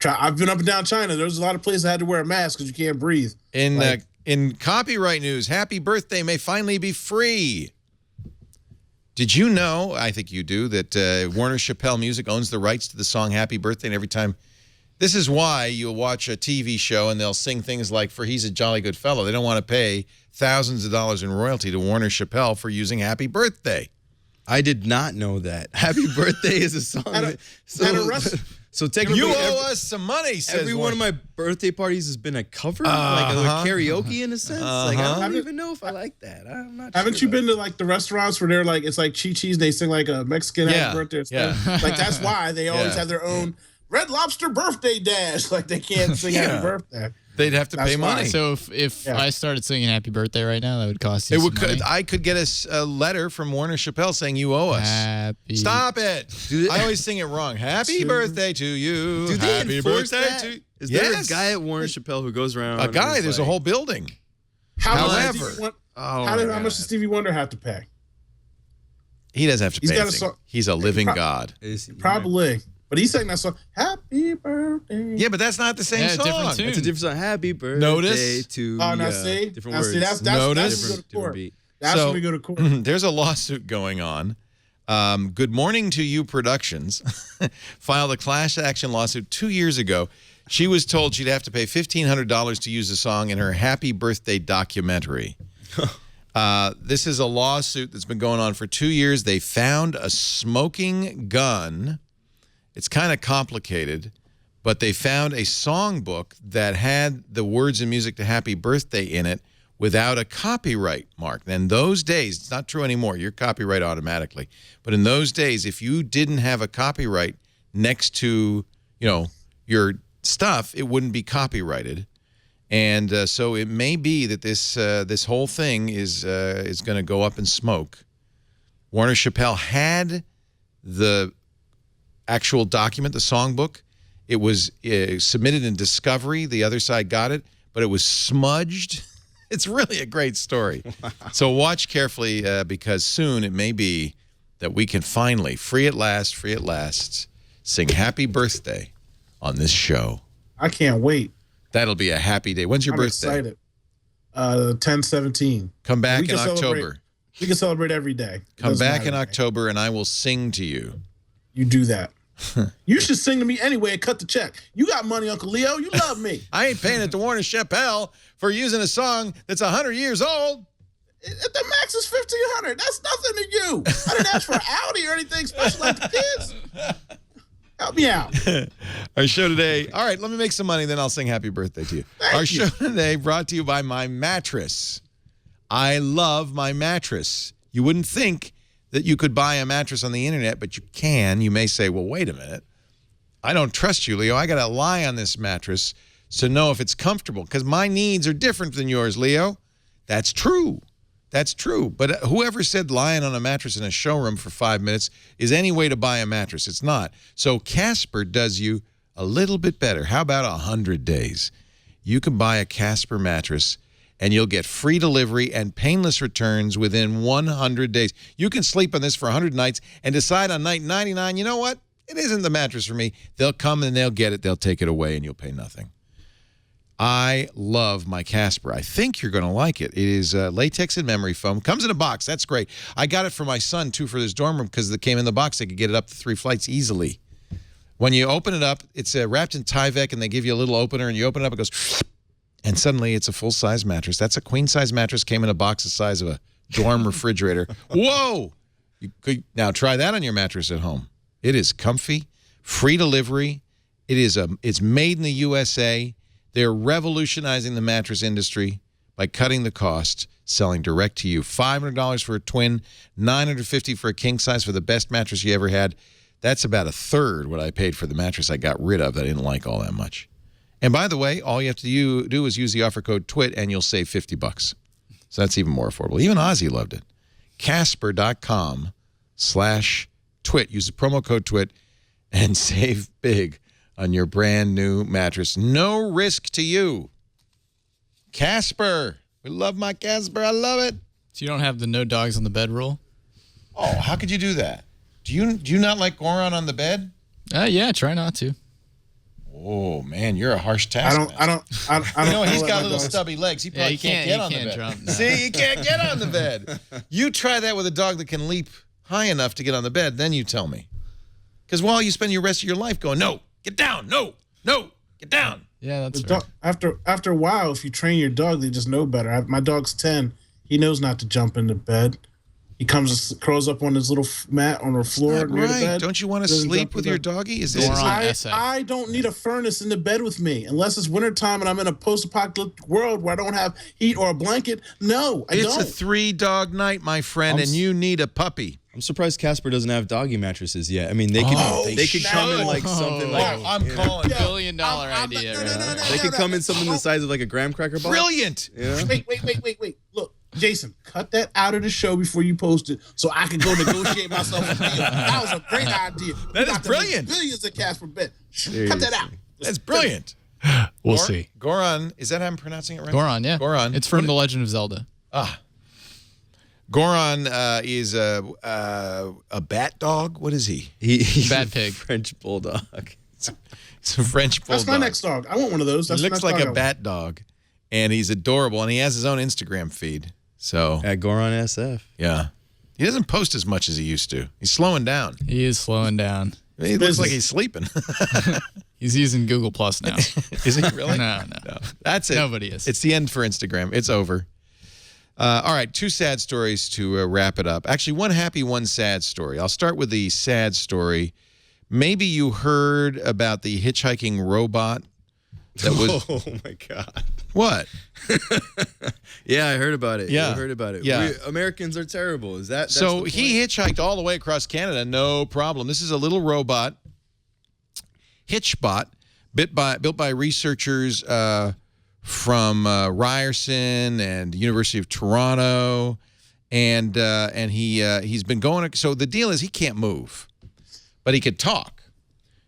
I've been up and down China. There's a lot of places I had to wear a mask because you can't breathe. In copyright news, Happy Birthday may finally be free. Did you know, I think you do, that Warner Chappell Music owns the rights to the song Happy Birthday, and every time... This is why you'll watch a TV show and they'll sing things like, for He's a Jolly Good Fellow. They don't want to pay thousands of dollars in royalty to Warner Chappell for using Happy Birthday. I did not know that. Happy Birthday is a song. So technically, you owe us some money. Says every one of my birthday parties has been a cover, like a karaoke in a sense. Like I don't even know if I like that. I'm not. Haven't you been to like the restaurants where they're like it's like Chi-Chi's and they sing like a Mexican happy birthday? Yeah. Like that's why they always have their own Red Lobster birthday dash. Like they can't sing happy birthday. They'd have to pay money. So if I started singing Happy Birthday right now, that would cost you some money? I could get a letter from Warner Chappell saying you owe us. Stop it. I always sing it wrong. Happy birthday to you. Do they Happy enforce birthday that? to you. Is there a guy at Warner Chappell who goes around? A guy. There's a whole building. How much does Stevie Wonder have to pay? He doesn't have to pay anything. He's a living God. Probably. But he sang that song, Happy Birthday. Yeah, but that's not the same song. Different tune. It's a different song. Happy Birthday to Oh, now see? different words. See, that's when we go to court. There's a lawsuit going on. Good Morning to You Productions filed a class action lawsuit 2 years ago. She was told she'd have to pay $1,500 to use the song in her Happy Birthday documentary. This is a lawsuit that's been going on for 2 years. They found a smoking gun. It's kind of complicated, but they found a songbook that had the words and music to Happy Birthday in it without a copyright mark. And in those days, it's not true anymore. You're copyright automatically. But in those days, if you didn't have a copyright next to, your stuff, it wouldn't be copyrighted. And so it may be that this whole thing is going to go up in smoke. Warner Chappell had the actual document, the songbook. It was submitted in discovery. The other side got it, but it was smudged. It's really a great story. So watch carefully because soon it may be that we can finally, free at last, sing Happy Birthday on this show. I can't wait. That'll be a happy day. When's your birthday? Excited. 10/17. Come back in October. We can celebrate every day. Come back in October and I will sing to you. You do that. You should sing to me anyway and cut the check. You got money, Uncle Leo. You love me. I ain't paying it to Warner Chappell for using a song that's 100 years old. The max is $1,500. That's nothing to you. I didn't ask for an Audi or anything special like the kids. Help me out. Our show today. All right, let me make some money, then I'll sing Happy Birthday to you. Our show today brought to you by my mattress. I love my mattress. You wouldn't think that you could buy a mattress on the internet, but you can. You may say, well, wait a minute. I don't trust you, Leo. I got to lie on this mattress to know if it's comfortable because my needs are different than yours, Leo. That's true. That's true. But whoever said lying on a mattress in a showroom for 5 minutes is any way to buy a mattress? It's not. So Casper does you a little bit better. How about 100 days? You can buy a Casper mattress and you'll get free delivery and painless returns within 100 days. You can sleep on this for 100 nights and decide on night 99, you know what? It isn't the mattress for me. They'll come and they'll get it. They'll take it away and you'll pay nothing. I love my Casper. I think you're going to like it. It is latex and memory foam. Comes in a box. That's great. I got it for my son, too, for his dorm room because it came in the box. They could get it up to 3 flights easily. When you open it up, it's wrapped in Tyvek, and they give you a little opener, and you open it up, it goes, and suddenly it's a full-size mattress. That's a queen-size mattress. Came in a box the size of a dorm refrigerator. Whoa! You could now try that on your mattress at home. It is comfy, free delivery. It's made in the USA. They're revolutionizing the mattress industry by cutting the cost, selling direct to you. $500 for a twin, $950 for a king size for the best mattress you ever had. That's about a third what I paid for the mattress I got rid of that I didn't like all that much. And by the way, all you have to do is use the offer code TWIT and you'll save $50. So that's even more affordable. Even Ozzy loved it. Casper.com/TWIT. Use the promo code TWIT and save big on your brand new mattress. No risk to you. Casper. We love my Casper. I love it. So you don't have the no dogs on the bed rule? Oh, how could you do that? Do you not like Goron on the bed? Yeah, try not to. Oh man, you're a harsh taskmaster. I don't. You know, he's got little stubby legs. He probably can't get on the bed. Jump, no. See, he can't get on the bed. You try that with a dog that can leap high enough to get on the bed, then you tell me. Because while you spend your rest of your life going, no, get down, no, get down. Yeah, that's right. After a while, if you train your dog, they just know better. My dog's 10. He knows not to jump into bed. He comes and curls up on his little mat on the floor near the bed. Don't you want to sleep with your doggy? Is this I don't need a furnace in the bed with me unless it's wintertime and I'm in a post-apocalyptic world where I don't have heat or a blanket. No, I don't. It's a 3-dog night, my friend, and you need a puppy. I'm surprised Casper doesn't have doggy mattresses yet. I mean, they could come in like something like I'm calling $1 billion idea. They could come in something the size of like a graham cracker box. Brilliant. Yeah. Wait. Look, Jason, cut that out of the show before you post it so I can go negotiate myself a deal. That was a great idea. That is brilliant. Billions of Casper bed. Cut that out. That's brilliant. We'll see. Goron, is that how I'm pronouncing it right? Goron, yeah. Goron. It's from The Legend of Zelda. Goron is a bat dog. What is he? He's Bad a pig. French bulldog. It's a French bulldog. That's my next dog. I want one of those. That's he looks like a bat dog, and he's adorable, and he has his own Instagram feed. So At Goron SF. Yeah. He doesn't post as much as he used to. He's slowing down. He is slowing down. He looks like he's sleeping. He's using Google Plus now. Is he really? No. That's it. Nobody is. It's the end for Instagram. It's over. All right, 2 sad stories to wrap it up. Actually, one happy, one sad story. I'll start with the sad story. Maybe you heard about the hitchhiking robot that was... Oh, my God. What? Yeah, I heard about it. Yeah. I heard about it. Yeah. Americans are terrible. Is that... So he hitchhiked all the way across Canada, no problem. This is a little robot, Hitchbot, built by researchers from Ryerson and the University of Toronto, and he's been going. So the deal is he can't move, but he could talk.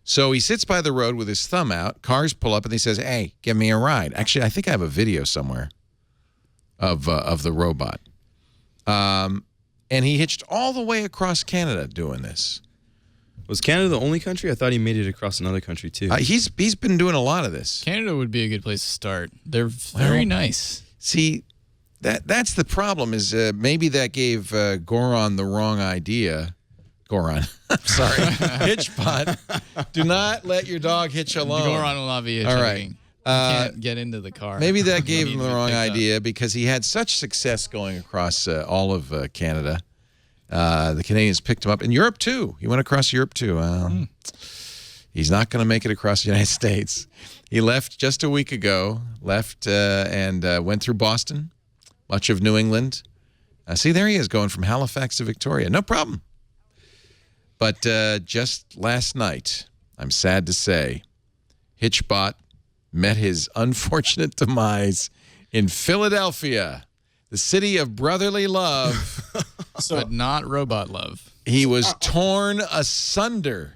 So he sits by the road with his thumb out. Cars pull up and he says, "Hey, give me a ride." Actually, I think I have a video somewhere of the robot. And he hitched all the way across Canada doing this. Was Canada the only country? I thought he made it across another country, too. He's been doing a lot of this. Canada would be a good place to start. They're very nice. See, that's the problem is maybe that gave Goron the wrong idea. Goron. I'm sorry. Hitchbot. Do not let your dog hitch alone. Goron will not be hitchhiking. All right. You can't get into the car. Maybe that gave him the wrong idea because he had such success going across all of Canada. The Canadians picked him up. In Europe, too. He went across Europe, too. He's not going to make it across the United States. He left just a week ago, and went through Boston, much of New England, See, there he is going from Halifax to Victoria. No problem. But just last night, I'm sad to say, Hitchbot met his unfortunate demise in Philadelphia, the city of brotherly love. But not robot love. He was torn asunder.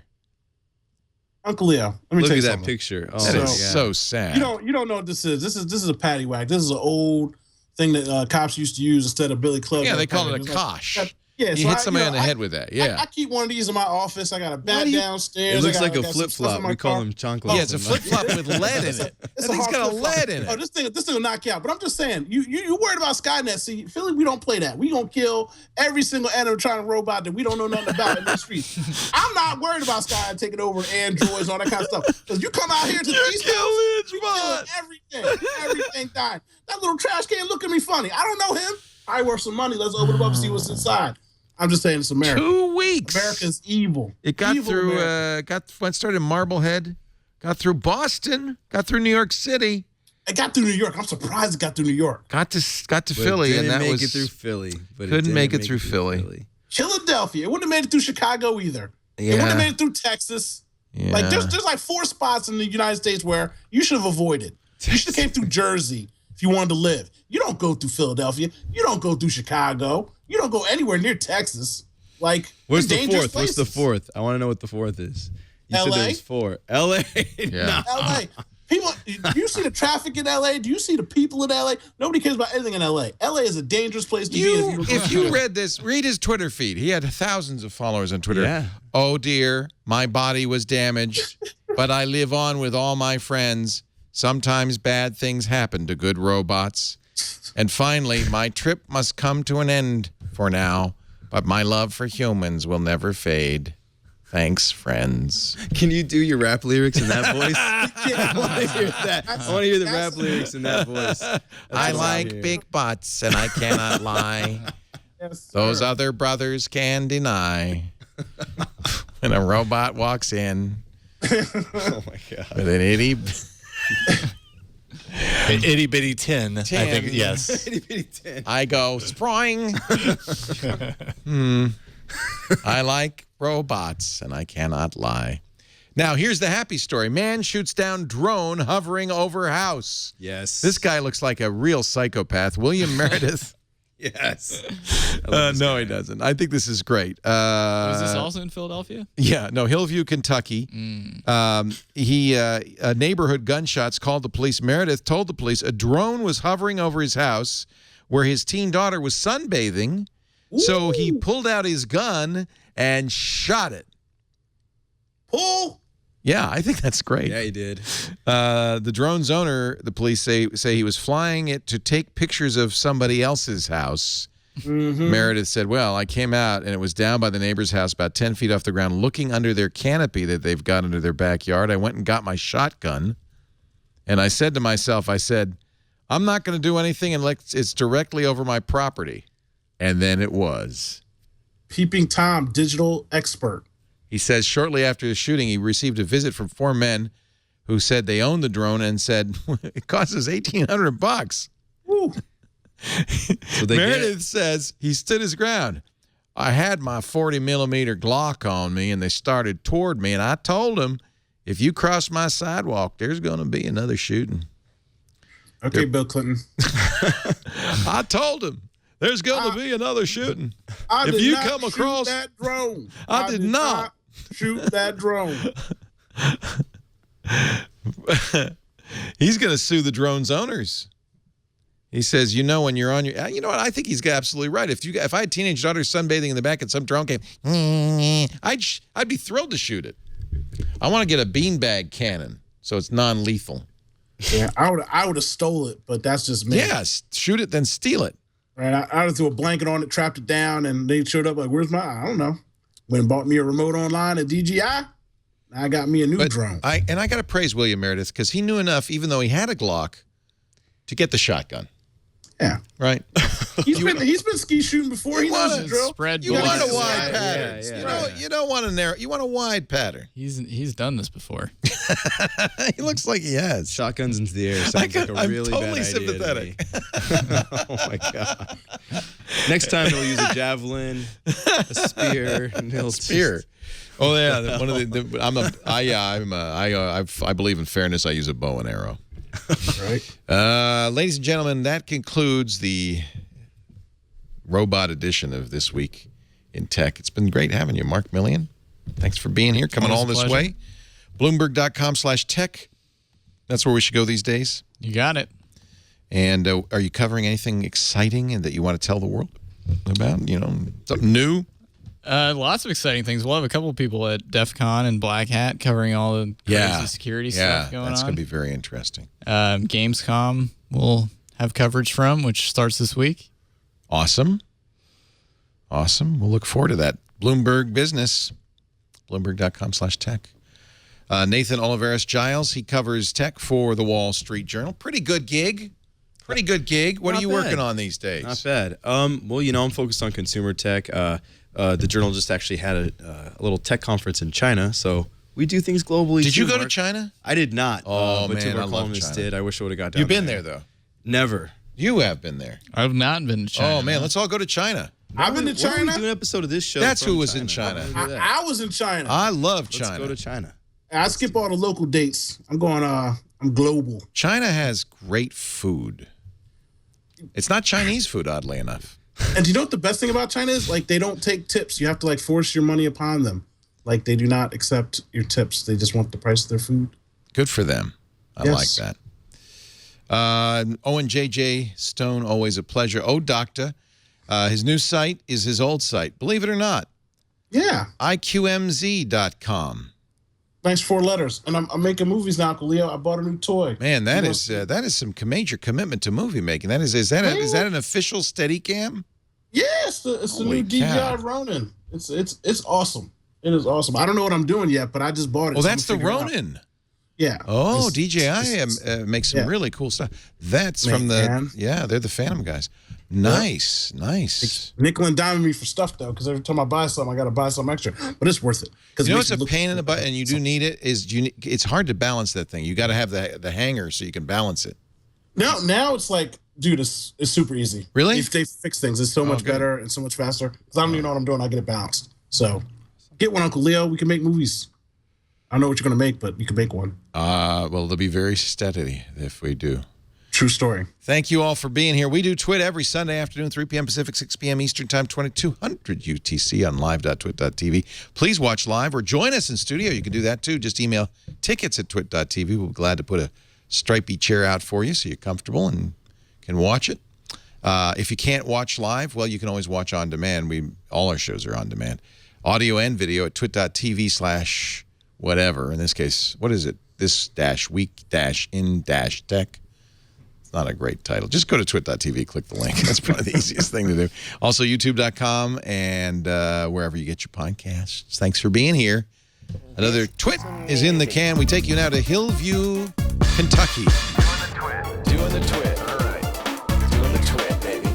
Uncle Leo, let me Look tell you at that something. picture. Oh, That my is God. so sad. You don't know what this is. This is a patty whack. This is an old thing that cops used to use instead of Billy Club. Yeah, they call it a kosh. Yeah, you hit somebody on the head with that. Yeah. I keep one of these in my office. I got a bat downstairs. It looks like a I got some flip stuff in flop. my We call car. them chanclas. Yeah, it's a flip flop with lead in it. That thing's hard got a flip-flop. lead in it. Oh, this thing will knock you out. But I'm just saying, you worried about Skynet. See, Philly, we don't play that. We gonna kill every single animatronic robot that we don't know nothing about in the streets. I'm not worried about Skynet taking over androids, all that kind of stuff. Because you come out here to the East Coast, we killing everything dying. That little trash can look at me funny. I don't know him. I worth some money. Let's open it up and see what's inside. I'm just saying it's America. 2 weeks. America's evil. It got Evil through, America. started in Marblehead, got through Boston, got through New York City. It got through New York. I'm surprised it got through New York. Got to But Philly, didn't and that make was it through Philly. But couldn't didn't make it through Philly. Philadelphia. It wouldn't have made it through Chicago either. Yeah. It wouldn't have made it through Texas. Yeah. Like there's like 4 spots in the United States where you should have avoided. You should have came through Jersey if you wanted to live. You don't go through Philadelphia. You don't go through Chicago. You don't go anywhere near Texas. Like What's the dangerous fourth? What's the places. fourth? I want to know what the fourth is. You said LA? there's 4. LA. Yeah. LA. People, do you see the traffic in LA? Do you see the people in LA? Nobody cares about anything in LA. LA is a dangerous place to be. If you read this, read his Twitter feed. He had thousands of followers on Twitter. Yeah. Oh dear, my body was damaged, but I live on with all my friends. Sometimes bad things happen to good robots. And finally, my trip must come to an end for now, but my love for humans will never fade. Thanks, friends. Can you do your rap lyrics in that voice? I want to hear that. I want to hear the rap lyrics in that voice. I like big butts, and I cannot lie. Yes, Those sir. other brothers can deny. When a robot walks in Oh my God. with an itty An itty bitty tin. I think, yes. Itty bitty tin. I go, spring. I like robots, and I cannot lie. Now, here's the happy story. Man shoots down drone hovering over house. Yes. This guy looks like a real psychopath. William Meredith. Yes. No, he doesn't. I think this is great. Was this also in Philadelphia? Yeah, no, Hillview, Kentucky. Neighborhood gunshots called the police. Meredith told the police a drone was hovering over his house where his teen daughter was sunbathing. Ooh. So he pulled out his gun and shot it. Pull. Yeah, I think that's great. Yeah, he did. The drone's owner, the police say he was flying it to take pictures of somebody else's house. Mm-hmm. Meredith said, well, I came out and it was down by the neighbor's house about 10 feet off the ground looking under their canopy that they've got under their backyard. I went and got my shotgun and I said to myself, I'm not going to do anything unless it's directly over my property. And then it was. Peeping Tom, digital expert. He says shortly after the shooting, he received a visit from 4 men who said they owned the drone and said it cost us $1,800. Woo. So Meredith says he stood his ground. I had my 40-millimeter Glock on me, and they started toward me, and I told them, if you cross my sidewalk, there's going to be another shooting. Okay, Bill Clinton. I told him. There's going to be another shooting. If you come across that drone, I did not shoot that drone. He's going to sue the drone's owners. He says, when you're on your, you know what? I think he's absolutely right. If I had teenage daughters sunbathing in the back and some drone came, I'd be thrilled to shoot it. I want to get a beanbag cannon so it's non-lethal. Yeah, I would have stole it, but that's just me. Yes, shoot it, then steal it. Right, I would have threw a blanket on it, trapped it down, and they showed up like, where's my, I don't know. Went and bought me a remote online at DJI. I got me a new drone. I got to praise William Meredith because he knew enough, even though he had a Glock, to get the shotgun. Yeah. Right. He's been ski shooting before. He knows the drill. Spread. You want a bullets. wide pattern. You don't want a narrow. You want a wide pattern. He's done this before. He looks like he has. Shotguns into the air sounds like a really totally bad sympathetic. idea to me. Oh my god! Next time he'll use a javelin, a spear, and he'll spear. Oh yeah, one of the I believe in fairness. I use a bow and arrow. Right. Ladies and gentlemen, that concludes the robot edition of This Week in Tech. It's been great having you, Mark Milian. Thanks for being here, coming all this way. Bloomberg.com/tech. That's where we should go these days. You got it. And are you covering anything exciting and that you want to tell the world about? You know, something new? Lots of exciting things. We'll have a couple of people at DEF CON and Black Hat covering all the crazy security stuff going on. That's going to be very interesting. Gamescom we'll have coverage from, which starts this week. Awesome. We'll look forward to that. Bloomberg Business, Bloomberg.com/tech. Nathan Olivarez-Giles, he covers tech for the Wall Street Journal. Pretty good gig. What are you working on these days? Not bad. Well, you know, I'm focused on consumer tech. The Journal just actually had a little tech conference in China, so we do things globally. Did you go to China? I did not. Oh, but man, two of our I love columnists China. did. I wish I would have got down You've been there, though? Never. You have been there. I've not been to China. Oh, man, let's all go to China. I've been to Why don't we China. do an episode of this show. That's from who was China? in China. I was in China. I love China. Let's go to China. I skip all the local dates. I'm going. I'm global. China has great food. It's not Chinese food, oddly enough. And do you know what the best thing about China is? Like, they don't take tips. You have to like force your money upon them. Like, they do not accept your tips. They just want the price of their food. Good for them. I like that. Owen J.J. Stone, always a pleasure. Oh, Doctor. His new site is his old site. Believe it or not. Yeah. IQMZ.com. Nice 4 letters. And I'm making movies now, Leo. I bought a new toy. Man, that is some major commitment to movie making. Is that an official Steadicam? Yeah, it's the new DJI Ronin. It's awesome. It is awesome. I don't know what I'm doing yet, but I just bought it. Oh, that's the Ronin. Yeah. Oh, DJI makes some really cool stuff. That's from they're the Phantom guys. Nice. Nickel and diming me for stuff though, because every time I buy something, I got to buy something extra. But it's worth it. You know, it's a pain in the butt, and you do need it. It's hard to balance that thing. You got to have the hanger so you can balance it. Now it's like, dude, it's super easy. Really? If they fix things, it's so much better and so much faster. Because I don't even know what I'm doing. I get it balanced. So get one, Uncle Leo. We can make movies. I don't know what you're going to make, but you can make one. Well, they'll be very steady if we do. True story. Thank you all for being here. We do Twit every Sunday afternoon, 3 p.m. Pacific, 6 p.m. Eastern Time, 2200 UTC on live.twit.tv. Please watch live or join us in studio. You can do that too. Just email tickets at twit.tv. We'll be glad to put a stripy chair out for you so you're comfortable and can watch it. If you can't watch live, well, you can always watch on demand. All our shows are on demand. Audio and video at twit.tv/whatever. In this case, what is it? This-week-in-tech. It's not a great title. Just go to twit.tv, click the link. That's probably the easiest thing to do. Also, youtube.com and wherever you get your podcasts. Thanks for being here. Another Twit is in the can. We take you now to Hillview, Kentucky. Doing the Twit. All right. Doing the Twit, baby.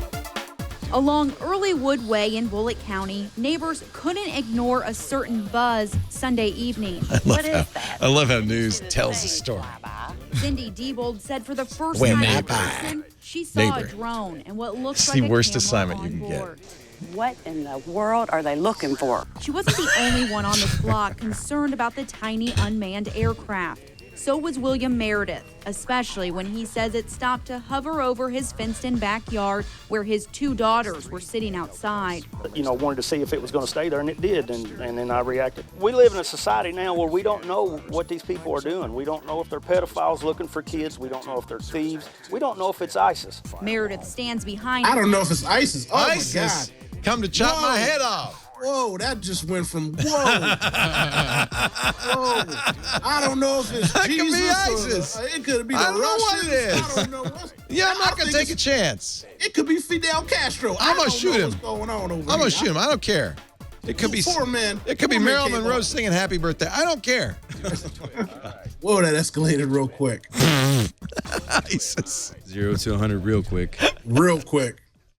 Along Early Wood Way in Bullitt County, neighbors couldn't ignore a certain buzz Sunday evening. I love how news tells the story. Cindy Diebold said for the first time in person, she saw a drone and what looks like a worst camera assignment on you can board. What in the world are they looking for? She wasn't the only one on the block concerned about the tiny unmanned aircraft. So was William Meredith, especially when he says it stopped to hover over his fenced-in backyard where his 2 daughters were sitting outside. Wanted to see if it was going to stay there, and it did, and then I reacted. We live in a society now where we don't know what these people are doing. We don't know if they're pedophiles looking for kids. We don't know if they're thieves. We don't know if it's ISIS. Meredith stands behind I don't know if it's ISIS. Oh, ISIS. my God. Come to chop my head off. Whoa, that just went from whoa. Whoa. I don't know if it's That Jesus could be ISIS. or it could be the I don't know what Russians. it is. I don't know what. Yeah, I'm not going to take a chance. It could be Fidel Castro. I'm going to shoot him. What's going on over I'm going to shoot him. I don't care. It could be Poor man. It could be Marilyn Monroe singing Happy Birthday. I don't care. Whoa, that escalated real quick. ISIS. 0 to 100 real quick. Real quick.